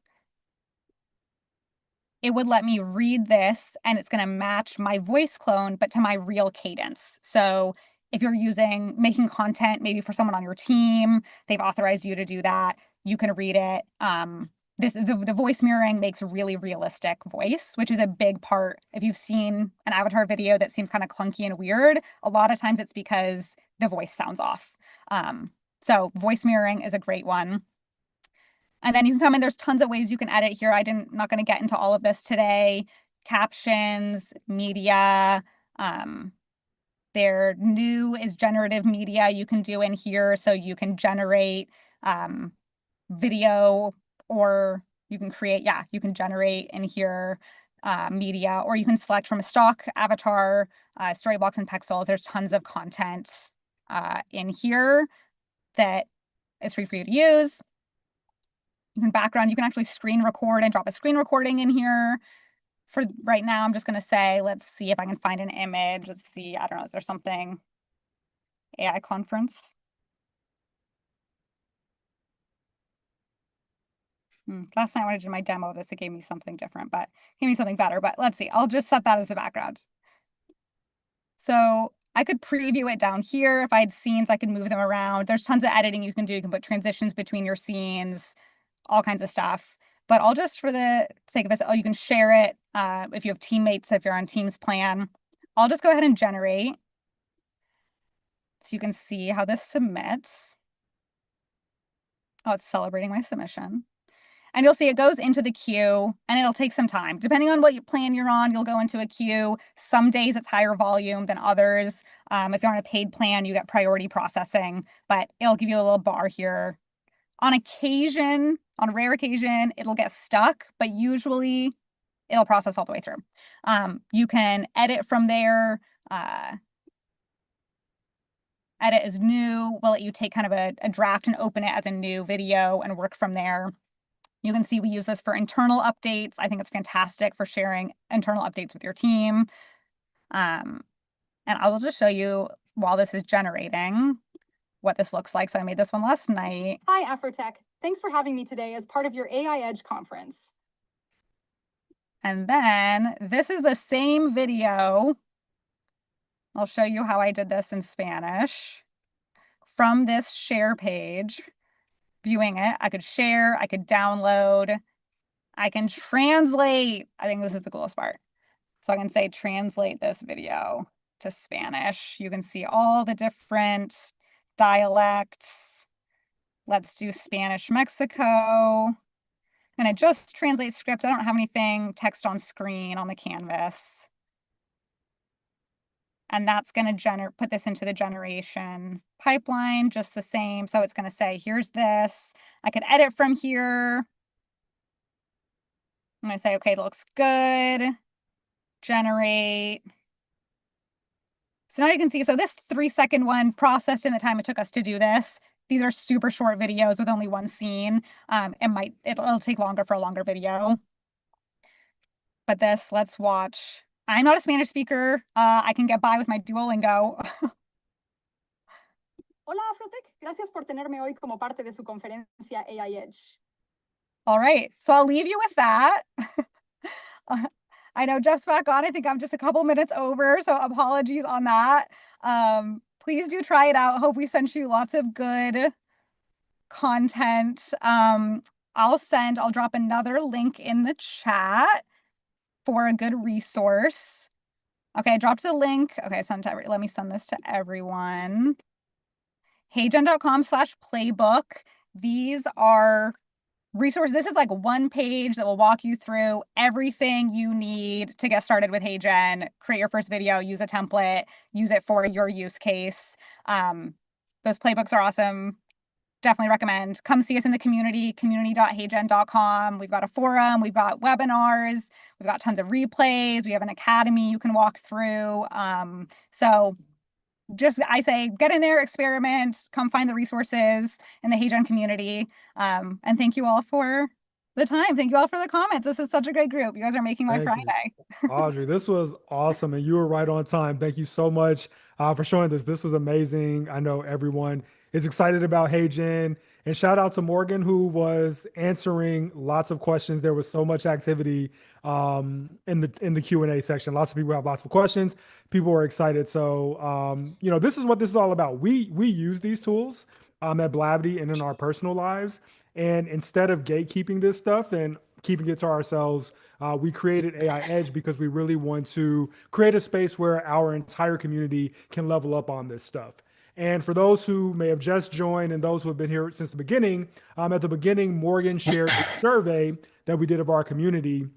Speaker 8: It would let me read this and it's going to match my voice clone, but to my real cadence. So if you're making content, maybe for someone on your team, they've authorized you to do that, you can read it. The voice mirroring makes really realistic voice, which is a big part. If you've seen an avatar video that seems kind of clunky and weird, a lot of times it's because the voice sounds off. So voice mirroring is a great one. And then you can come in, there's tons of ways you can edit here. Not going to get into all of this today. Captions, media. Their new is generative media you can do in here. So you can generate video, or you can generate in here media, or you can select from a stock avatar, storyblocks and pixels. There's tons of content in here. that is free for you to use. You can background, you can actually screen record and drop a screen recording in here. For right now, I'm just going to say, let's see if I can find an image. Let's see, I don't know, is there something? AI conference. Last night when I did my demo of this, it gave me something different, but gave me something better. But let's see, I'll just set that as the background. So I could preview it down here. If I had scenes, I could move them around. There's tons of editing you can do. You can put transitions between your scenes, all kinds of stuff. But I'll just, for the sake of this, you can share it if you have teammates, if you're on Teams plan. I'll just go ahead and generate. So you can see how this submits. Oh, it's celebrating my submission. And you'll see it goes into the queue and it'll take some time. Depending on what plan you're on, you'll go into a queue. Some days it's higher volume than others. If you're on a paid plan, you get priority processing, but it'll give you a little bar here. On occasion, on a rare occasion, it'll get stuck, but usually it'll process all the way through. You can edit from there. Edit as new. Will let you take kind of a draft and open it as a new video and work from there. You can see we use this for internal updates. I think it's fantastic for sharing internal updates with your team. And I will just show you while this is generating what this looks like. So I made this one last night.
Speaker 13: Hi, AFROTECH. Thanks for having me today as part of your AI Edge conference.
Speaker 8: And then this is the same video. I'll show you how I did this in Spanish from this share page. Viewing it, I could share, I could download, I can translate. I think this is the coolest part. So I can say translate this video to Spanish. You can see all the different dialects. Let's do Spanish Mexico. And it just translates script. I don't have anything text on screen on the canvas. And that's going to put this into the generation pipeline just the same. So it's going to say, here's this. I could edit from here. I'm going to say, okay, it looks good. Generate. So now you can see, so this 3-second one processed in the time it took us to do this. These are super short videos with only one scene. It'll take longer for a longer video. But this, let's watch. I'm not a Spanish speaker. I can get by with my Duolingo.
Speaker 13: Hola, AFROTECH. Gracias por tenerme hoy como parte de su conferencia AI Edge.
Speaker 8: All right, so I'll leave you with that. I know Jeff's back on. I think I'm just a couple minutes over, so apologies on that. Please do try it out. Hope we sent you lots of good content. I'll drop another link in the chat for a good resource. Okay, I dropped the link. Okay, let me send this to everyone. HeyGen.com/playbook. These are resources. This is like one page that will walk you through everything you need to get started with HeyGen. Create your first video, use a template, use it for your use case. Those playbooks are awesome. Definitely recommend. Come see us in the community.heygen.com. We've got a forum, we've got webinars, we've got tons of replays, we have an academy you can walk through. So I say, get in there, experiment, come find the resources in the HeyGen community. And thank you all for the time. Thank you all for the comments. This is such a great group. You guys are making my Friday.
Speaker 2: Audrey, this was awesome. And you were right on time. Thank you so much for showing this. This was amazing. I know everyone is excited about HeyGen. And shout out to Morgan, who was answering lots of questions. There was so much activity in the Q&A section. Lots of people have lots of questions. People were excited. So, this is what this is all about. We use these tools at Blavity and in our personal lives. And instead of gatekeeping this stuff and keeping it to ourselves, we created AI Edge because we really want to create a space where our entire community can level up on this stuff. And for those who may have just joined and those who have been here since the beginning, at the beginning, Morgan shared a survey that we did of our community.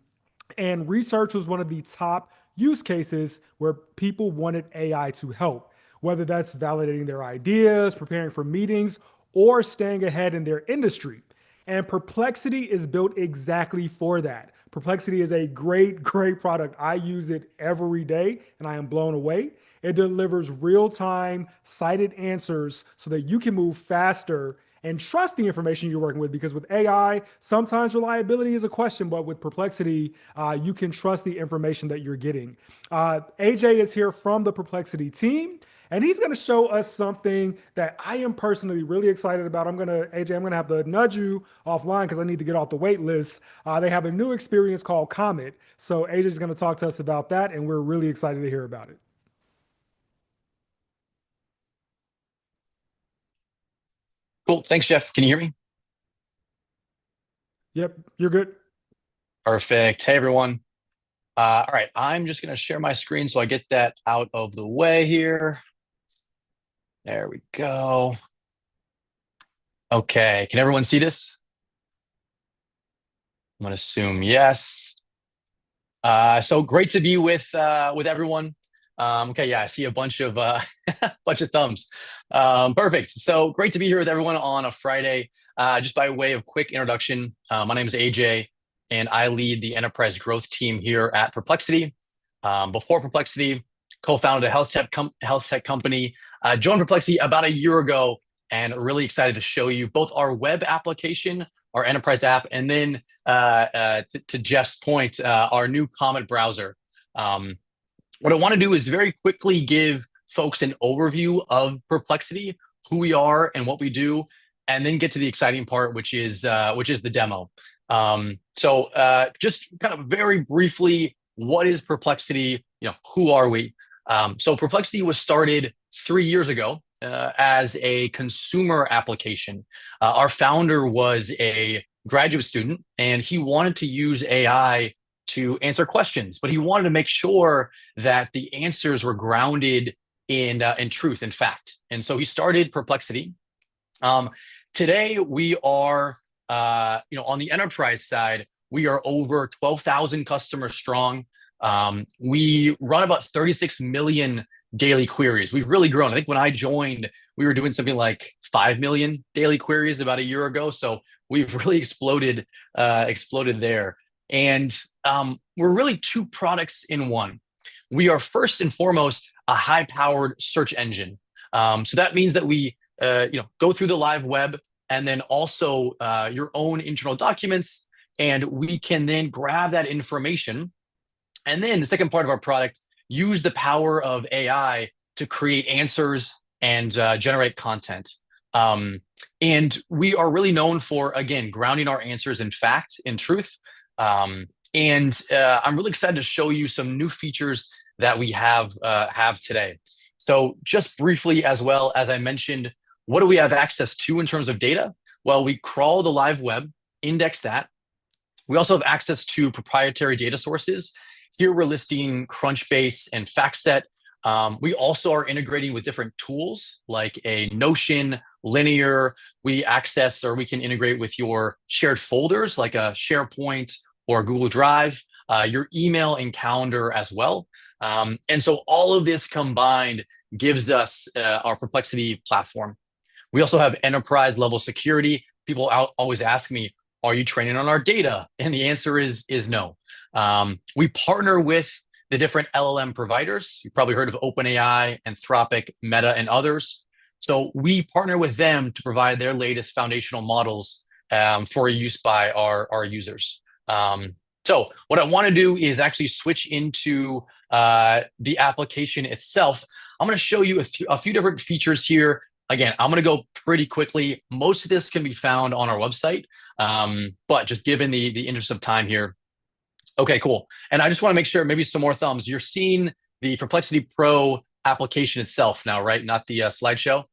Speaker 2: And research was one of the top use cases where people wanted AI to help, whether that's validating their ideas, preparing for meetings, or staying ahead in their industry. And Perplexity is built exactly for that. Perplexity is a great, great product. I use it every day and I am blown away. It delivers real-time cited answers so that you can move faster and trust the information you're working with, because with AI, sometimes reliability is a question, but with Perplexity, you can trust the information that you're getting. AJ is here from the Perplexity team, and he's gonna show us something that I am personally really excited about. AJ, I'm gonna have to nudge you offline because I need to get off the wait list. They have a new experience called Comet. So AJ is gonna talk to us about that, and we're really excited to hear about it.
Speaker 14: Cool. Thanks, Jeff. Can you hear me?
Speaker 2: Yep, you're good.
Speaker 14: Perfect. Hey, everyone. All right, I'm just going to share my screen so I get that out of the way here. There we go. Okay, can everyone see this? I'm going to assume yes. So great to be with everyone. Okay, yeah, I see a bunch of bunch of thumbs. Perfect. So great to be here with everyone on a Friday. Just by way of quick introduction, my name is AJ, and I lead the enterprise growth team here at Perplexity. Before Perplexity, co-founded a health tech company. Joined Perplexity about a year ago, and really excited to show you both our web application, our enterprise app, and then to Jeff's point, our new Comet browser. What I want to do is very quickly give folks an overview of Perplexity, who we are and what we do, and then get to the exciting part, which is the demo. So just kind of very briefly, what is Perplexity? Who are we? So Perplexity was started 3 years ago as a consumer application. Our founder was a graduate student, and he wanted to use AI to answer questions, but he wanted to make sure that the answers were grounded in truth and fact. And so he started Perplexity. Today we are, on the enterprise side, we are over 12,000 customers strong. We run about 36 million daily queries. We've really grown. I think when I joined, we were doing something like 5 million daily queries about a year ago. So we've really exploded there. And we're really two products in one. We are first and foremost a high-powered search engine. So that means that we go through the live web, and then also your own internal documents, and we can then grab that information. And then the second part of our product, use the power of AI to create answers and generate content. And we are really known for, again, grounding our answers in fact, in truth. And I'm really excited to show you some new features that we have today. So just briefly, as well, as I mentioned, what do we have access to in terms of data? Well, we crawl the live web, index that. We also have access to proprietary data sources. Here we're listing Crunchbase and FactSet. We also are integrating with different tools like a Notion, Linear. We can integrate with your shared folders like a SharePoint or Google Drive, your email and calendar as well. And so all of this combined gives us our Perplexity platform. We also have enterprise level security. People always ask me, are you training on our data? And the answer is no. We partner with the different LLM providers. You've probably heard of OpenAI, Anthropic, Meta, and others. So we partner with them to provide their latest foundational models for use by our users. So what I want to do is actually switch into the application itself. I'm going to show you a few different features here. Again, I'm going to go pretty quickly. Most of this can be found on our website, but just given the interest of time here. Okay, cool. And I just want to make sure, maybe some more thumbs. You're seeing the Perplexity Pro application itself now, right? Not the slideshow.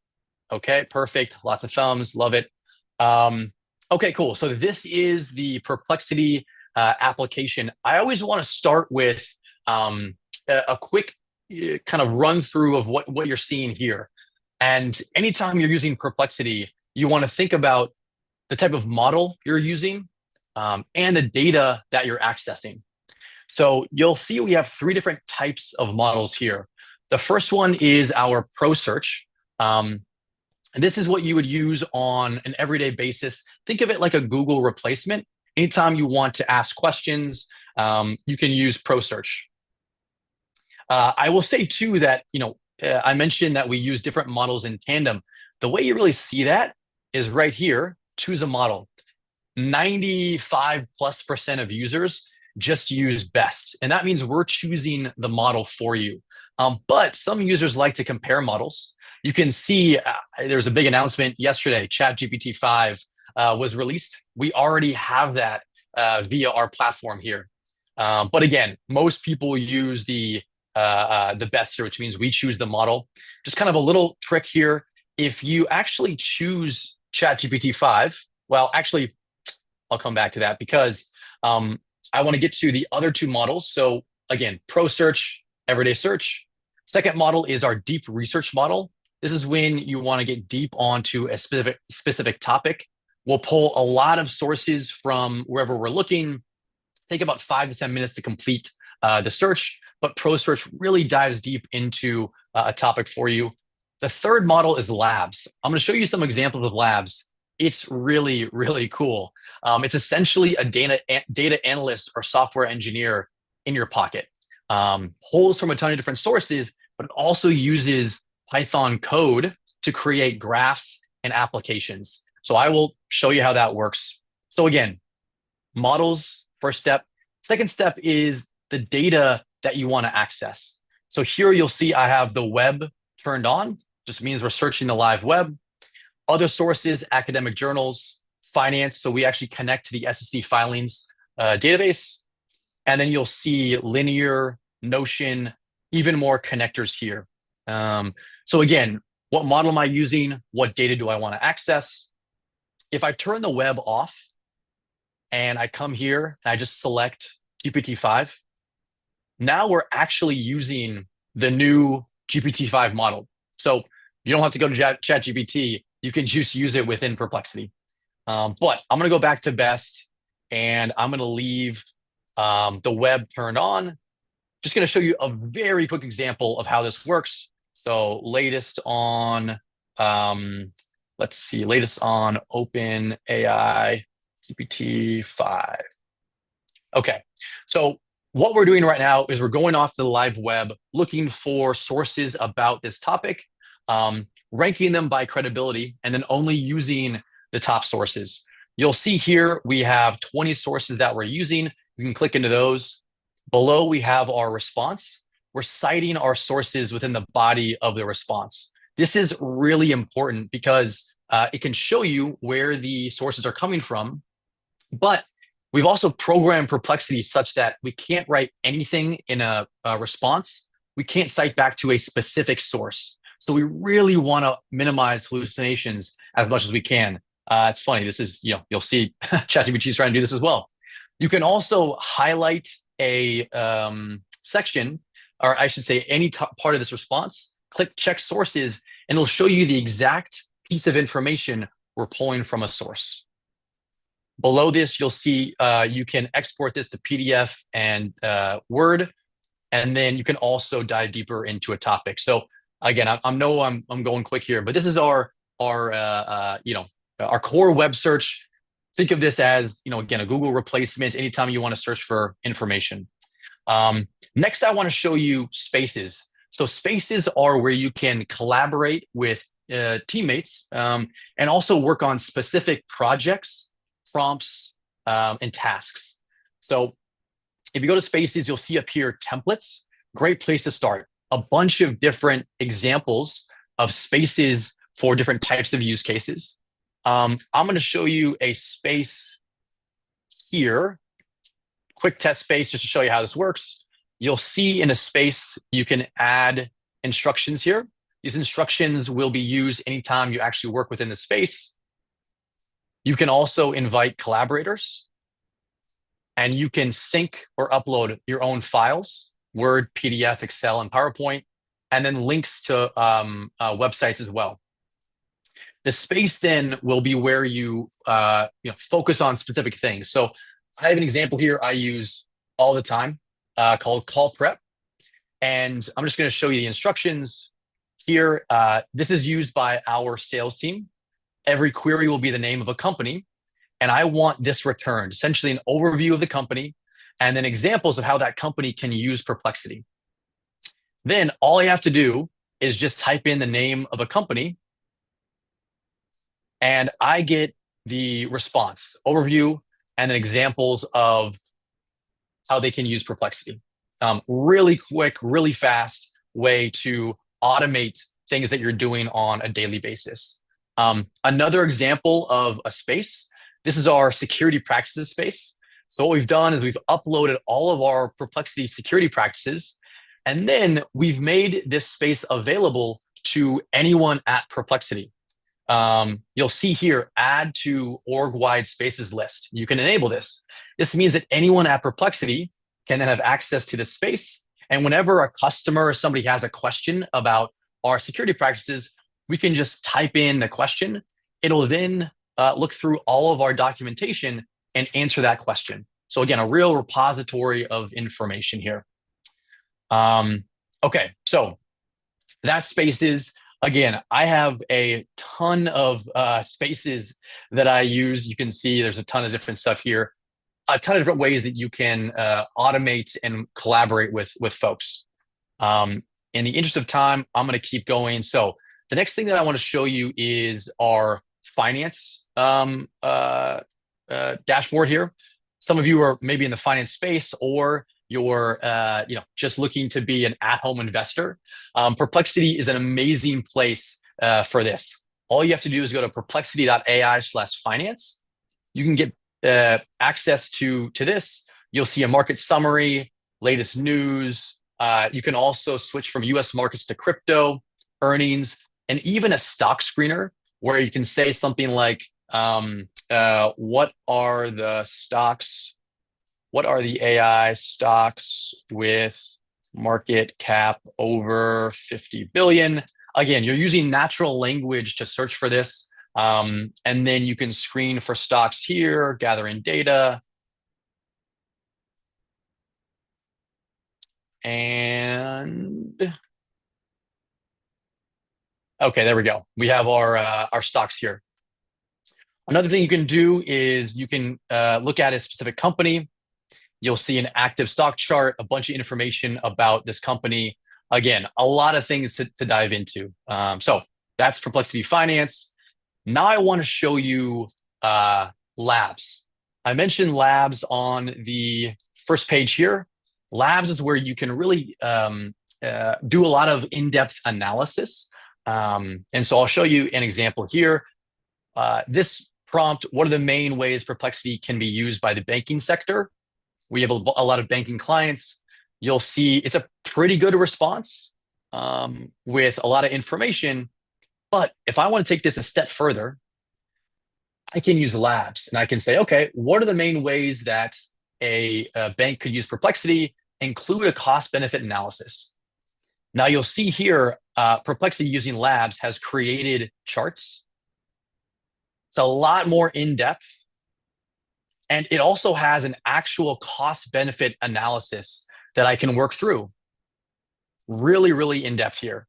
Speaker 14: Okay, perfect. Lots of thumbs. Love it. Okay, cool. So this is the Perplexity application. I always want to start with a quick kind of run through of what you're seeing here. And anytime you're using Perplexity, you want to think about the type of model you're using and the data that you're accessing. So you'll see we have 3 different types of models here. The first one is our Pro Search. And this is what you would use on an everyday basis. Think of it like a Google replacement. Anytime you want to ask questions, you can use ProSearch. I will say too that, I mentioned that we use different models in tandem. The way you really see that is right here, choose a model. 95+% of users just use best. And that means we're choosing the model for you. But some users like to compare models. You can see there was a big announcement yesterday, ChatGPT 5 was released. We already have that via our platform here. But again, most people use the best here, which means we choose the model. Just kind of a little trick here. If you actually choose ChatGPT 5, well, actually, I'll come back to that because I want to get to the other two models. So again, ProSearch, everyday search. Second model is our deep research model. This is when you want to get deep onto a specific topic. We'll pull a lot of sources from wherever we're looking. Take about 5 to 10 minutes to complete the search, but ProSearch really dives deep into a topic for you. The third model is labs. I'm going to show you some examples of labs. It's really, really cool. It's essentially a data analyst or software engineer in your pocket. Pulls from a ton of different sources, but it also uses Python code to create graphs and applications. So I will show you how that works. So again, models, first step. Second step is the data that you want to access. So here you'll see I have the web turned on, just means we're searching the live web. Other sources, academic journals, finance. So we actually connect to the SEC filings database. And then you'll see linear, Notion, even more connectors here. So again, what model am I using? What data do I want to access? If I turn the web off and I come here and I just select GPT-5, now we're actually using the new GPT-5 model. So you don't have to go to ChatGPT. You can just use it within Perplexity. But I'm going to go back to best and I'm going to leave the web turned on. Just going to show you a very quick example of how this works. So latest on, let's see, latest on Open AI GPT-5. Okay, so what we're doing right now is we're going off the live web, looking for sources about this topic, ranking them by credibility, and then only using the top sources. You'll see here we have 20 sources that we're using. You can click into those. Below, we have our response. We're citing our sources within the body of the response. This is really important because it can show you where the sources are coming from, but we've also programmed Perplexity such that we can't write anything in a response. We can't cite back to a specific source. So we really want to minimize hallucinations as much as we can. It's funny. This is, you'll see ChatGPT is trying to do this as well. You can also highlight a section, or I should say any part of this response, click check sources, and it'll show you the exact piece of information we're pulling from a source. Below this, you'll see you can export this to PDF and Word, and then you can also dive deeper into a topic. So again, I'm going quick here, but this is our core web search. Think of this as, again, a Google replacement anytime you want to search for information. Next, I want to show you spaces. So spaces are where you can collaborate with teammates and also work on specific projects, prompts, and tasks. So if you go to spaces, you'll see up here templates. Great place to start. A bunch of different examples of spaces for different types of use cases. I'm going to show you a space here, quick test space, just to show you how this works. You'll see in a space, you can add instructions here. These instructions will be used anytime you actually work within the space. You can also invite collaborators, and you can sync or upload your own files, Word, PDF, Excel, and PowerPoint, and then links to websites as well. The space then will be where you focus on specific things. So I have an example here I use all the time called call prep. And I'm just going to show you the instructions. here, this is used by our sales team. Every query will be the name of a company, and I want this returned, essentially an overview of the company, and then examples of how that company can use Perplexity. Then all I have to do is just type in the name of a company, and I get the response, overview, and then examples of how they can use Perplexity. Really quick, really fast way to automate things that you're doing on a daily basis. Another example of a space, this is our security practices space. So what we've done is we've uploaded all of our Perplexity security practices, and then we've made this space available to anyone at Perplexity. You'll see here, add to org-wide spaces list. You can enable this. This means that anyone at Perplexity can then have access to this space. And whenever a customer or somebody has a question about our security practices, we can just type in the question. It'll then look through all of our documentation and answer that question. So again, a real repository of information here. Okay, so that's spaces. Again, I have a ton of spaces that I use. You can see there's a ton of different stuff here, a ton of different ways that you can automate and collaborate with folks. In the interest of time, I'm going to keep going. So the next thing that I want to show you is our finance dashboard here. Some of you are maybe in the finance space, or you're just looking to be an at-home investor. Perplexity is an amazing place for this. All you have to do is go to perplexity.ai/finance. You can get access to this. You'll see a market summary, latest news. You can also switch from US markets to crypto, earnings, and even a stock screener where you can say something like, what are the stocks? What are the AI stocks with market cap over 50 billion? Again, you're using natural language to search for this. And then you can screen for stocks here, gather in data. And okay, there we go. We have our stocks here. Another thing you can do is you can look at a specific company. You'll see an active stock chart, a bunch of information about this company. Again, a lot of things to dive into. So that's Perplexity Finance. Now I want to show you Labs. I mentioned Labs on the first page here. Labs is where you can really do a lot of in-depth analysis. And so I'll show you an example here. This prompt, what are the main ways Perplexity can be used by the banking sector? We have a lot of banking clients. You'll see it's a pretty good response with a lot of information. But if I want to take this a step further, I can use Labs and I can say, okay, what are the main ways that a bank could use Perplexity? Include a cost-benefit analysis. Now you'll see here, Perplexity using Labs has created charts. It's a lot more in-depth. And it also has an actual cost-benefit analysis that I can work through. Really, really in-depth here.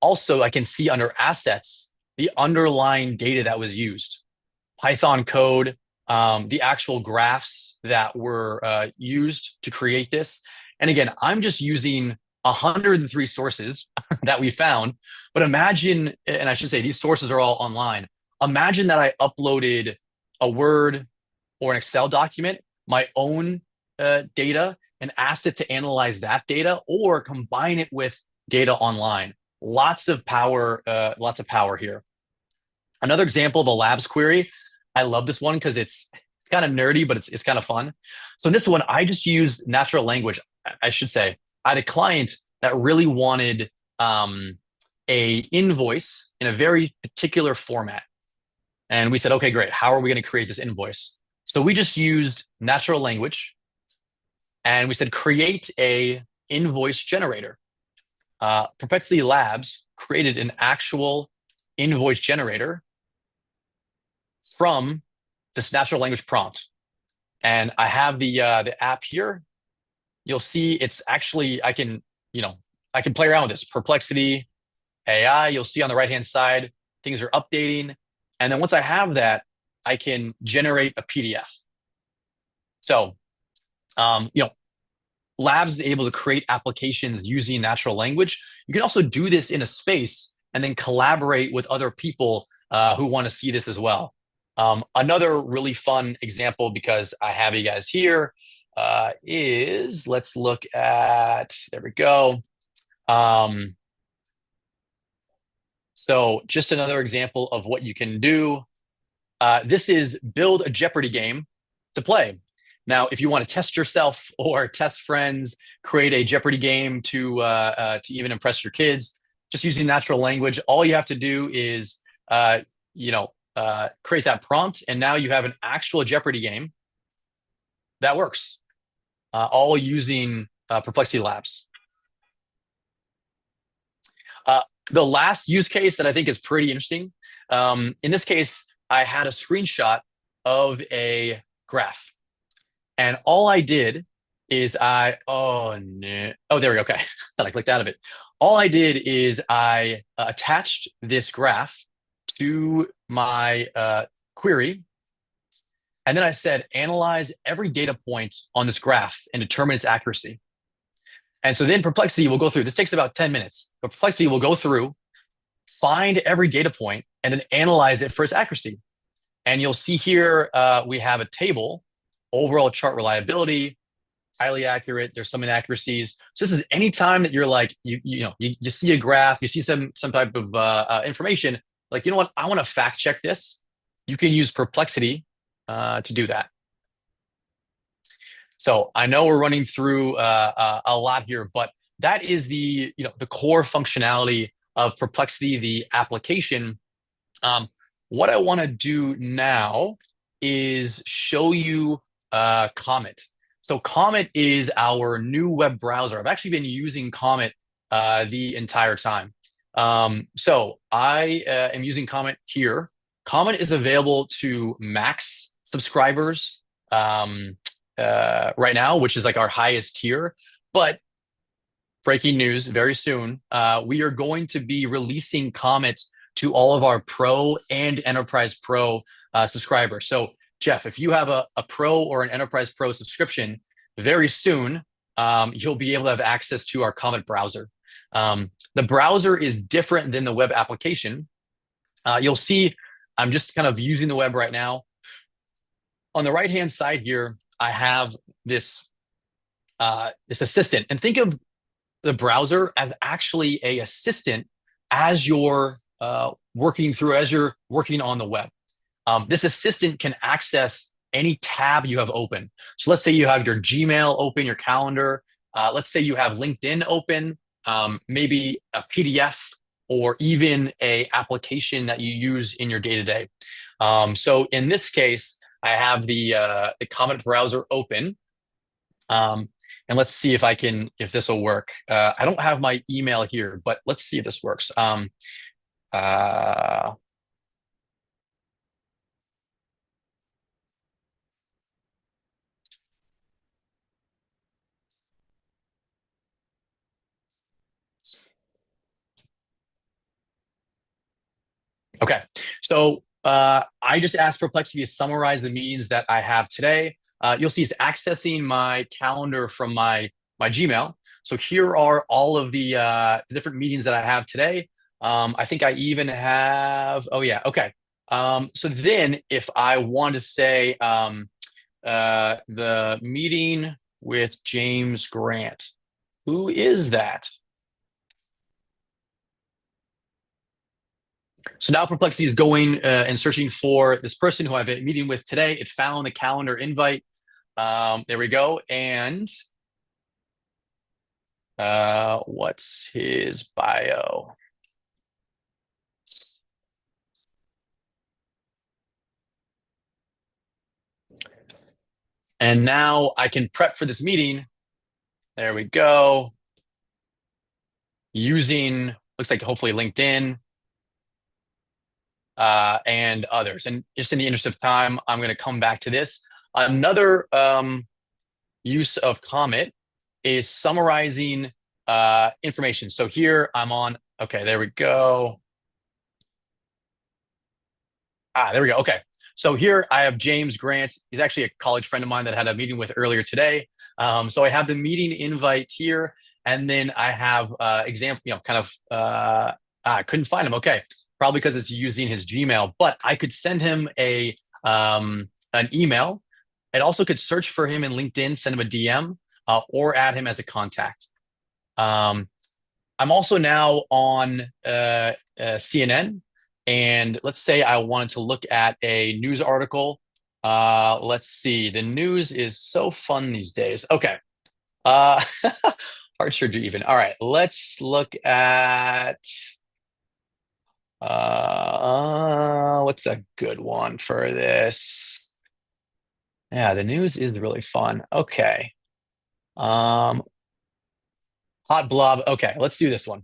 Speaker 14: Also, I can see under assets, the underlying data that was used. Python code, the actual graphs that were used to create this. And again, I'm just using 103 sources that we found. But imagine, and I should say these sources are all online. Imagine that I uploaded a Word or an Excel document, my own data, and asked it to analyze that data or combine it with data online. Lots of power here. Another example of a Labs query. I love this one because it's kind of nerdy, but it's kind of fun. So in this one, I just used natural language. I should say I had a client that really wanted a invoice in a very particular format. And we said, okay, great. How are we going to create this invoice? So we just used natural language and we said, create a invoice generator. Perplexity Labs created an actual invoice generator from this natural language prompt. And I have the app here. You'll see it's actually, I I can play around with this. Perplexity AI, you'll see on the right-hand side, things are updating. And then once I have that, I can generate a PDF. So, Labs is able to create applications using natural language. You can also do this in a space and then collaborate with other people who want to see this as well. Another really fun example, because I have you guys here, is, let's look at, there we go. So just another example of what you can do. This is build a Jeopardy game to play. Now, if you want to test yourself or test friends, create a Jeopardy game to even impress your kids, just using natural language, all you have to do is, create that prompt, and now you have an actual Jeopardy game that works, all using Perplexity Labs. The last use case that I think is pretty interesting, in this case, I had a screenshot of a graph. And all I did is there we go, okay. Thought I clicked out of it. All I did is I attached this graph to my query. And then I said, analyze every data point on this graph and determine its accuracy. And so then Perplexity will go through, this takes about 10 minutes, but Perplexity will go through, find every data point, and then analyze it for its accuracy. And you'll see here, we have a table, overall chart reliability, highly accurate. There's some inaccuracies. So this is any time that you're like, you see a graph, you see some type of information, like, you know what, I want to fact check this. You can use Perplexity to do that. So I know we're running through a lot here, but that is the core functionality of Perplexity, the application. What I want to do now is show you Comet. So Comet is our new web browser. I've actually been using Comet the entire time. So I am using Comet here. Comet is available to Max subscribers right now, which is like our highest tier. But breaking news, very soon, we are going to be releasing Comet to all of our Pro and Enterprise Pro subscribers. So Jeff, if you have a Pro or an Enterprise Pro subscription, very soon you'll be able to have access to our Comet browser. The browser is different than the web application. You'll see I'm just kind of using the web right now. On the right-hand side here, I have this assistant. And think of the browser as actually an assistant as you're working on the web. This assistant can access any tab you have open. So let's say you have your Gmail open, your calendar. Let's say you have LinkedIn open, maybe a PDF, or even a application that you use in your day-to-day. So in this case, I have the Comet browser open. And let's see if this will work. I don't have my email here, but let's see if this works. Okay, so I just asked Perplexity to summarize the meetings that I have today. You'll see it's accessing my calendar from my Gmail. So here are all of the different meetings that I have today. I think I even have, oh yeah, okay. So then if I want to say the meeting with James Grant, who is that? So now Perplexity is going and searching for this person who I have a meeting with today. It found the calendar invite. There we go. And what's his bio? And now I can prep for this meeting. There we go. Using, looks like hopefully LinkedIn. And others. And just in the interest of time, I'm going to come back to this. Another use of Comet is summarizing information. So here I'm on, okay, there we go. There we go. Okay. So here I have James Grant. He's actually a college friend of mine that I had a meeting with earlier today. So I have the meeting invite here, and then I have example, kind of, I couldn't find him. Okay. Probably because it's using his Gmail, but I could send him an email. It also could search for him in LinkedIn, send him a DM, or add him as a contact. I'm also now on CNN. And let's say I wanted to look at a news article. Let's see. The news is so fun these days. Okay. Heart surgery even. All right. Let's look at what's a good one for this? Yeah, the news is really fun. Okay. Hot blob. Okay, let's do this one.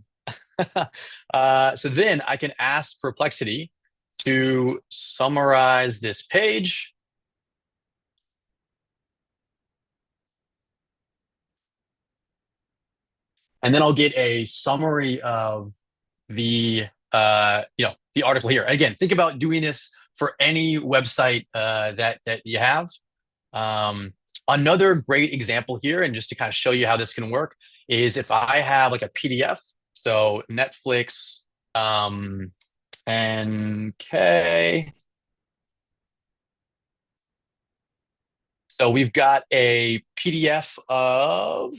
Speaker 14: So then I can ask Perplexity to summarize this page. And then I'll get a summary of the the article here. Again, think about doing this for any website that you have. Another great example here, and just to kind of show you how this can work, is if I have like a PDF. So Netflix, 10K. So we've got a PDF of,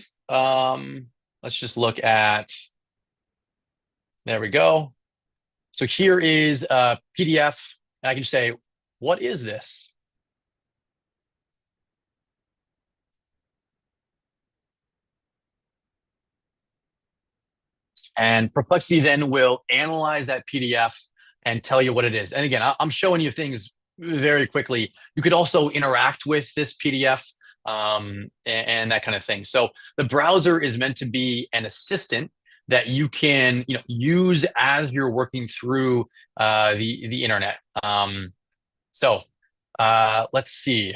Speaker 14: let's just look at, there we go. So here is a PDF, and I can say, what is this? And Perplexity then will analyze that PDF and tell you what it is. And again, I'm showing you things very quickly. You could also interact with this PDF and that kind of thing. So the browser is meant to be an assistant that you can use as you're working through the internet. Let's see.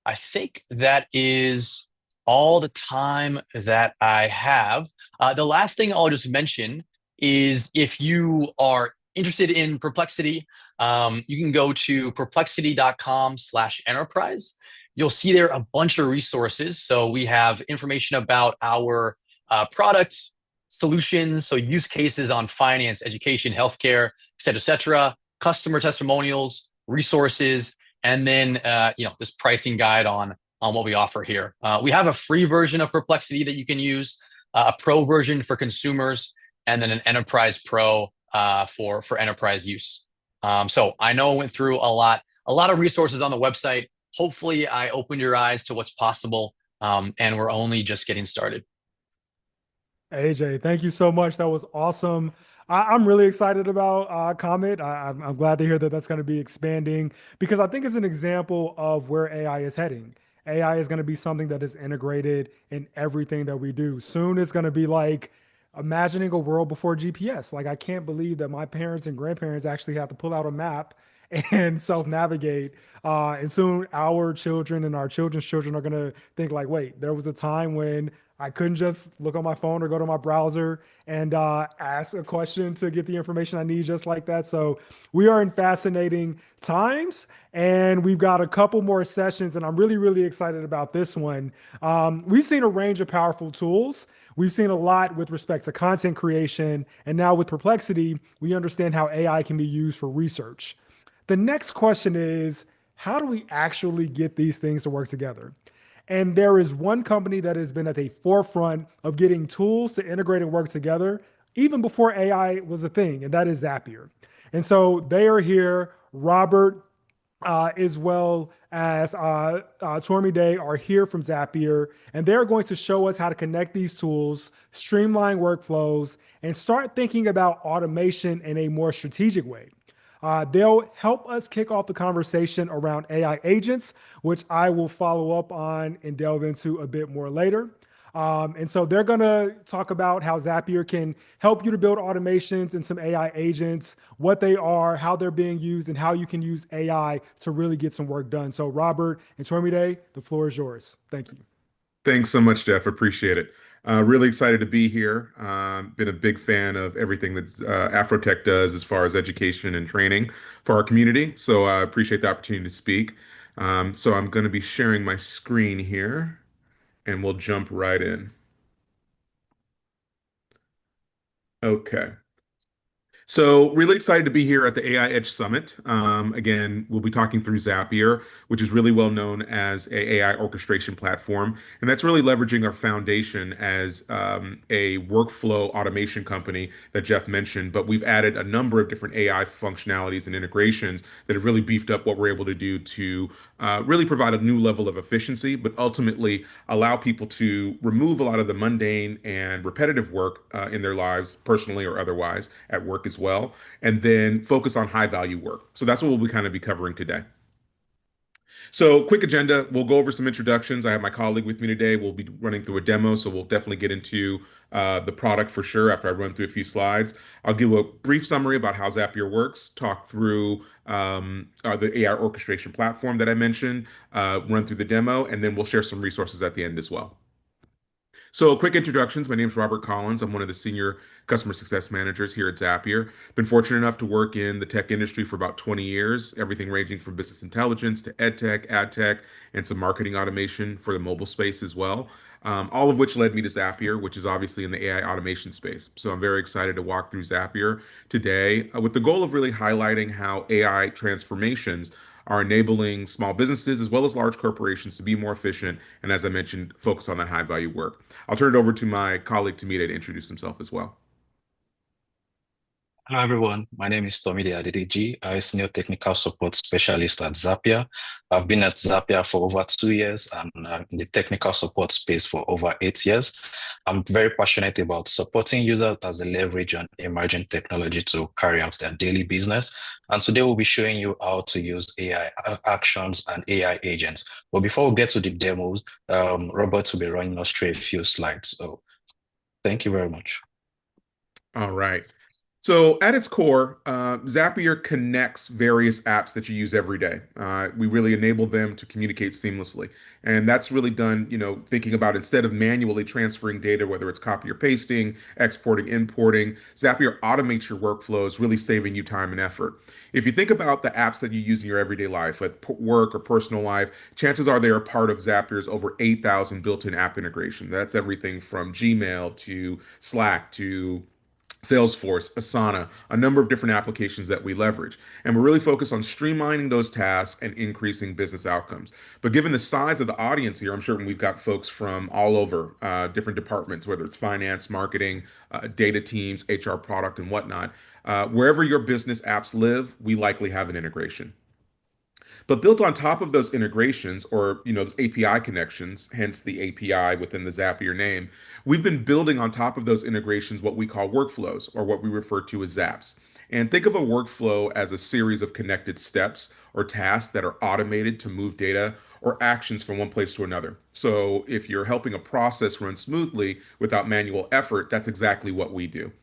Speaker 14: I think that is all the time that I have. The last thing I'll just mention is if you are interested in Perplexity, you can go to perplexity.com/enterprise. You'll see there a bunch of resources. So we have information about our product solutions, so use cases on finance, education, healthcare, et cetera, customer testimonials, resources, and then this pricing guide on what we offer here. We have a free version of Perplexity that you can use, a pro version for consumers, and then an enterprise pro for enterprise use. So I know I went through a lot of resources on the website. Hopefully I opened your eyes to what's possible, and we're only just getting started.
Speaker 2: AJ, thank you so much. That was awesome. I'm really excited about Comet. I'm glad to hear that that's going to be expanding because I think it's an example of where AI is heading. AI is going to be something that is integrated in everything that we do. Soon it's going to be like imagining a world before GPS. Like I can't believe that my parents and grandparents actually have to pull out a map and self-navigate. And soon our children and our children's children are going to think like, wait, there was a time when I couldn't just look on my phone or go to my browser and ask a question to get the information I need just like that. So we are in fascinating times, and we've got a couple more sessions, and I'm really, really excited about this one. We've seen a range of powerful tools. We've seen a lot with respect to content creation, and now with Perplexity, we understand how AI can be used for research. The next question is, how do we actually get these things to work together? And there is one company that has been at the forefront of getting tools to integrate and work together, even before AI was a thing, and that is Zapier. And so they are here. Robert, as well as Tormi Day are here from Zapier, and they're going to show us how to connect these tools, streamline workflows, and start thinking about automation in a more strategic way. They'll help us kick off the conversation around AI agents, which I will follow up on and delve into a bit more later. And so they're going to talk about how Zapier can help you to build automations and some AI agents, what they are, how they're being used, and how you can use AI to really get some work done. So Robert and Tormide, the floor is yours. Thank you.
Speaker 15: Thanks so much, Jeff. Appreciate it. Really excited to be here. Been a big fan of everything that AFROTECH does as far as education and training for our community. So I appreciate the opportunity to speak. So I'm going to be sharing my screen here, and we'll jump right in. Okay. So really excited to be here at the AI Edge Summit. Again, we'll be talking through Zapier, which is really well known as a AI orchestration platform, and that's really leveraging our foundation as a workflow automation company that Jeff mentioned. But we've added a number of different AI functionalities and integrations that have really beefed up what we're able to do to really provide a new level of efficiency, but ultimately allow people to remove a lot of the mundane and repetitive work in their lives, personally or otherwise, at work as well, and then focus on high value work. So that's what we'll be kind of be covering today. So, quick agenda. We'll go over some introductions. I have my colleague with me today. We'll be running through a demo, so we'll definitely get into the product for sure after I run through a few slides. I'll give a brief summary about how Zapier works, talk through the AI orchestration platform that I mentioned, run through the demo, and then we'll share some resources at the end as well. So, quick introductions. My name is Robert Collins. I'm one of the senior customer success managers here at Zapier. Been fortunate enough to work in the tech industry for about 20 years, everything ranging from business intelligence to ed tech, ad tech, and some marketing automation for the mobile space as well. All of which led me to Zapier, which is obviously in the AI automation space. So I'm very excited to walk through Zapier today with the goal of really highlighting how AI transformations are enabling small businesses as well as large corporations to be more efficient. And as I mentioned, focus on that high value work. I'll turn it over to my colleague Tamita to introduce himself as well.
Speaker 16: Hello, everyone. My name is Tomide Adedeji. I'm a senior technical support specialist at Zapier. I've been at Zapier for over 2 years and in the technical support space for over 8 years. I'm very passionate about supporting users as they leverage on emerging technology to carry out their daily business. And today we'll be showing you how to use AI actions and AI agents. But before we get to the demos, Robert will be running us through a few slides. So thank you very much.
Speaker 15: All right. So at its core, Zapier connects various apps that you use every day. We really enable them to communicate seamlessly. And that's really done, thinking about instead of manually transferring data, whether it's copy or pasting, exporting, importing, Zapier automates your workflows, really saving you time and effort. If you think about the apps that you use in your everyday life, like work or personal life, chances are they are part of Zapier's over 8,000 built-in app integration. That's everything from Gmail to Slack to Salesforce, Asana, a number of different applications that we leverage. And we're really focused on streamlining those tasks and increasing business outcomes. But given the size of the audience here, I'm certain we've got folks from all over different departments, whether it's finance, marketing, data teams, HR product, and whatnot. Wherever your business apps live, we likely have an integration. But built on top of those integrations or those API connections, hence the API within the Zapier name, we've been building on top of those integrations what we call workflows or what we refer to as Zaps. And think of a workflow as a series of connected steps or tasks that are automated to move data or actions from one place to another. So if you're helping a process run smoothly without manual effort, that's exactly what we do.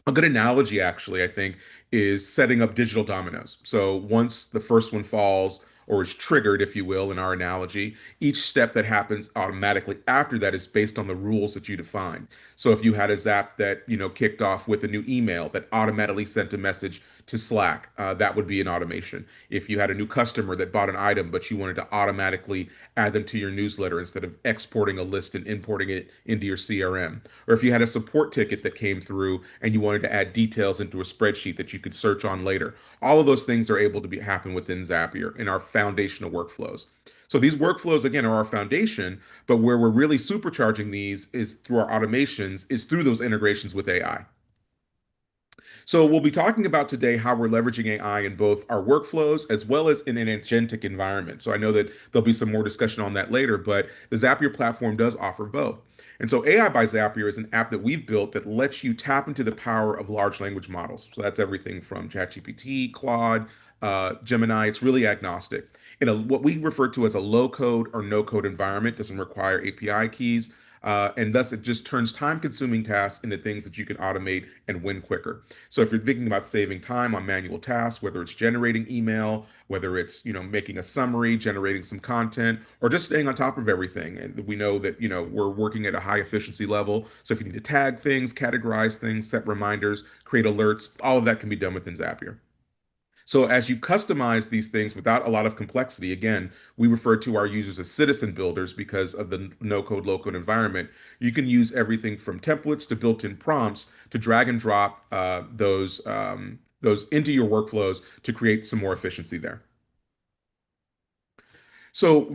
Speaker 15: A good analogy, actually, I think, is setting up digital dominoes. So once the first one falls or is triggered, if you will, in our analogy, each step that happens automatically after that is based on the rules that you define. So if you had a Zap that, kicked off with a new email that automatically sent a message to Slack, that would be an automation. If you had a new customer that bought an item, but you wanted to automatically add them to your newsletter instead of exporting a list and importing it into your CRM. Or if you had a support ticket that came through and you wanted to add details into a spreadsheet that you could search on later. All of those things are able to happen within Zapier in our foundational workflows. So these workflows, again, are our foundation, but where we're really supercharging these is through our automations, is through those integrations with AI. So we'll be talking about today how we're leveraging AI in both our workflows as well as in an agentic environment. So I know that there'll be some more discussion on that later, but the Zapier platform does offer both. And so AI by Zapier is an app that we've built that lets you tap into the power of large language models. So that's everything from ChatGPT, Claude, Gemini. It's really agnostic. In what we refer to as a low code or no code environment, doesn't require API keys. And thus it just turns time-consuming tasks into things that you can automate and win quicker. So if you're thinking about saving time on manual tasks, whether it's generating email, whether it's making a summary, generating some content, or just staying on top of everything, and we know that we're working at a high efficiency level. So if you need to tag things, categorize things, set reminders, create alerts, all of that can be done within Zapier. So as you customize these things without a lot of complexity, again, we refer to our users as citizen builders because of the no-code, low-code environment. You can use everything from templates to built-in prompts to drag and drop those into your workflows to create some more efficiency there. So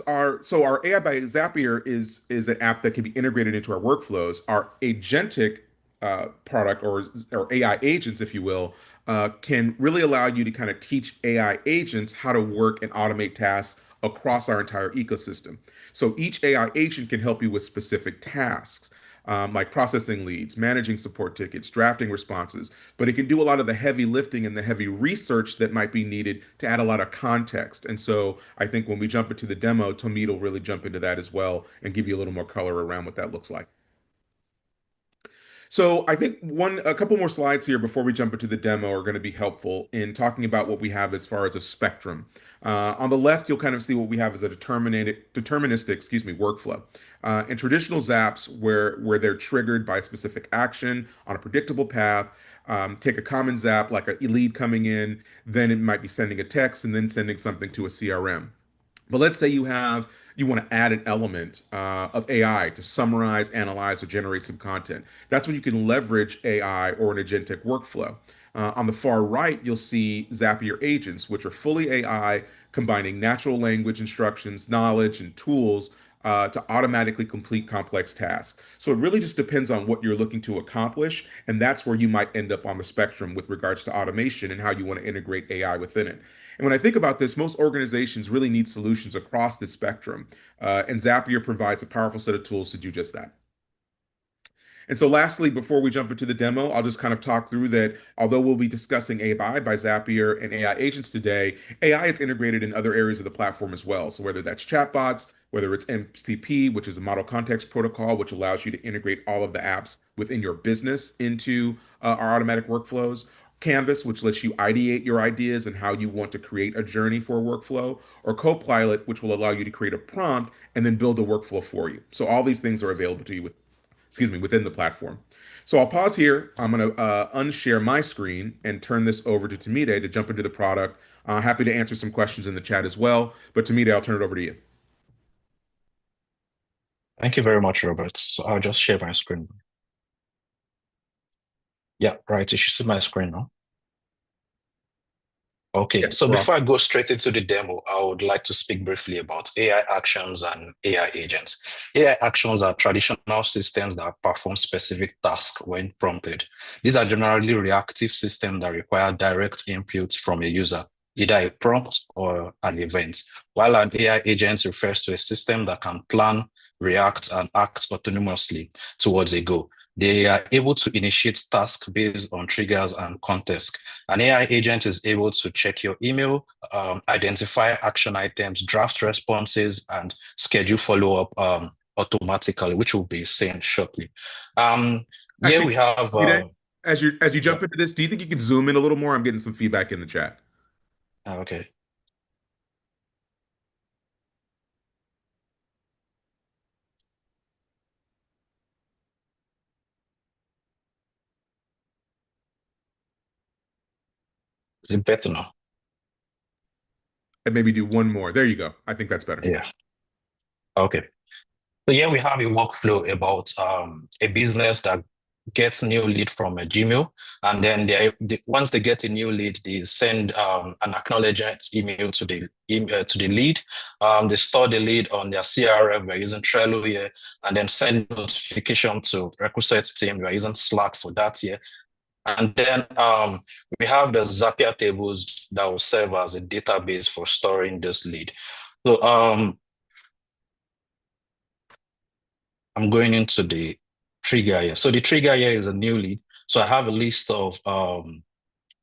Speaker 15: our AI by Zapier is an app that can be integrated into our workflows. Our agentic product or AI agents, if you will, can really allow you to kind of teach AI agents how to work and automate tasks across our entire ecosystem. So each AI agent can help you with specific tasks. Like processing leads, managing support tickets, drafting responses, but it can do a lot of the heavy lifting and the heavy research that might be needed to add a lot of context. And so I think when we jump into the demo, Tomit will really jump into that as well and give you a little more color around what that looks like. So I think a couple more slides here before we jump into the demo are going to be helpful in talking about what we have as far as a spectrum. On the left, you'll kind of see what we have as a deterministic, workflow. In traditional Zaps, where they're triggered by a specific action on a predictable path, take a common Zap like a lead coming in, then it might be sending a text and then sending something to a CRM. But let's say you want to add an element of AI to summarize, analyze, or generate some content. That's when you can leverage AI or an agentic workflow. On the far right, you'll see Zapier agents, which are fully AI, combining natural language instructions, knowledge, and tools to automatically complete complex tasks. So it really just depends on what you're looking to accomplish, and that's where you might end up on the spectrum with regards to automation and how you want to integrate AI within it. And when I think about this, most organizations really need solutions across the spectrum, and Zapier provides a powerful set of tools to do just that. And so lastly, before we jump into the demo, I'll just kind of talk through that although we'll be discussing AI by Zapier and AI agents today, AI is integrated in other areas of the platform as well. So whether that's chatbots, whether it's MCP, which is a model context protocol, which allows you to integrate all of the apps within your business into our automatic workflows, Canvas, which lets you ideate your ideas and how you want to create a journey for a workflow, or Copilot, which will allow you to create a prompt and then build a workflow for you. So all these things are available to you within the platform. So I'll pause here. I'm going to unshare my screen and turn this over to Tomide to jump into the product. Happy to answer some questions in the chat as well. But Tomide, I'll turn it over to you.
Speaker 16: Thank you very much, Robert. So I'll just share my screen. Yeah, right. You should see my screen now. Okay, so before I go straight into the demo, I would like to speak briefly about AI actions and AI agents. AI actions are traditional systems that perform specific tasks when prompted. These are generally reactive systems that require direct input from a user, either a prompt or an event, while an AI agent refers to a system that can plan, react, and act autonomously towards a goal. They are able to initiate tasks based on triggers and context. An AI agent is able to check your email, identify action items, draft responses, and schedule follow-up automatically, which will be seen shortly. Here we have...
Speaker 15: as you jump into this, do you think you can zoom in a little more? I'm getting some feedback in the chat.
Speaker 16: Okay. Is it better now?
Speaker 15: And maybe do one more. There you go. I think that's better.
Speaker 16: Yeah. Okay. So here we have a workflow about a business that gets new lead from a Gmail, and then once they get a new lead, they send an acknowledgement email to the lead. They store the lead on their CRM. We're using Trello here, and then send notification to requisite team. We're using Slack for that here. And then we have the Zapier tables that will serve as a database for storing this lead. So I'm going into the trigger here. So the trigger here is a new lead. So I have a list of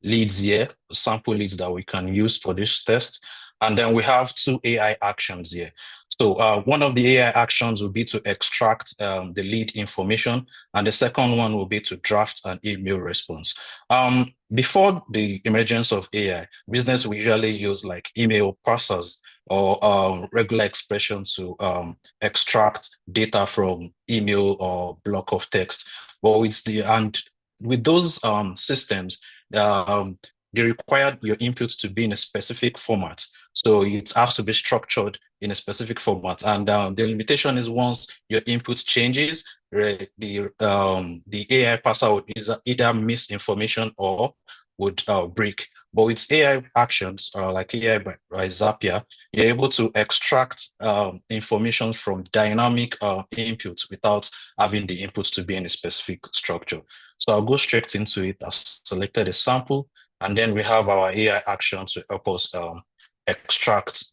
Speaker 16: leads here, sample leads that we can use for this test. And then we have two AI actions here. So one of the AI actions will be to extract the lead information, and the second one will be to draft an email response. Before the emergence of AI, business will usually use like email parsers or regular expressions to extract data from email or block of text. But with those systems, they require your inputs to be in a specific format. So it has to be structured in a specific format. And the limitation is once your input changes, the AI parser would either miss information or would break. But with AI actions, like AI by Zapier, you're able to extract information from dynamic inputs without having the inputs to be in a specific structure. So I'll go straight into it. I've selected a sample, and then we have our AI action to help us extract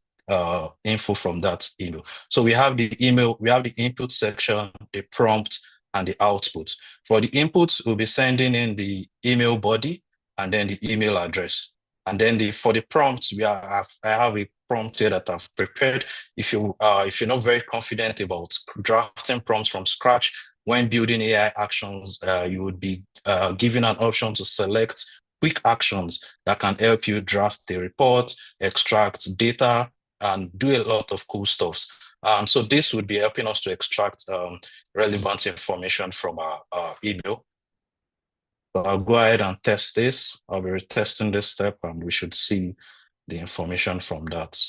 Speaker 16: info from that email. So we have the email, we have the input section, the prompt, and the output. For the input, we'll be sending in the email body and then the email address. And then for the prompts, I have a prompt here that I've prepared. If you're not very confident about drafting prompts from scratch, when building AI actions, you would be given an option to select quick actions that can help you draft the report, extract data, and do a lot of cool stuff. So this would be helping us to extract relevant information from our email. So I'll go ahead and test this. I'll be retesting this step, and we should see the information from that.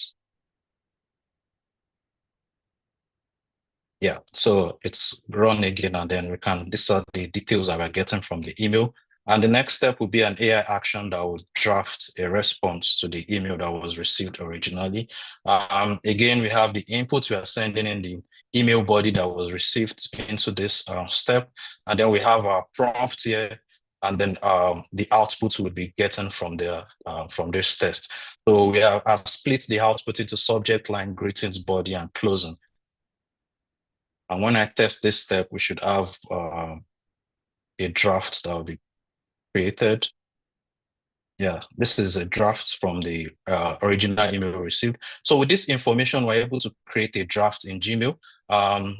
Speaker 16: Yeah, so it's run again, and then these are the details that we're getting from the email. And the next step will be an AI action that will draft a response to the email that was received originally. Again, we have the input. We are sending in the email body that was received into this step. And then we have our prompt here. And then the output will be getting from this test. So I've split the output into subject line, greetings, body, and closing. And when I test this step, we should have a draft that will be created. Yeah, this is a draft from the original email received. So with this information, we're able to create a draft in Gmail.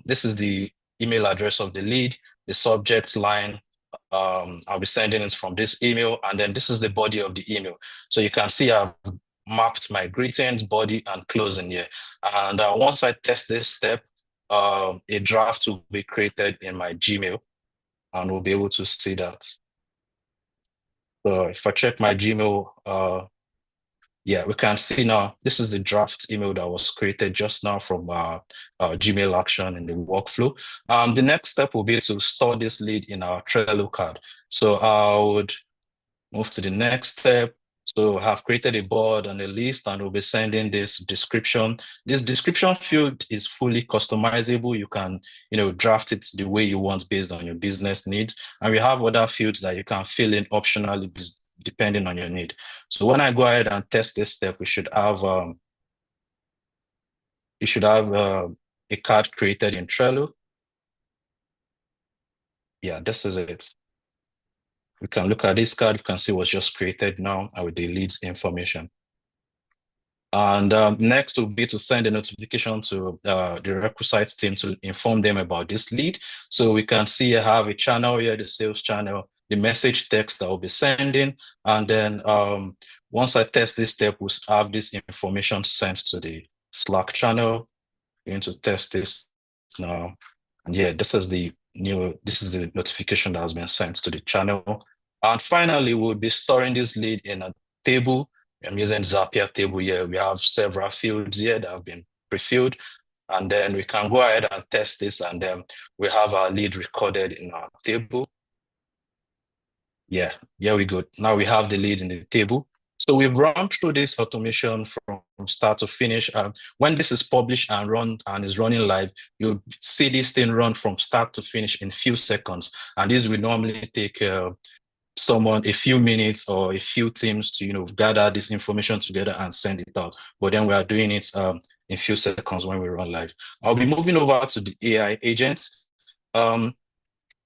Speaker 16: This is the email address of the lead, the subject line. I'll be sending it from this email, and then this is the body of the email. So you can see I've mapped my greetings, body, and closing here. And once I test this step, a draft will be created in my Gmail, and we'll be able to see that. So if I check my Gmail, yeah, we can see now, this is the draft email that was created just now from Gmail action in the workflow. The next step will be to store this lead in our Trello card. So I would move to the next step. So I have created a board and a list, and we'll be sending this description. This description field is fully customizable. You can, draft it the way you want based on your business needs. And we have other fields that you can fill in optionally depending on your need. So when I go ahead and test this step, we should have a card created in Trello. Yeah, this is it. We can look at this card. You can see what's just created now with the leads information. And next will be to send a notification to the requisite team to inform them about this lead. So we can see I have a channel here, the sales channel, the message text that will be sending. And then once I test this step, we'll have this information sent to the Slack channel. We're going to test this now. And yeah, this is the notification that has been sent to the channel. And finally, we'll be storing this lead in a table. I'm using Zapier table here. We have several fields here that have been pre-filled. And then we can go ahead and test this, and then we have our lead recorded in our table. Yeah, here we go. Now we have the lead in the table. So we've run through this automation from start to finish. When this is published and run and is running live, you'll see this thing run from start to finish in few seconds. And this will normally take someone a few minutes or a few teams to gather this information together and send it out. But then we are doing it in few seconds when we run live. I'll be moving over to the AI agents.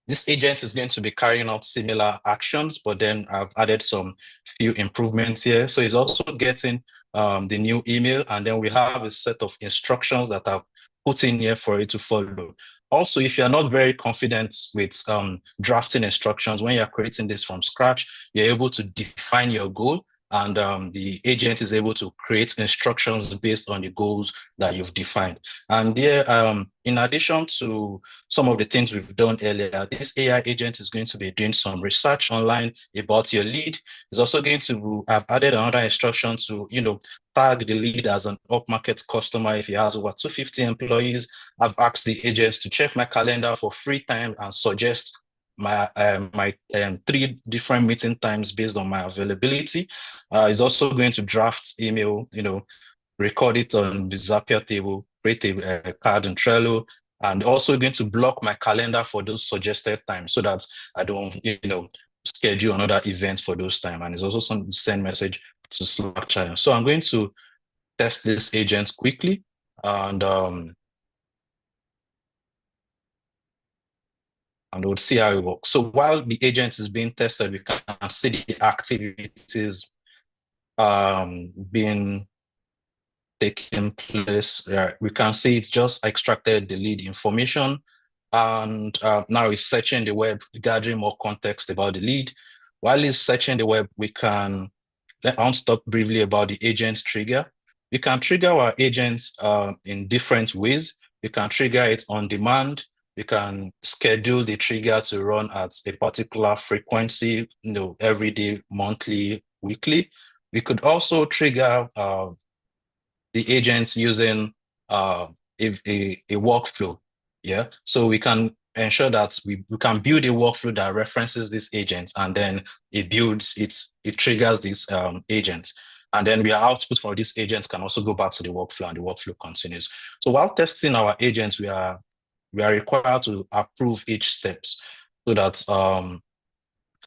Speaker 16: This agent is going to be carrying out similar actions, but then I've added some few improvements here. So it's also getting the new email, and then we have a set of instructions that are put in here for you to follow. Also, if you're not very confident with drafting instructions, when you're creating this from scratch, you're able to define your goal, and the agent is able to create instructions based on the goals that you've defined. And there, in addition to some of the things we've done earlier, this AI agent is going to be doing some research online about your lead. It's also going to have added another instruction to, tag the lead as an upmarket customer if he has over 250 employees. I've asked the agents to check my calendar for free time and suggest my 3 different meeting times based on my availability. It's also going to draft email, record it on the Zapier table, create a card in Trello, and also going to block my calendar for those suggested times so that I don't, schedule another event for those times. And it's also some send message to Slack channel. So I'm going to test this agent quickly, and we'll see how it works. So while the agent is being tested, we can see the activities being taking place. We can see it's just extracted the lead information, and now it's searching the web, gathering more context about the lead. While it's searching the web, I'll talk briefly about the agent trigger. We can trigger our agents in different ways. We can trigger it on demand. We can schedule the trigger to run at a particular frequency, every day, monthly, weekly. We could also trigger the agents using a workflow. Yeah. So we can ensure that we can build a workflow that references this agent, and then it triggers this agent. And then our output for this agent can also go back to the workflow, and the workflow continues. So while testing our agents, we are required to approve each steps so that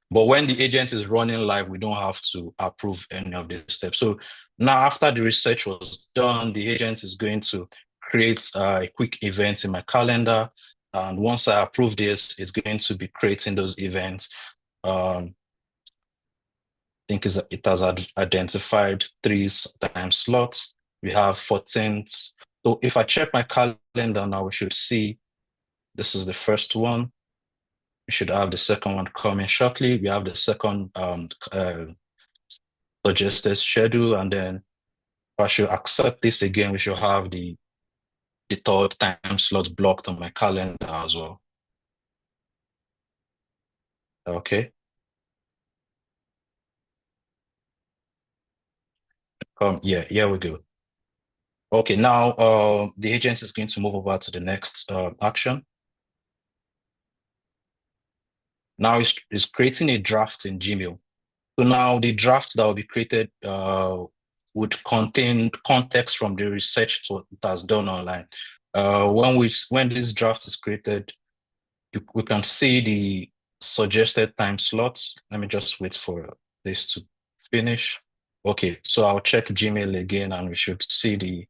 Speaker 16: but when the agent is running live, we don't have to approve any of the steps. So now, after the research was done, the agent is going to create a quick event in my calendar. And once I approve this, it's going to be creating those events. I think it has identified 3 time slots. We have 14th. So if I check my calendar now, we should see this is the first one. We should have the second one coming shortly. We have the second suggested schedule, and then if I should accept this again, we should have the 3rd time slot blocked on my calendar as well. Okay. Yeah, here we go. Okay, now the agent is going to move over to the next action. Now it's creating a draft in Gmail. So now the draft that will be created would contain context from the research that has done online. When this draft is created, we can see the suggested time slots. Let me just wait for this to finish. Okay, so I'll check Gmail again, and we should see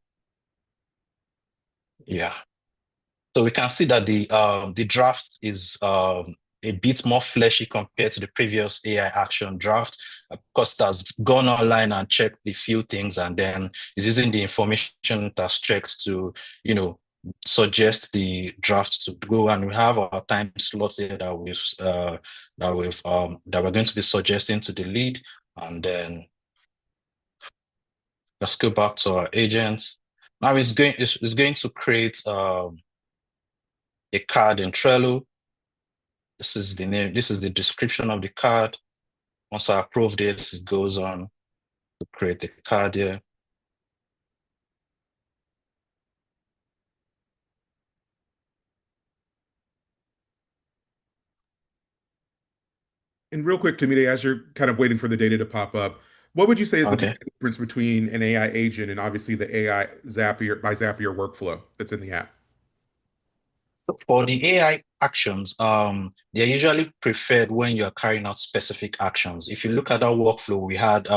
Speaker 16: so we can see that the draft is a bit more fleshy compared to the previous AI action draft, because it has gone online and checked the few things, and then is using the information it has checked to, suggest the draft to go. And we have our time slots here that we're going to be suggesting to the lead. And then let's go back to our agent. Now it's going to create a card in Trello. This is the name. This is the description of the card. Once I approve this, it goes on to create the card here.
Speaker 15: And real quick, Tamide, as you're kind of waiting for the data to pop up, what would you say is the biggest difference between an AI agent and obviously the AI Zapier workflow that's in the app?
Speaker 16: For the AI actions, they're usually preferred when you're carrying out specific actions. If you look at our workflow, we had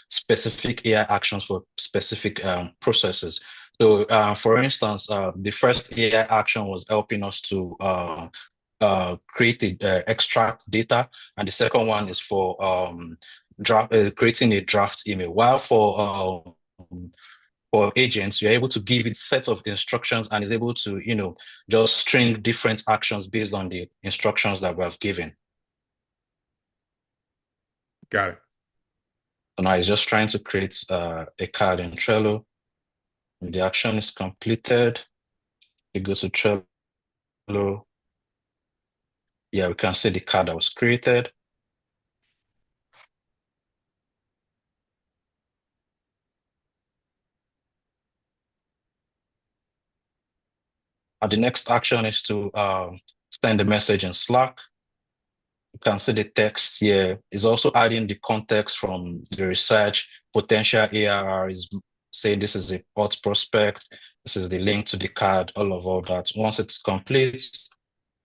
Speaker 16: specific AI actions for specific processes. So for instance, the first AI action was helping us to extract data, and the second one is for creating a draft email. While for for agents, you're able to give it set of instructions and is able to, just string different actions based on the instructions that we have given.
Speaker 15: Got it.
Speaker 16: So now it's just trying to create a card in Trello. When the action is completed, it goes to Trello. Yeah, we can see the card that was created. And the next action is to send a message in Slack. You can see the text here. It's also adding the context from the research. Potential ARR is saying this is a hot prospect. This is the link to the card, all of that. Once it's complete,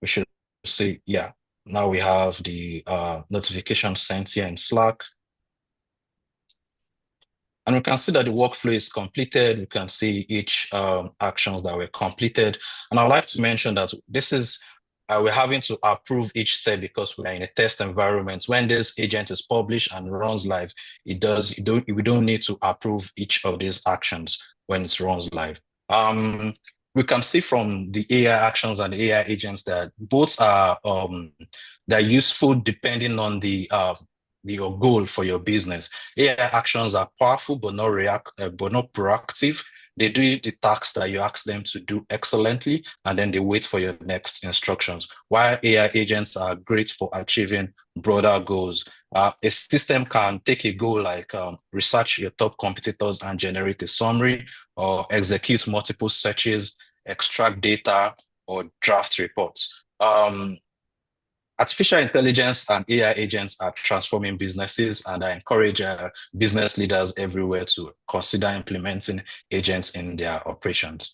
Speaker 16: we should see, yeah, now we have the notification sent here in Slack. And we can see that the workflow is completed. We can see each actions that were completed. And I'd like to mention that this is, we're having to approve each step because we're in a test environment. When this agent is published and runs live, we don't need to approve each of these actions when it runs live. We can see from the AI actions and the AI agents that both are they're useful depending on your goal for your business. AI actions are powerful but not proactive. They do the tasks that you ask them to do excellently, and then they wait for your next instructions. While AI agents are great for achieving broader goals. A system can take a goal like research your top competitors and generate a summary, or execute multiple searches, extract data, or draft reports. Artificial intelligence and AI agents are transforming businesses, and I encourage business leaders everywhere to consider implementing agents in their operations.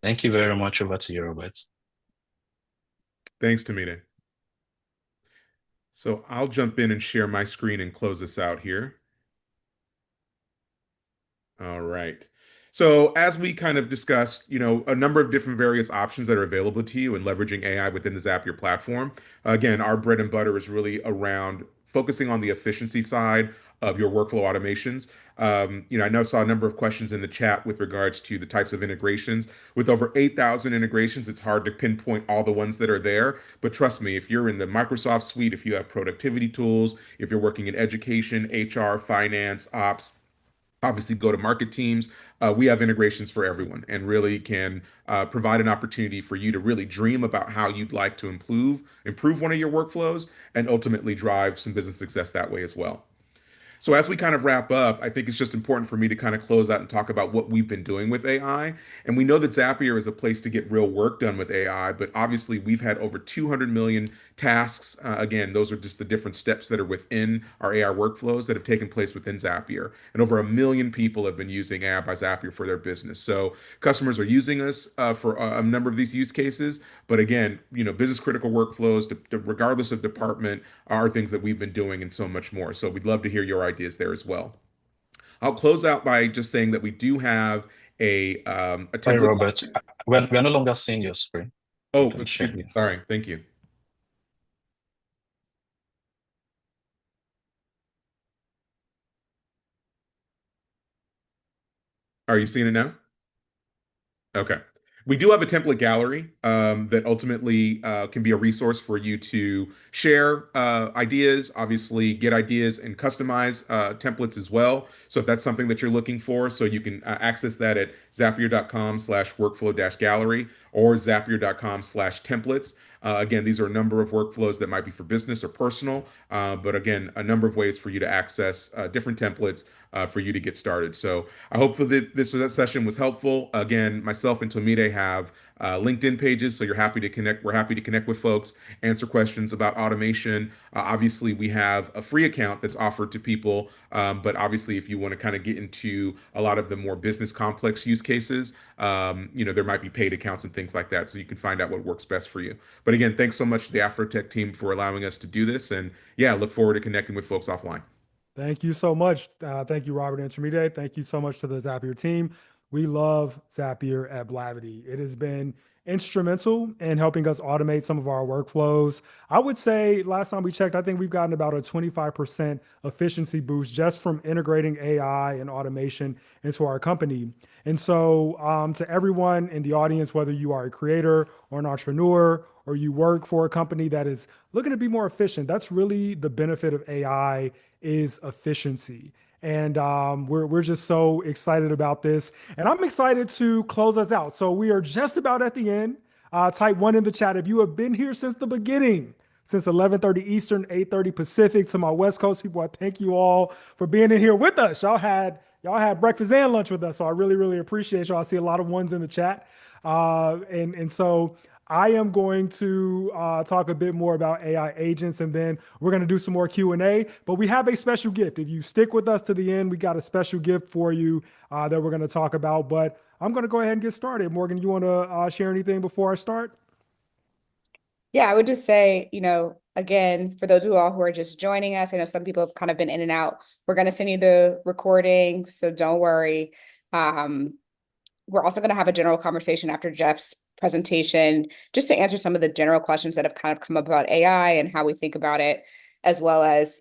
Speaker 16: Thank you very much. Over to you, Robert.
Speaker 15: Thanks, Tamide. So I'll jump in and share my screen and close this out here. All right. So as we kind of discussed, a number of different various options that are available to you in leveraging AI within the Zapier platform. Again, our bread and butter is really around focusing on the efficiency side of your workflow automations. I saw a number of questions in the chat with regards to the types of integrations. With over 8,000 integrations, it's hard to pinpoint all the ones that are there. But trust me, if you're in the Microsoft suite, if you have productivity tools, if you're working in education, HR, finance, ops, obviously go-to-market teams, we have integrations for everyone and really can provide an opportunity for you to really dream about how you'd like to improve one of your workflows and ultimately drive some business success that way as well. So as we kind of wrap up, I think it's just important for me to kind of close out and talk about what we've been doing with AI. And we know that Zapier is a place to get real work done with AI, but obviously we've had over 200 million tasks. Again, those are just the different steps that are within our AI workflows that have taken place within Zapier. And over 1 million people have been using AI by Zapier for their business. So customers are using us for a number of these use cases. But again, business critical workflows, regardless of department, are things that we've been doing and so much more. So we'd love to hear your ideas there as well. I'll close out by just saying that we do have a template.
Speaker 16: Sorry, Robert. We're no longer seeing your screen.
Speaker 15: Oh, excuse me. Sorry. Thank you. Are you seeing it now? Okay. We do have a template gallery that ultimately can be a resource for you to share ideas, obviously get ideas and customize templates as well. So if that's something that you're looking for, so you can access that at zapier.com/workflow-gallery or zapier.com/templates. Again, these are a number of workflows that might be for business or personal, but again, a number of ways for you to access different templates for you to get started. So I hope that this session was helpful. Again, myself and Tomide have LinkedIn pages, so you're happy to connect. We're happy to connect with folks, answer questions about automation. Obviously, we have a free account that's offered to people, but obviously, if you want to kind of get into a lot of the more business complex use cases, there might be paid accounts and things like that, so you can find out what works best for you. But again, thanks so much to the AFROTECH team for allowing us to do this, and yeah, look forward to connecting with folks offline.
Speaker 2: Thank you so much. Thank you, Robert and Tamide. Thank you so much to the Zapier team. We love Zapier at Blavity. It has been instrumental in helping us automate some of our workflows. I would say last time we checked, I think we've gotten about a 25% efficiency boost just from integrating AI and automation into our company. And so to everyone in the audience, whether you are a creator or an entrepreneur, or you work for a company that is looking to be more efficient, that's really the benefit of AI, is efficiency. And we're just so excited about this. And I'm excited to close us out. So we are just about at the end. Type 1 in the chat if you have been here since the beginning, since 11:30 Eastern, 8:30 Pacific. To my West Coast people, I thank you all for being in here with us. Y'all had breakfast and lunch with us. So I really, really appreciate y'all. I see a lot of ones in the chat. So I am going to talk a bit more about AI agents, and then we're going to do some more Q&A. But we have a special gift. If you stick with us to the end, we got a special gift for you that we're going to talk about. But I'm going to go ahead and get started. Morgan, you want to share anything before I start?
Speaker 1: Yeah, I would just say, again, for those of you all who are just joining us, I know some people have kind of been in and out. We're going to send you the recording, so don't worry. We're also going to have a general conversation after Jeff's presentation, just to answer some of the general questions that have kind of come up about AI and how we think about it, as well as,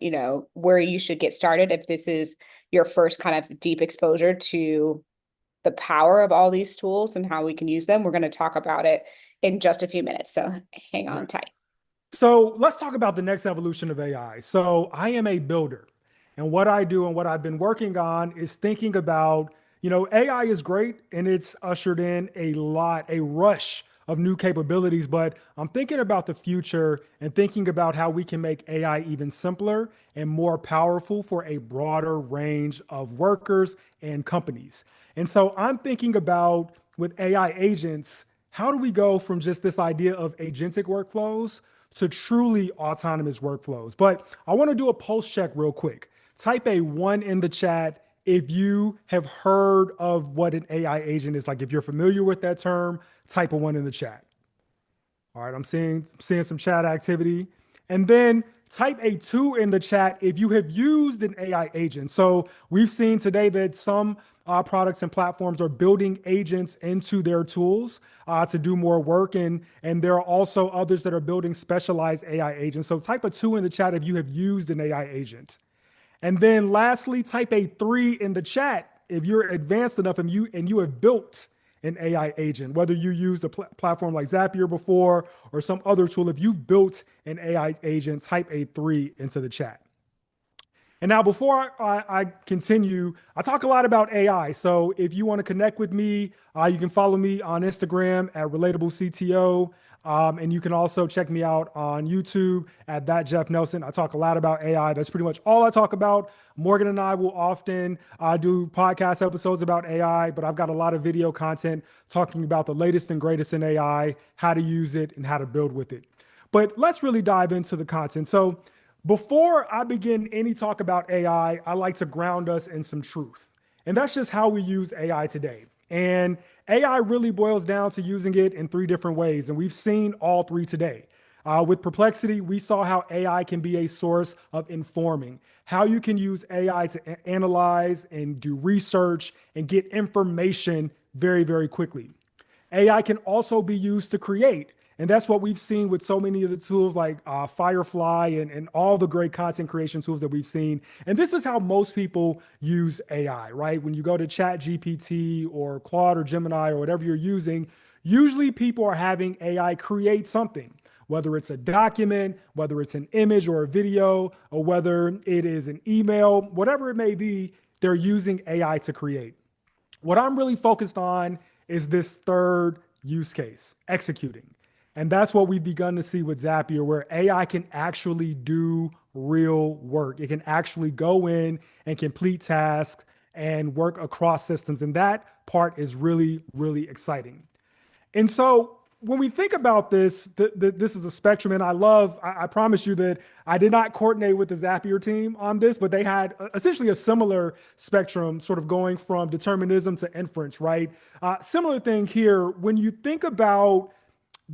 Speaker 1: where you should get started if this is your first kind of deep exposure to the power of all these tools and how we can use them. We're going to talk about it in just a few minutes, so hang on tight.
Speaker 2: So let's talk about the next evolution of AI. So I am a builder, and what I do and what I've been working on is thinking about, AI is great and it's ushered in a rush of new capabilities, but I'm thinking about the future and thinking about how we can make AI even simpler and more powerful for a broader range of workers and companies. And so I'm thinking about, with AI agents, how do we go from just this idea of agentic workflows to truly autonomous workflows? But I want to do a pulse check real quick. Type a 1 in the chat if you have heard of what an AI agent is. Like, if you're familiar with that term, type a 1 in the chat. All right, I'm seeing some chat activity. And then type a 2 in the chat if you have used an AI agent. So we've seen today that some products and platforms are building agents into their tools to do more work. And there are also others that are building specialized AI agents. So type a 2 in the chat if you have used an AI agent. And then lastly, type a 3 in the chat if you're advanced enough and you have built an AI agent, whether you used a platform like Zapier before or some other tool. If you've built an AI agent, type a 3 into the chat. And now, before I continue, I talk a lot about AI. So if you want to connect with me, you can follow me on Instagram at RelatableCTO. And you can also check me out on YouTube at That Jeff Nelson. I talk a lot about AI. That's pretty much all I talk about. Morgan and I will often do podcast episodes about AI, but I've got a lot of video content talking about the latest and greatest in AI, how to use it, and how to build with it. But let's really dive into the content. So before I begin any talk about AI, I like to ground us in some truth. And that's just how we use AI today. And AI really boils down to using it in 3 different ways. And we've seen all 3 today. With Perplexity, we saw how AI can be a source of informing, how you can use AI to analyze and do research and get information very, very quickly. AI can also be used to create. And that's what we've seen with so many of the tools like Firefly and all the great content creation tools that we've seen. And this is how most people use AI, right? When you go to Chat GPT or Claude or Gemini or whatever you're using, usually people are having AI create something, whether it's a document, whether it's an image or a video, or whether it is an email, whatever it may be, they're using AI to create. What I'm really focused on is this third use case, executing. And that's what we've begun to see with Zapier, where AI can actually do real work. It can actually go in and complete tasks and work across systems. And that part is really, really exciting. And so when we think about this, this is a spectrum, and I promise you that I did not coordinate with the Zapier team on this, but they had essentially a similar spectrum, sort of going from determinism to inference, right? Similar thing here, when you think about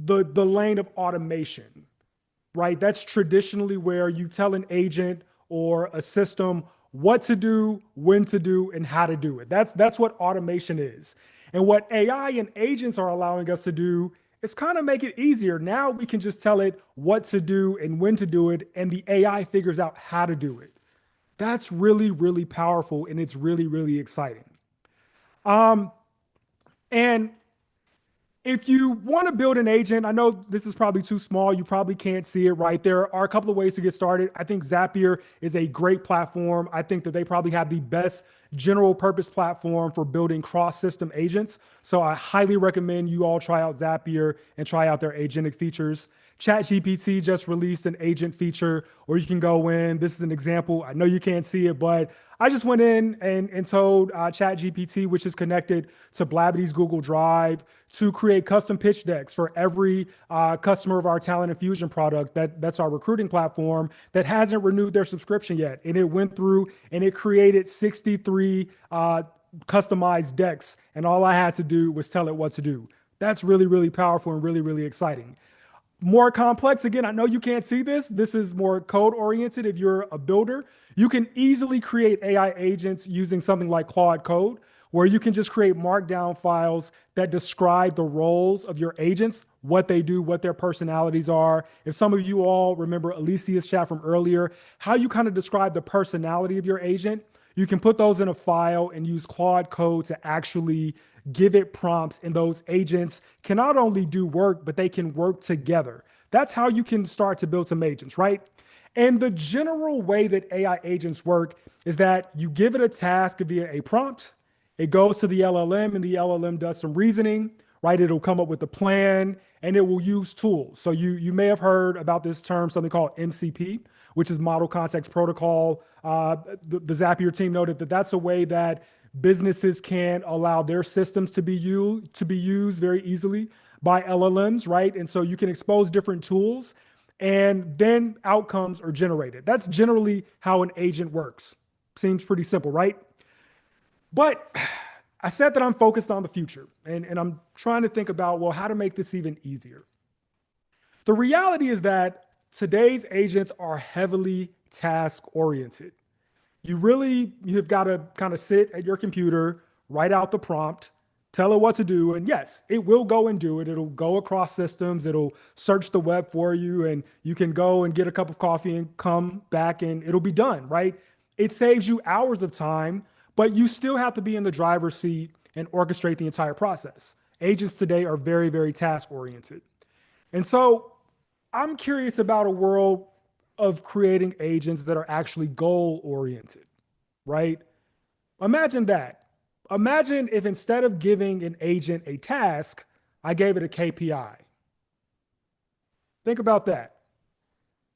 Speaker 2: the lane of automation, right? That's traditionally where you tell an agent or a system what to do, when to do, and how to do it. That's what automation is. And what AI and agents are allowing us to do it's kind of make it easier. Now we can just tell it what to do and when to do it, and the AI figures out how to do it. That's really, really powerful, and it's really, really exciting. And if you want to build an agent, I know this is probably too small. You probably can't see it right. There are a couple of ways to get started. I think Zapier is a great platform. I think that they probably have the best general purpose platform for building cross-system agents. So I highly recommend you all try out Zapier and try out their agentic features. ChatGPT just released an agent feature where you can go in. This is an example. I know you can't see it, but I just went in and told ChatGPT, which is connected to Blabbety's Google Drive, to create custom pitch decks for every customer of our Talent Infusion product. That's our recruiting platform that hasn't renewed their subscription yet. And it went through and it created 63 customized decks. And all I had to do was tell it what to do. That's really, really powerful and really, really exciting. More complex, again, I know you can't see this. This is more code oriented. If you're a builder, you can easily create AI agents using something like Claude Code, where you can just create markdown files that describe the roles of your agents, what they do, what their personalities are. If some of you all remember Alicia's chat from earlier, how you kind of describe the personality of your agent, you can put those in a file and use Claude Code to actually give it prompts, and those agents can not only do work, but they can work together. That's how you can start to build some agents, right? And the general way that AI agents work is that you give it a task via a prompt, it goes to the LLM, and the LLM does some reasoning, right? It'll come up with a plan, and it will use tools. So you may have heard about this term, something called MCP, which is Model Context Protocol. The Zapier team noted that that's a way that businesses can allow their systems to be used very easily by LLMs, right? And so you can expose different tools, and then outcomes are generated. That's generally how an agent works. Seems pretty simple, right? But I said that I'm focused on the future, and I'm trying to think about, well, how to make this even easier. The reality is that today's agents are heavily task-oriented. You've got to kind of sit at your computer, write out the prompt, tell it what to do, and yes, it will go and do it. It'll go across systems, it'll search the web for you, and you can go and get a cup of coffee and come back and it'll be done, right? It saves you hours of time, but you still have to be in the driver's seat and orchestrate the entire process. Agents today are very, very task-oriented. And so I'm curious about a world of creating agents that are actually goal-oriented, right? Imagine that. Imagine if instead of giving an agent a task, I gave it a KPI. Think about that.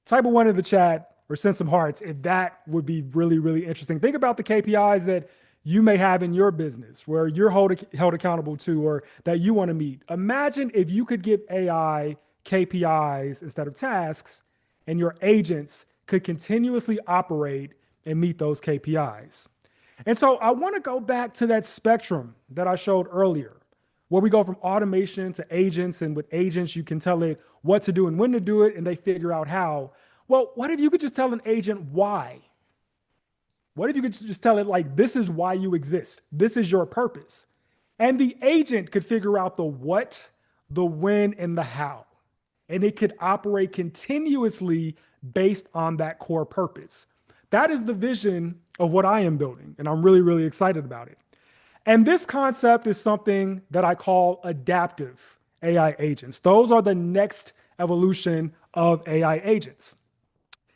Speaker 2: Type a one in the chat or send some hearts if that would be really, really interesting. Think about the KPIs that you may have in your business where you're held accountable to or that you want to meet. Imagine if you could give AI KPIs instead of tasks, and your agents could continuously operate and meet those KPIs. And so I want to go back to that spectrum that I showed earlier, where we go from automation to agents, and with agents, you can tell it what to do and when to do it, and they figure out how. Well, what if you could just tell an agent why? What if you could just tell it, like, this is why you exist. This is your purpose. And the agent could figure out the what, the when, and the how. And it could operate continuously based on that core purpose. That is the vision of what I am building, and I'm really, really excited about it. And this concept is something that I call adaptive AI agents. Those are the next evolution of AI agents.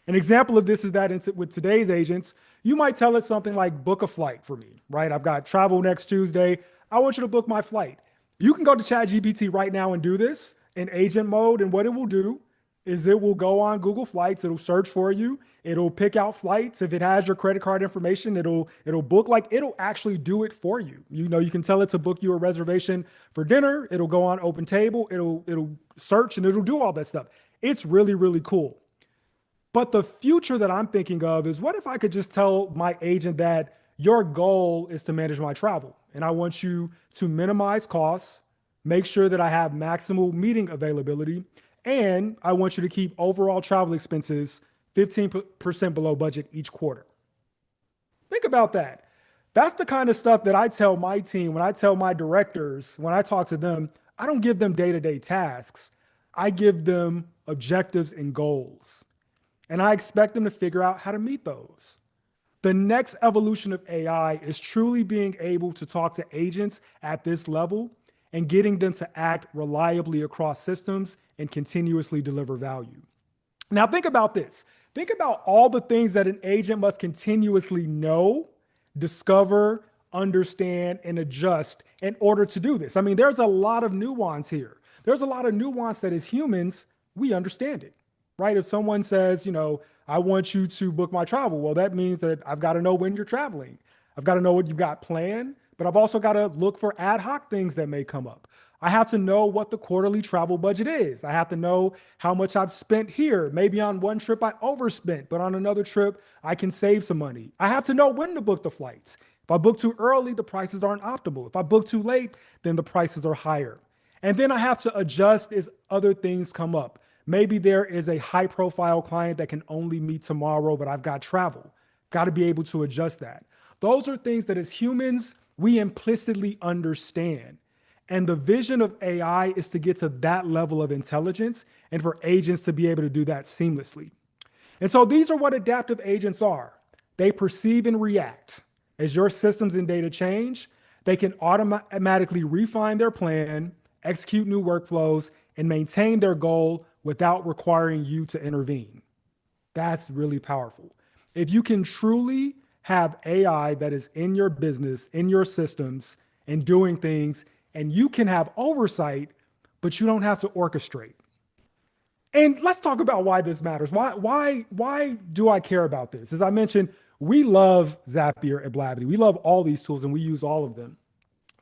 Speaker 2: An example of this is that with today's agents, you might tell it something like, book a flight for me, right? I've got travel next Tuesday. I want you to book my flight. You can go to ChatGPT right now and do this in agent mode, and what it will do is it will go on Google Flights, it'll search for you, it'll pick out flights. If it has your credit card information, it'll book, like, it'll actually do it for you. You know, you can tell it to book you a reservation for dinner, it'll go on Open Table, it'll search, and it'll do all that stuff. It's really, really cool. But the future that I'm thinking of is, what if I could just tell my agent that your goal is to manage my travel, and I want you to minimize costs, make sure that I have maximal meeting availability, and I want you to keep overall travel expenses 15% below budget each quarter. Think about that. That's the kind of stuff that I tell my team, when I tell my directors, when I talk to them, I don't give them day-to-day tasks. I give them objectives and goals. And I expect them to figure out how to meet those. The next evolution of AI is truly being able to talk to agents at this level and getting them to act reliably across systems and continuously deliver value. Now, think about this. Think about all the things that an agent must continuously know, discover, understand, and adjust in order to do this. I mean, there's a lot of nuance here. There's a lot of nuance that as humans, we understand it, right? If someone says, I want you to book my travel, well, that means that I've got to know when you're traveling. I've got to know what you've got planned, but I've also got to look for ad hoc things that may come up. I have to know what the quarterly travel budget is. I have to know how much I've spent here. Maybe on one trip I overspent, but on another trip I can save some money. I have to know when to book the flights. If I book too early, the prices aren't optimal. If I book too late, then the prices are higher. And then I have to adjust as other things come up. Maybe there is a high profile client that can only meet tomorrow, but I've got travel. Got to be able to adjust that. Those are things that as humans, we implicitly understand. And the vision of AI is to get to that level of intelligence and for agents to be able to do that seamlessly. And so these are what adaptive agents are. They perceive and react. As your systems and data change, they can automatically refine their plan, execute new workflows, and maintain their goal without requiring you to intervene. That's really powerful. If you can truly have AI that is in your business, in your systems, and doing things, and you can have oversight, but you don't have to orchestrate. And let's talk about why this matters. Why do I care about this? As I mentioned, we love Zapier and Blavity. We love all these tools and we use all of them.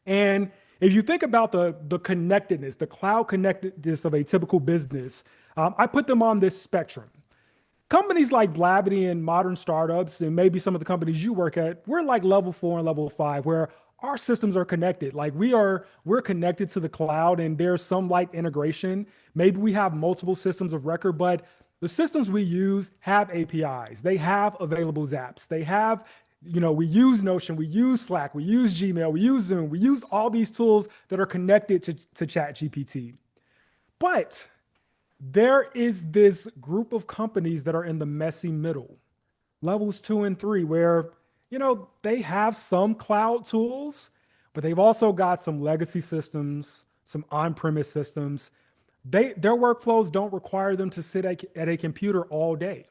Speaker 2: And if you think about the connectedness, the cloud connectedness of a typical business, I put them on this spectrum. Companies like Blavity and modern startups, and maybe some of the companies you work at, we're like level 4 and level 5, where our systems are connected. Like we're connected to the cloud and there's some light integration. Maybe we have multiple systems of record, but the systems we use have APIs. They have available Zaps. They have, we use Notion, we use Slack, we use Gmail, we use Zoom, we use all these tools that are connected to ChatGPT. But there is this group of companies that are in the messy middle, levels 2 and 3, where they have some cloud tools, but they've also got some legacy systems, some on-premise systems. Their workflows don't require them to sit at a computer all day.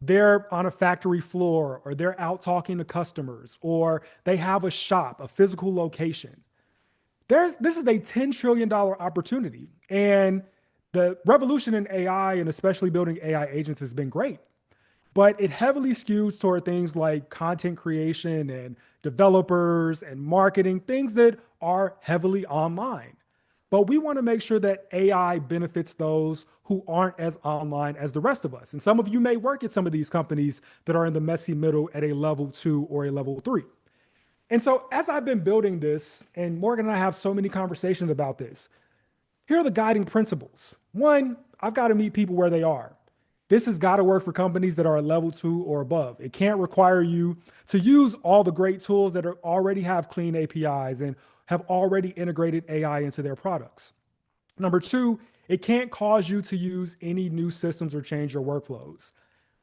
Speaker 2: They're on a factory floor, or they're out talking to customers, or they have a shop, a physical location. This is a $10 trillion opportunity. And the revolution in AI, and especially building AI agents, has been great. But it heavily skews toward things like content creation and developers and marketing, things that are heavily online. But we want to make sure that AI benefits those who aren't as online as the rest of us. And some of you may work at some of these companies that are in the messy middle at a level 2 or a level 3. And so as I've been building this, and Morgan and I have so many conversations about this, here are the guiding principles. One, I've got to meet people where they are. This has got to work for companies that are at level 2 or above. It can't require you to use all the great tools that already have clean APIs and have already integrated AI into their products. Number 2, it can't cause you to use any new systems or change your workflows.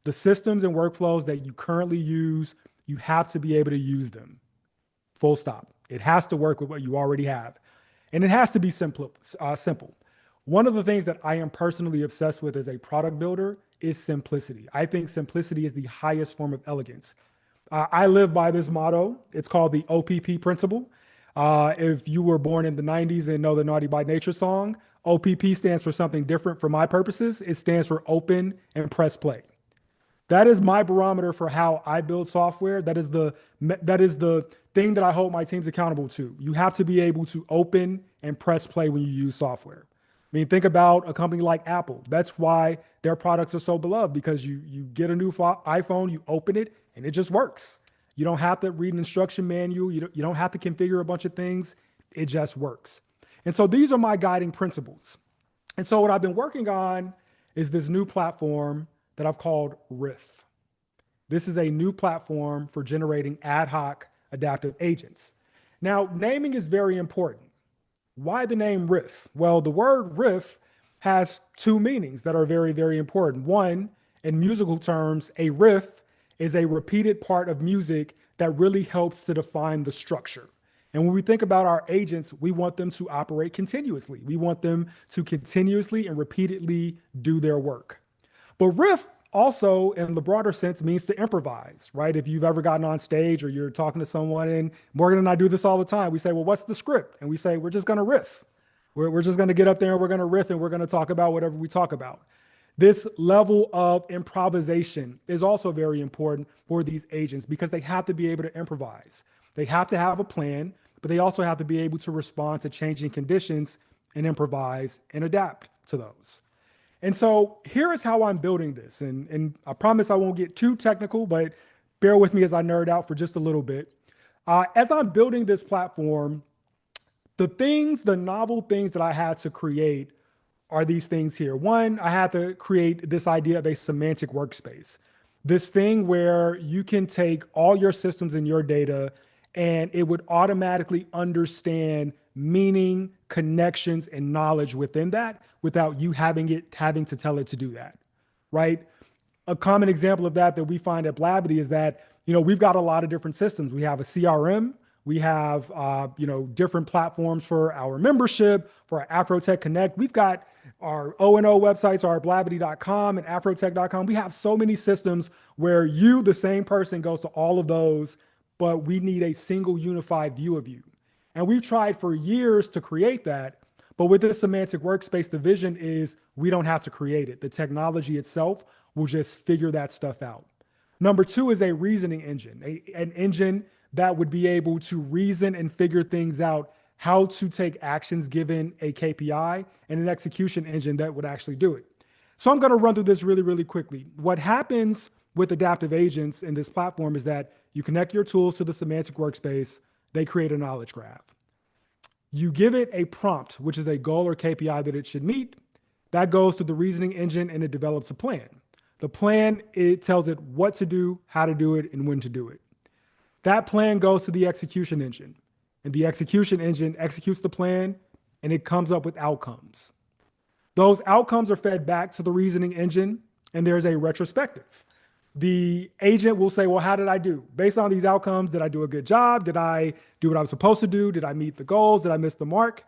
Speaker 2: The systems and workflows that you currently use, you have to be able to use them. Full stop. It has to work with what you already have. And it has to be simple. One of the things that I am personally obsessed with as a product builder is simplicity. I think simplicity is the highest form of elegance. I live by this motto. It's called the OPP principle. If you were born in the 90s and know the Naughty by Nature song, OPP stands for something different for my purposes. It stands for open and press play. That is my barometer for how I build software. That is the thing that I hold my teams accountable to. You have to be able to open and press play when you use software. I mean, think about a company like Apple. That's why their products are so beloved, because you get a new iPhone, you open it, and it just works. You don't have to read an instruction manual. You don't have to configure a bunch of things. It just works. And so these are my guiding principles. And so what I've been working on is this new platform that I've called Riff. This is a new platform for generating ad hoc adaptive agents. Now, naming is very important. Why the name riff? Well, the word riff has two meanings that are very, very important. One, in musical terms, a riff is a repeated part of music that really helps to define the structure. And when we think about our agents, we want them to operate continuously. We want them to continuously and repeatedly do their work. But riff also, in the broader sense, means to improvise, right? If you've ever gotten on stage or you're talking to someone, and Morgan and I do this all the time, we say, well, what's the script? And we say, we're just going to riff. We're just going to get up there and we're going to riff and we're going to talk about whatever we talk about. This level of improvisation is also very important for these agents because they have to be able to improvise. They have to have a plan, but they also have to be able to respond to changing conditions and improvise and adapt to those. And so here is how I'm building this. And I promise I won't get too technical, but bear with me as I nerd out for just a little bit. As I'm building this platform, the novel things that I had to create are these things here. One, I had to create this idea of a semantic workspace. This thing where you can take all your systems and your data and it would automatically understand meaning, connections, and knowledge within that without you having to tell it to do that, right? A common example of that we find at Blabity is that, we've got a lot of different systems. We have a CRM, we have, different platforms for our membership, for our AFROTECH Connect. We've got our O&O websites, our blabity.com and afrotech.com. We have so many systems where the same person, goes to all of those, but we need a single unified view of you. And we've tried for years to create that, but with this semantic workspace, the vision is we don't have to create it. The technology itself will just figure that stuff out. Number two is a reasoning engine, an engine that would be able to reason and figure things out, how to take actions given a KPI, and an execution engine that would actually do it. So I'm going to run through this really, really quickly. What happens with adaptive agents in this platform is that you connect your tools to the semantic workspace, they create a knowledge graph. You give it a prompt, which is a goal or KPI that it should meet. That goes to the reasoning engine and it develops a plan. The plan, it tells it what to do, how to do it, and when to do it. That plan goes to the execution engine, and the execution engine executes the plan and it comes up with outcomes. Those outcomes are fed back to the reasoning engine and there's a retrospective. The agent will say, well, how did I do? Based on these outcomes, did I do a good job? Did I do what I was supposed to do? Did I meet the goals? Did I miss the mark?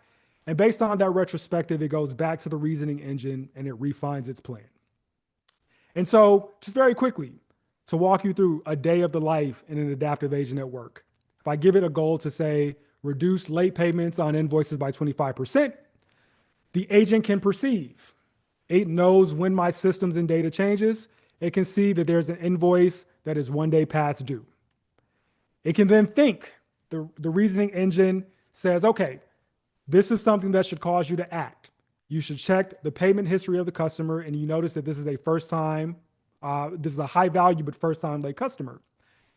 Speaker 2: And based on that retrospective, it goes back to the reasoning engine and it refines its plan. And so just very quickly, to walk you through a day of the life in an adaptive agent at work. If I give it a goal to say, reduce late payments on invoices by 25%, the agent can perceive. It knows when my systems and data changes. It can see that there's an invoice that is 1 day past due. It can then think. The reasoning engine says, okay, this is something that should cause you to act. You should check the payment history of the customer and you notice that this is a this is a high value but first time late customer.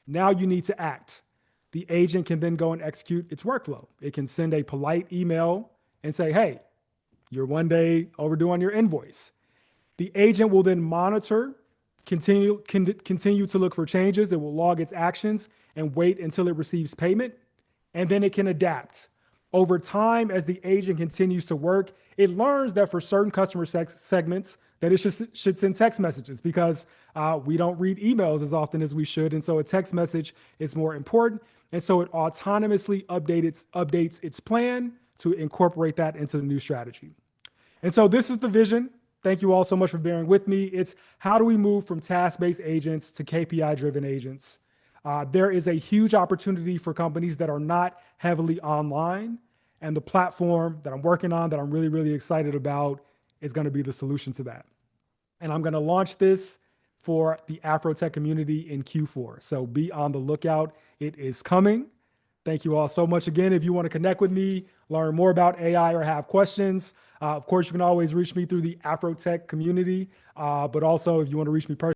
Speaker 2: Now you need to act. The agent can then go and execute its workflow. It can send a polite email and say, hey, you're 1 day overdue on your invoice. The agent will then monitor, continue to look for changes. It will log its actions and wait until it receives payment, and then it can adapt. Over time, as the agent continues to work, it learns that for certain customer segments that it should send text messages because we don't read emails as often as we should. And so a text message is more important. And so it autonomously updates its plan to incorporate that into the new strategy. And so this is the vision. Thank you all so much for bearing with me. It's how do we move from task-based agents to KPI-driven agents? There is a huge opportunity for companies that are not heavily online, and the platform that I'm working on that I'm really, really excited about is going to be the solution to that. And I'm going to launch this for the AFROTECH community in Q4. So be on the lookout. It is coming. Thank you all so much again. If you want to connect with me, learn more about AI or have questions, of course, you can always reach me through the AFROTECH community. But also, if you want to reach me personally,